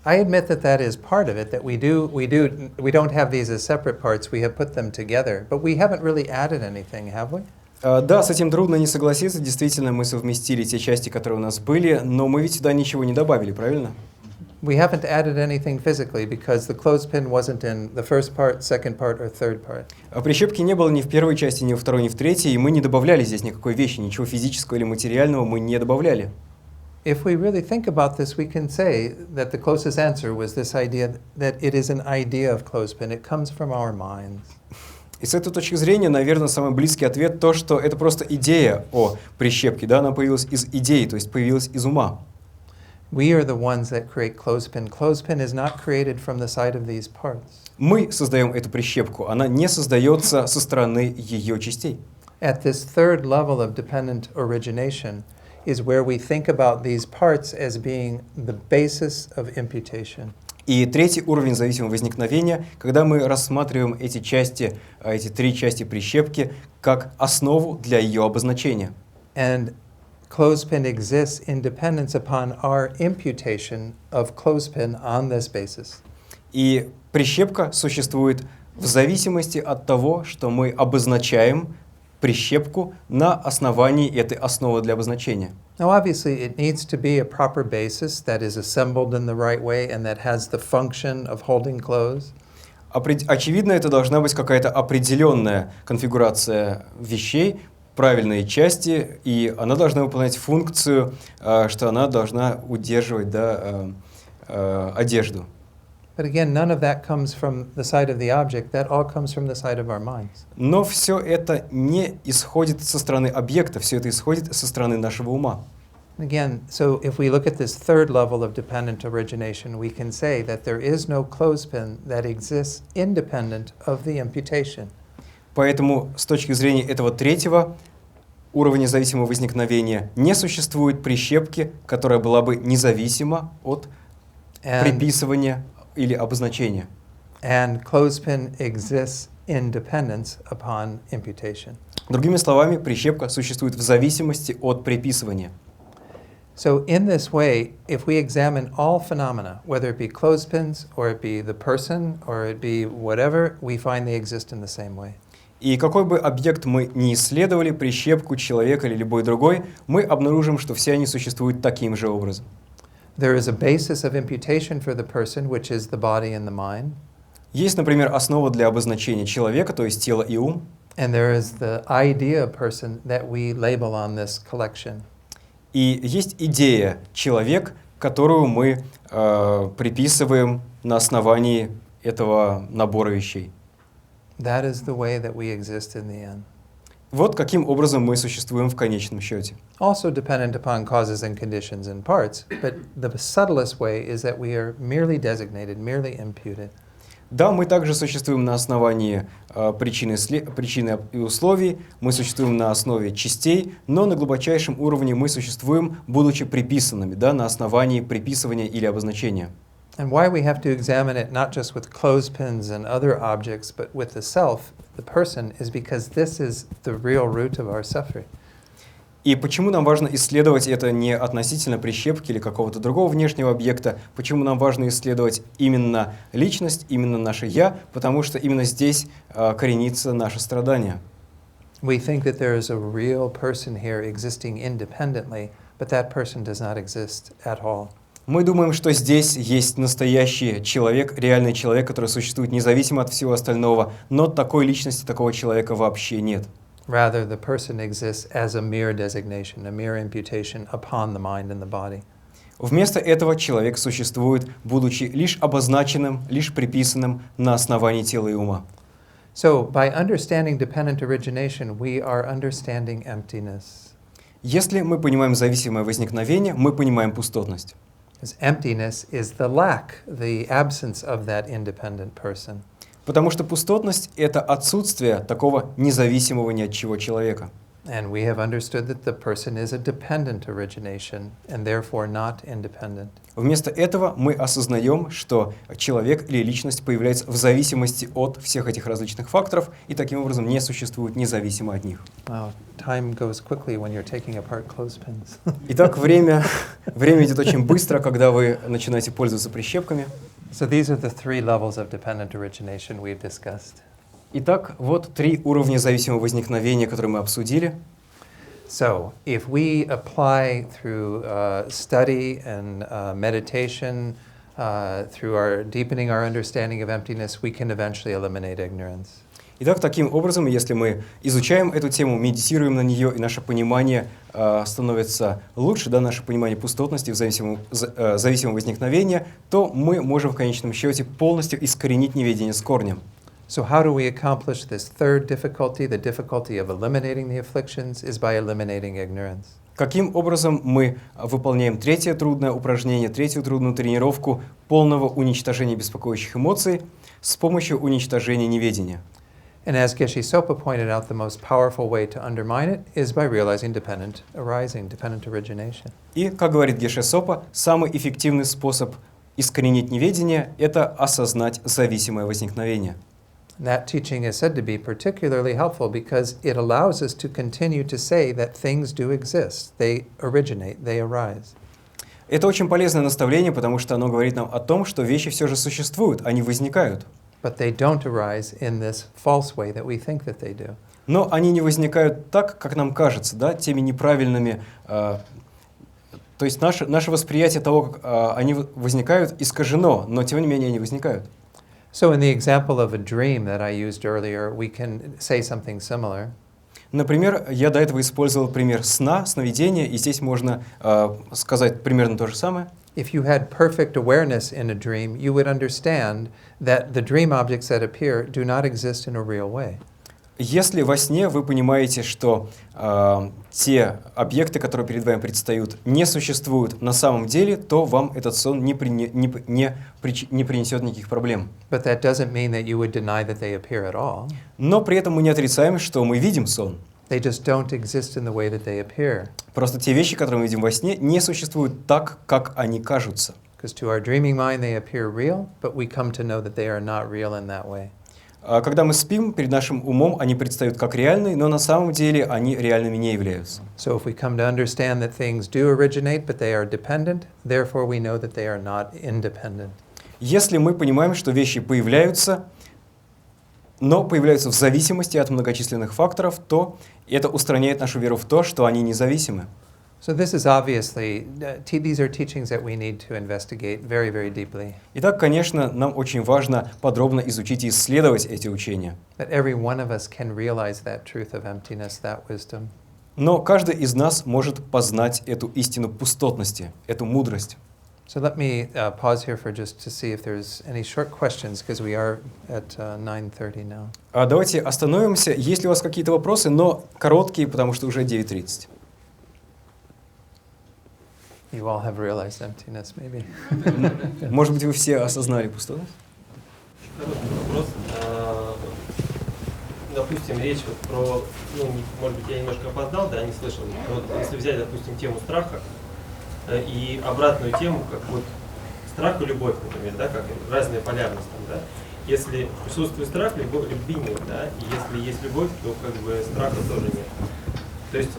I admit that is part of it, that we don't have these as separate parts, we have put them together, but we haven't really added anything, have we? Да, с этим трудно не согласиться. Действительно, мы совместили те части, которые у нас были, но мы ведь сюда ничего не добавили, правильно? We haven't added anything physically because the clothespin wasn't in the first part, second part, or third part. А прищепки не было ни в первой части, ни во второй, ни в третьей, и мы не добавляли здесь никакой вещи, ничего физического или материального мы не добавляли. If we really think about this, we can say that the closest answer was this idea that it is an idea of clothespin. It comes from our minds. И с этой точки зрения, наверное, самый близкий ответ то, что это просто идея о прищепке, да, она появилась из идеи, то есть появилась из ума. We are the ones that create clothespin. Clothespin is not created from the side of these parts. Мы создаем эту прищепку, она не создается со стороны ее частей. At this third level of dependent origination is where we think about these parts as being the basis of imputation. И третий уровень зависимого возникновения, когда мы рассматриваем эти части, эти три части прищепки, как основу для ее обозначения. And clothespin exists in dependence upon our imputation of clothespin on this basis. И прищепка существует в зависимости от того, что мы обозначаем прищепку на основании этой основы для обозначения. Now, obviously, it needs to be a proper basis that is assembled in the right way and that has the function of holding clothes. Очевидно, это должна быть какая-то определенная конфигурация вещей, правильные части, и она должна выполнять функцию, что она должна удерживать, да, одежду. But again, none of that comes from the side of the object. That all comes from the side of our minds. Но все это не исходит со стороны объекта, все это исходит со стороны нашего ума. Again, so if we look at this third level of dependent origination, we can say that there is no clothespin that exists independent of the imputation. Поэтому с точки зрения этого третьего уровня зависимого возникновения не существует прищепки, которая была бы независима от приписывания или обозначения. And clothespin exists in dependence upon imputation. Другими словами, прищепка существует в зависимости от приписывания. So in this way, if we examine all phenomena, whether it be clothespins, or it be the person, or it be whatever, we find they exist in the same way. И какой бы объект мы ни исследовали, прищепку, человека или любой другой, мы обнаружим, что все они существуют таким же образом. There is a basis of imputation for the person, which is the body and the mind. Есть, например, основа для обозначения человека, то есть тело и ум. And there is the idea person that we label on this collection. И есть идея человек, которую мы приписываем на основании этого набора вещей. That is the way that we exist in the end. Вот каким образом мы существуем в конечном счете. Also dependent upon causes and conditions and parts, but the subtlest way is that we are merely designated, merely imputed. Да, мы также существуем на основании причины и условий, мы существуем на основе частей, но на глубочайшем уровне мы существуем, будучи приписанными, да, на основании приписывания или обозначения. And why we have to examine it not just with clothespins and other objects, but with the self, the person, is because this is the real root of our suffering. И почему нам важно исследовать это не относительно прищепки или какого-то другого внешнего объекта, почему нам важно исследовать именно личность, именно наше «я», потому что именно здесь коренится наше страдание. We think that there is a real person here existing independently, but that person does not exist at all. Мы думаем, что здесь есть настоящий человек, реальный человек, который существует независимо от всего остального, но такой личности, такого человека вообще нет. Rather, the person exists as a mere designation, a mere imputation upon the mind and the body. Вместо этого человек существует, будучи лишь обозначенным, лишь приписанным на основании тела и ума. So, by understanding dependent origination, we are understanding emptiness. Если мы понимаем зависимое возникновение, мы понимаем пустотность. Because emptiness is the lack, the absence of that independent person. Потому что пустотность — это отсутствие такого независимого ни от чего человека. And we have understood that the person is a dependent origination and therefore not independent. Вместо этого мы осознаем, что человек или личность появляется в зависимости от всех этих различных факторов и таким образом не существует независимо от них. Wow, time goes quickly when you're taking apart clothespins. Итак, время идет очень быстро, когда вы начинаете пользоваться прищепками. So these are the three levels of dependent origination we've discussed. Итак, вот 3 уровня зависимого возникновения, которые мы обсудили. So, if we apply through study and meditation, through our deepening our understanding of emptiness, we can eventually eliminate ignorance. Итак, таким образом, если мы изучаем эту тему, медитируем на нее, и наше понимание становится лучше, да, наше понимание пустотности, зависимого возникновения, то мы можем в конечном счете полностью искоренить неведение с корнем. So how do we accomplish this third difficulty? The difficulty of eliminating the afflictions is by eliminating ignorance. Каким образом мы выполняем третье трудное упражнение, третью трудную тренировку полного уничтожения беспокоящих эмоций с помощью уничтожения неведения? And as Geshe Sopa pointed out, the most powerful way to undermine it is by realizing dependent arising, dependent origination. И, как говорит Геше Сопа, самый эффективный способ искоренить неведение — это осознать зависимое возникновение. That teaching is said to be particularly helpful because it allows us to continue to say that things do exist. They originate, they arise. Это очень полезное наставление, потому что оно говорит нам о том, что вещи все же существуют, они возникают. But they don't arise in this false way that we think that they do. Но они не возникают так, как нам кажется, да, теми неправильными... то есть наше восприятие того, как они возникают, искажено, но тем не менее они возникают. So in the example of a dream that I used earlier, we can say something similar. Например, я до этого использовал пример сна, сновидения, и здесь можно сказать примерно то же самое. If you had perfect awareness in a dream, you would understand that the dream objects that appear do not exist in a real way. Если во сне вы понимаете, что те объекты, которые перед вами предстают, не существуют на самом деле, то вам этот сон не принесет никаких проблем. But that doesn't mean that you would deny that they appear at all. Но при этом мы не отрицаем, что мы видим сон. They just don't exist in the way that they appear. Просто те вещи, которые мы видим во сне, не существуют так, как они кажутся. Because to our dreaming mind they appear real, but we come to know that they are not real in that way. Когда мы спим, перед нашим умом они предстают как реальные, но на самом деле они реальными не являются. So if we come to understand that things do originate, but they are dependent, therefore we know that they are not independent. Если мы понимаем, что вещи появляются, но появляются в зависимости от многочисленных факторов, то это устраняет нашу веру в то, что они независимы. So this is obviously, these are teachings that we need to investigate very, very deeply. Итак, конечно, нам очень важно подробно изучить и исследовать эти учения. That every one of us can realize that truth of emptiness, that wisdom. Но каждый из нас может познать эту истину пустотности, эту мудрость. So let me pause here for just to see if there's any short questions, because we are at 9:30 now. Давайте остановимся. Есть ли у вас какие-то вопросы, но короткие, потому что уже 9:30. You all have realized emptiness, maybe. Может быть, вы все осознали пустотность? Короткий вопрос. Допустим, речь вот про, может быть, я немножко опоздал, да, не слышал. Вот если взять, допустим, тему страха и обратную тему, как вот страх и любовь, например, да, как разная полярность там, да. Если присутствует страх, любви нет, да, и если есть любовь, то как бы страха тоже нет. То есть,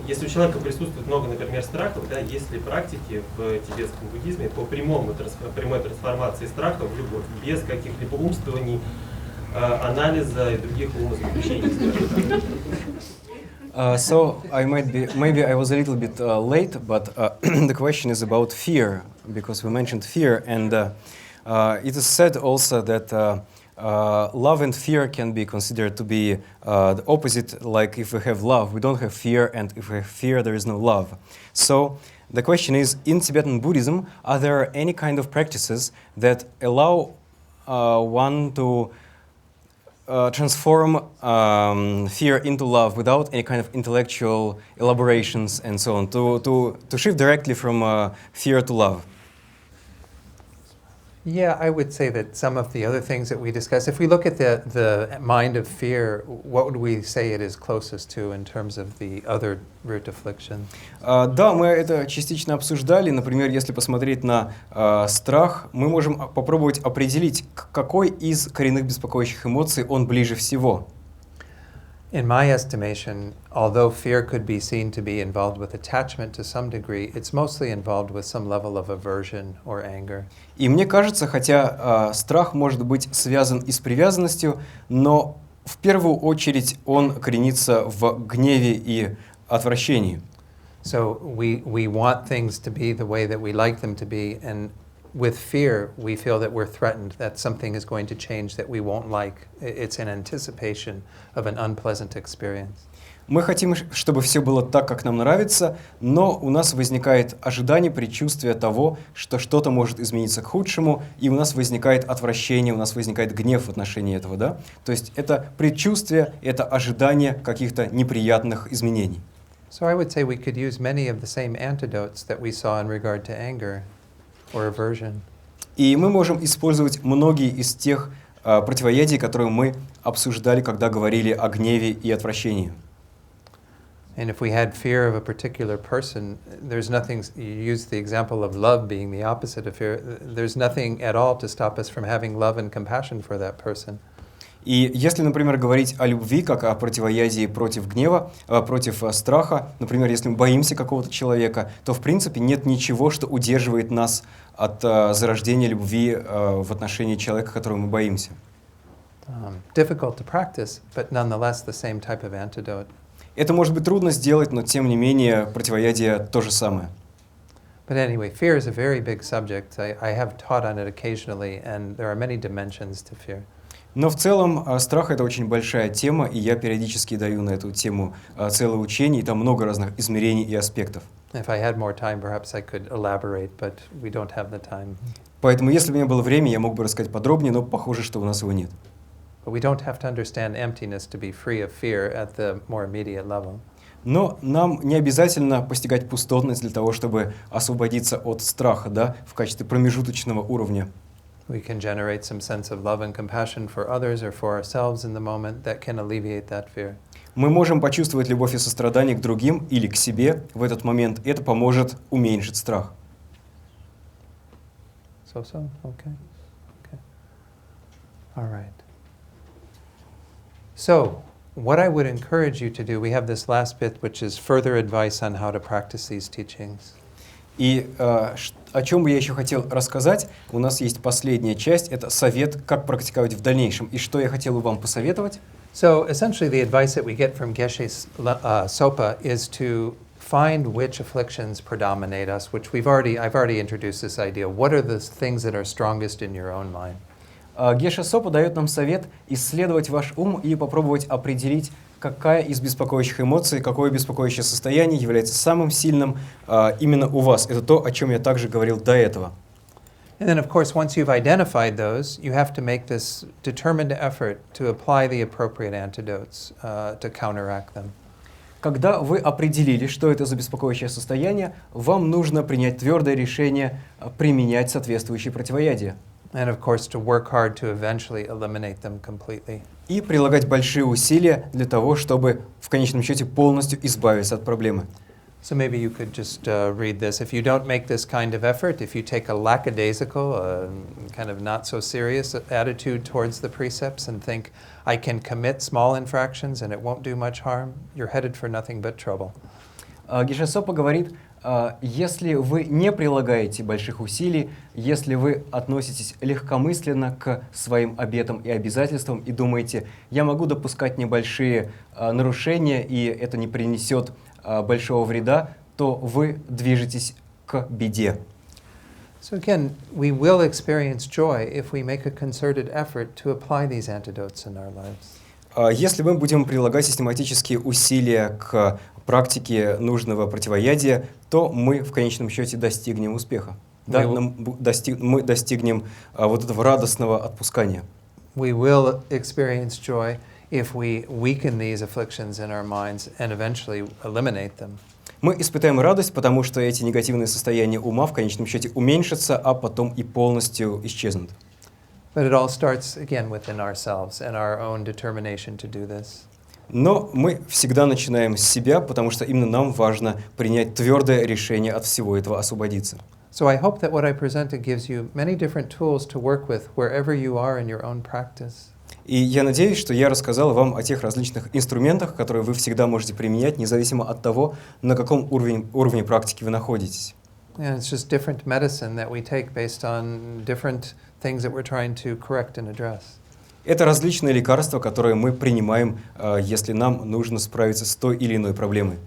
если у человека присутствует много, например, страхов, да, есть ли практики в тибетском буддизме по прямой трансформации страха в любовь, без каких-либо умствований, анализа и других умозаключений, скажем так? So maybe I was a little bit late, but the question is about fear. because we mentioned fear, and it is said also that love and fear can be considered to be the opposite. Like if we have love, we don't have fear, and if we have fear, there is no love. So the question is, in Tibetan Buddhism, are there any kind of practices that allow one to transform fear into love without any kind of intellectual elaborations and so on, to shift directly from fear to love? Yeah, I would say that some of the other things that we discussed, if we look at the mind of fear, what would we say it is closest to in terms of the other root affliction? Да, мы это частично обсуждали. Например, если посмотреть на страх, мы можем попробовать определить, к какой из коренных беспокоящих эмоций он ближе всего. In my estimation, although fear could be seen to be involved with attachment to some degree, it's mostly involved with some level of aversion or anger. И мне кажется, хотя страх может быть связан и с привязанностью, но в первую очередь он коренится в гневе и отвращении. So we want things to be the way that we like them to be, and with fear, we feel that we're threatened, that something is going to change that we won't like. It's an anticipation of an unpleasant experience. Мы хотим, чтобы все было так, как нам нравится, но у нас возникает ожидание, предчувствие того, что что-то может измениться к худшему, и у нас возникает отвращение, у нас возникает гнев в отношении этого, да? То есть это предчувствие, это ожидание каких-то неприятных изменений. So I would say we could use many of the same antidotes that we saw in regard to anger or aversion. И мы можем использовать многие из тех противоядий, которые мы обсуждали, когда говорили о гневе и отвращении. And if we had fear of a particular person, there's nothing, you used the example of love being the opposite of fear, there's nothing at all to stop us from having love and compassion for that person. И если, например, говорить о любви, как о противоядии против гнева, против страха, например, если мы боимся какого-то человека, то, в принципе, нет ничего, что удерживает нас от зарождения любви в отношении человека, которого мы боимся. Difficult to practice, but nonetheless the same type of antidote. Это может быть трудно сделать, но, тем не менее, противоядие то же самое. But anyway, fear is a very big subject. I have taught on it occasionally, and there are many dimensions to fear. Но в целом страх — это очень большая тема, и я периодически даю на эту тему целое учение, и там много разных измерений и аспектов. If I had more time, perhaps I could elaborate, but we don't have the time. Поэтому, если бы у меня было время, я мог бы рассказать подробнее, но похоже, что у нас его нет. But we don't have to understand emptiness to be free of fear at the more immediate level. Но нам не обязательно постигать пустотность для того, чтобы освободиться от страха, да, в качестве промежуточного уровня. We can generate some sense of love and compassion for others or for ourselves in the moment that can alleviate that fear. Мы можем почувствовать любовь и сострадание к другим или к себе в этот момент, и это поможет уменьшить страх. Okay. All right. So, what I would encourage you to do, we have this last bit, which is further advice on how to practice these teachings. И о чем бы я еще хотел рассказать, у нас есть последняя часть, это совет, как практиковать в дальнейшем. И что я хотел бы вам посоветовать? So, essentially, the advice that we get from Geshe Sopa is to find which afflictions predominate us, which I've already introduced this idea. What are the things that are strongest in your own mind? Геша Сопа дает нам совет исследовать ваш ум и попробовать определить, какая из беспокоящих эмоций, какое беспокоящее состояние является самым сильным именно у вас. Это то, о чем я также говорил до этого. And then, of course, once you've identified those, you have to make this determined effort to apply the appropriate antidotes to counteract them. Когда вы определили, что это за беспокоящее состояние, вам нужно принять твердое решение применять соответствующие противоядия. And of course, to work hard to eventually eliminate them completely. И прилагать большие усилия для того, чтобы в конечном счете полностью избавиться от проблемы. So maybe you could just read this. If you don't make this kind of effort, if you take a lackadaisical, kind of not so serious attitude towards the precepts and think, I can commit small infractions and it won't do much harm, you're headed for nothing but trouble. Геша Сопа говорит, если вы не прилагаете больших усилий, если вы относитесь легкомысленно к своим обетам и обязательствам и думаете, я могу допускать небольшие нарушения, и это не принесет большого вреда, то вы движетесь к беде. So again, we will experience joy if we make a concerted effort to apply these antidotes in our lives. Если мы будем прилагать систематические усилия к практике нужного противоядия, то мы в конечном счете достигнем успеха. Да, мы достигнем вот этого радостного отпускания. We will experience joy if we weaken these afflictions in our minds and eventually eliminate them. Мы испытаем радость, потому что эти негативные состояния ума в конечном счете уменьшатся, а потом и полностью исчезнут. But it all starts again within ourselves and our own determination to do this. Но мы всегда начинаем с себя, потому что именно нам важно принять твердое решение от всего этого освободиться. So I hope that what I presented gives you many different tools to work with wherever you are in your own practice. И я надеюсь, что я рассказал вам о тех различных инструментах, которые вы всегда можете применять, независимо от того, на каком уровне практики вы находитесь. And it's just different medicine that we take based on different things that we're trying to correct and address. Это различные лекарства, которые мы принимаем, если нам нужно справиться с той или иной проблемой.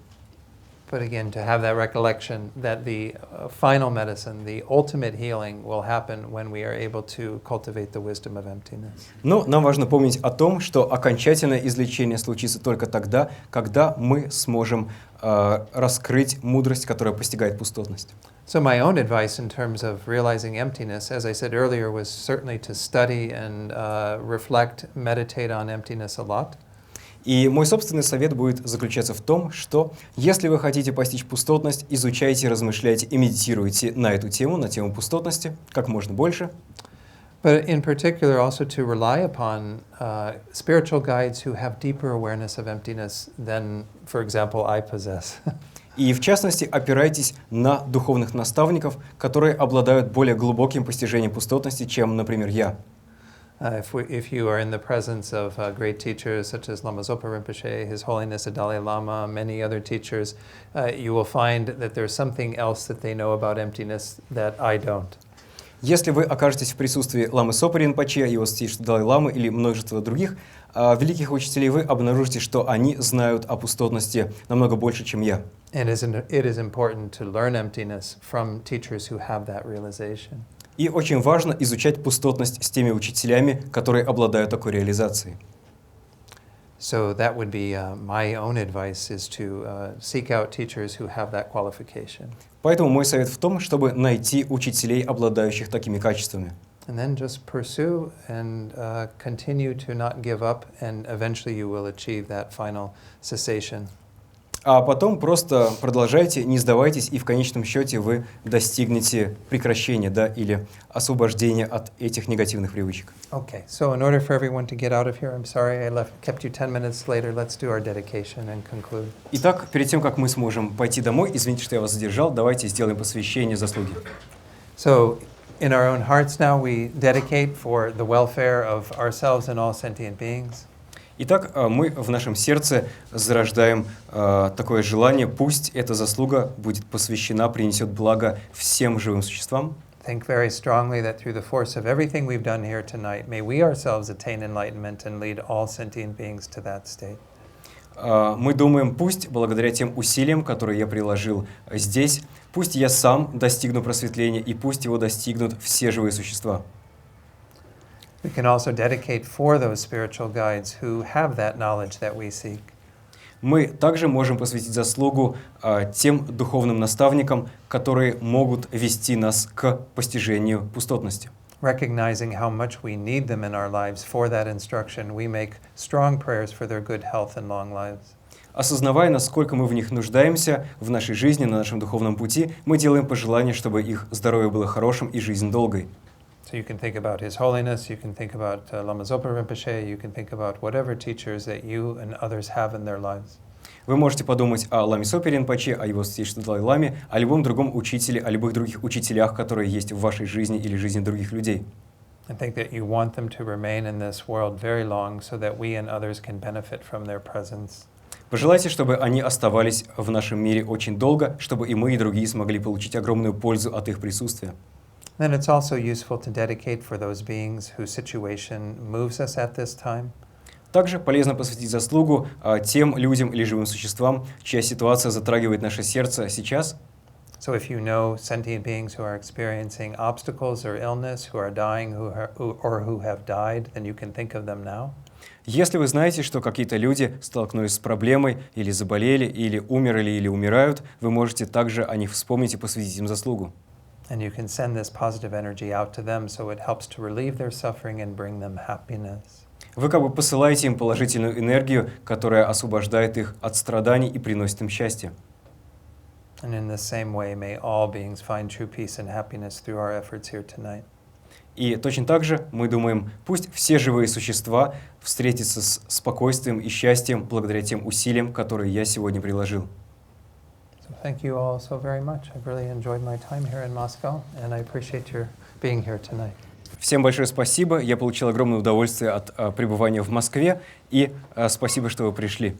But again, to have that recollection that the final medicine, the ultimate healing will happen when we are able to cultivate the wisdom of emptiness. Но нам важно помнить о том, что окончательное излечение случится только тогда, когда мы сможем раскрыть мудрость, которая постигает пустотность. So my own advice in terms of realizing emptiness, as I said earlier, was certainly to study and reflect, meditate on emptiness a lot. И мой собственный совет будет заключаться в том, что если вы хотите постичь пустотность, изучайте, размышляйте и медитируйте на эту тему, на тему пустотности, как можно больше. But in particular also to rely upon spiritual guides who have deeper awareness of emptiness than, for example, I possess. И в частности, опирайтесь на духовных наставников, которые обладают более глубоким постижением пустотности, чем, например, я. If you are in the presence of great teachers such as Lama Zopa Rinpoche, His Holiness the Dalai Lama, many other teachers, you will find that there's something else that they know about emptiness that I don't. Если вы окажетесь в присутствии Ламы Сопа Ринпоче, его святейшества Далай-ламы или множества других великих учителей, вы обнаружите, что они знают о пустотности намного больше, чем я. And it is important to learn emptiness from teachers who have that realization. И очень важно изучать пустотность с теми учителями, которые обладают такой реализацией. So that would be my own advice, is to seek out teachers who have that qualification. Поэтому мой совет в том, чтобы найти учителей, обладающих такими качествами. And then just pursue and continue to not give up, and eventually you will achieve that final cessation. А потом просто продолжайте, не сдавайтесь, и в конечном счете вы достигнете прекращения, да, или освобождения от этих негативных привычек. Okay, so in order for everyone to get out of here, I'm sorry I kept you 10 minutes later. Let's do our dedication and conclude. Итак, перед тем, как мы сможем пойти домой, извините, что я вас задержал, давайте сделаем посвящение заслуги. So in our own hearts now, we dedicate for the welfare of ourselves and all sentient beings. Итак, мы в нашем сердце зарождаем такое желание, пусть эта заслуга будет посвящена, принесет благо всем живым существам. Think very strongly that through the force of everything we've done here tonight, may we ourselves attain enlightenment and lead all sentient beings to that state. Мы думаем, пусть благодаря тем усилиям, которые я приложил здесь, пусть я сам достигну просветления, и пусть его достигнут все живые существа. We can also dedicate for those spiritual guides who have that knowledge that we seek. Мы также можем посвятить заслугу тем духовным наставникам, которые могут вести нас к постижению пустотности. Recognizing how much we need them in our lives for that instruction, we make strong prayers for their good health and long lives. Осознавая, насколько мы в них нуждаемся в нашей жизни, на нашем духовном пути, мы делаем пожелания, чтобы их здоровье было хорошим и жизнь долгой. So you can think about His Holiness, you can think about Lama Zopa Rinpoche, you can think about whatever teachers that you and others have in their lives. Вы можете подумать о Ламе Сопе Ринпоче, о его святейшестве Далай-ламе, о любом другом учителе, о любых других учителях, которые есть в вашей жизни или жизни других людей. I think that you want them to remain in this world very long so that we and others can benefit from their presence. Пожелайте, чтобы они оставались в нашем мире очень долго, чтобы и мы, и другие смогли получить огромную пользу от их присутствия. Then it's also useful to dedicate for those beings whose situation moves us at this time. Также полезно посвятить заслугу тем людям или живым существам, чья ситуация затрагивает наше сердце сейчас. So if you know sentient beings who are experiencing obstacles or illness, who are dying, who have died, then you can think of them now. Если вы знаете, что какие-то люди столкнулись с проблемой, или заболели, или умерли, или умирают, вы можете также о них вспомнить и посвятить им заслугу. And you can send this positive energy out to them so it helps to relieve their suffering and bring them happiness. Вы как бы посылаете им положительную энергию, которая освобождает их от страданий и приносит им счастье. And in the same way, may all beings find true peace and happiness through our efforts here tonight. И точно так же мы думаем, пусть все живые существа встретятся с спокойствием и счастьем благодаря тем усилиям, которые я сегодня приложил. So thank you all so very much. I've really enjoyed my time here in Moscow, and I appreciate your being here tonight. Всем большое спасибо. Я получил огромное удовольствие от пребывания в Москве, и спасибо, что вы пришли.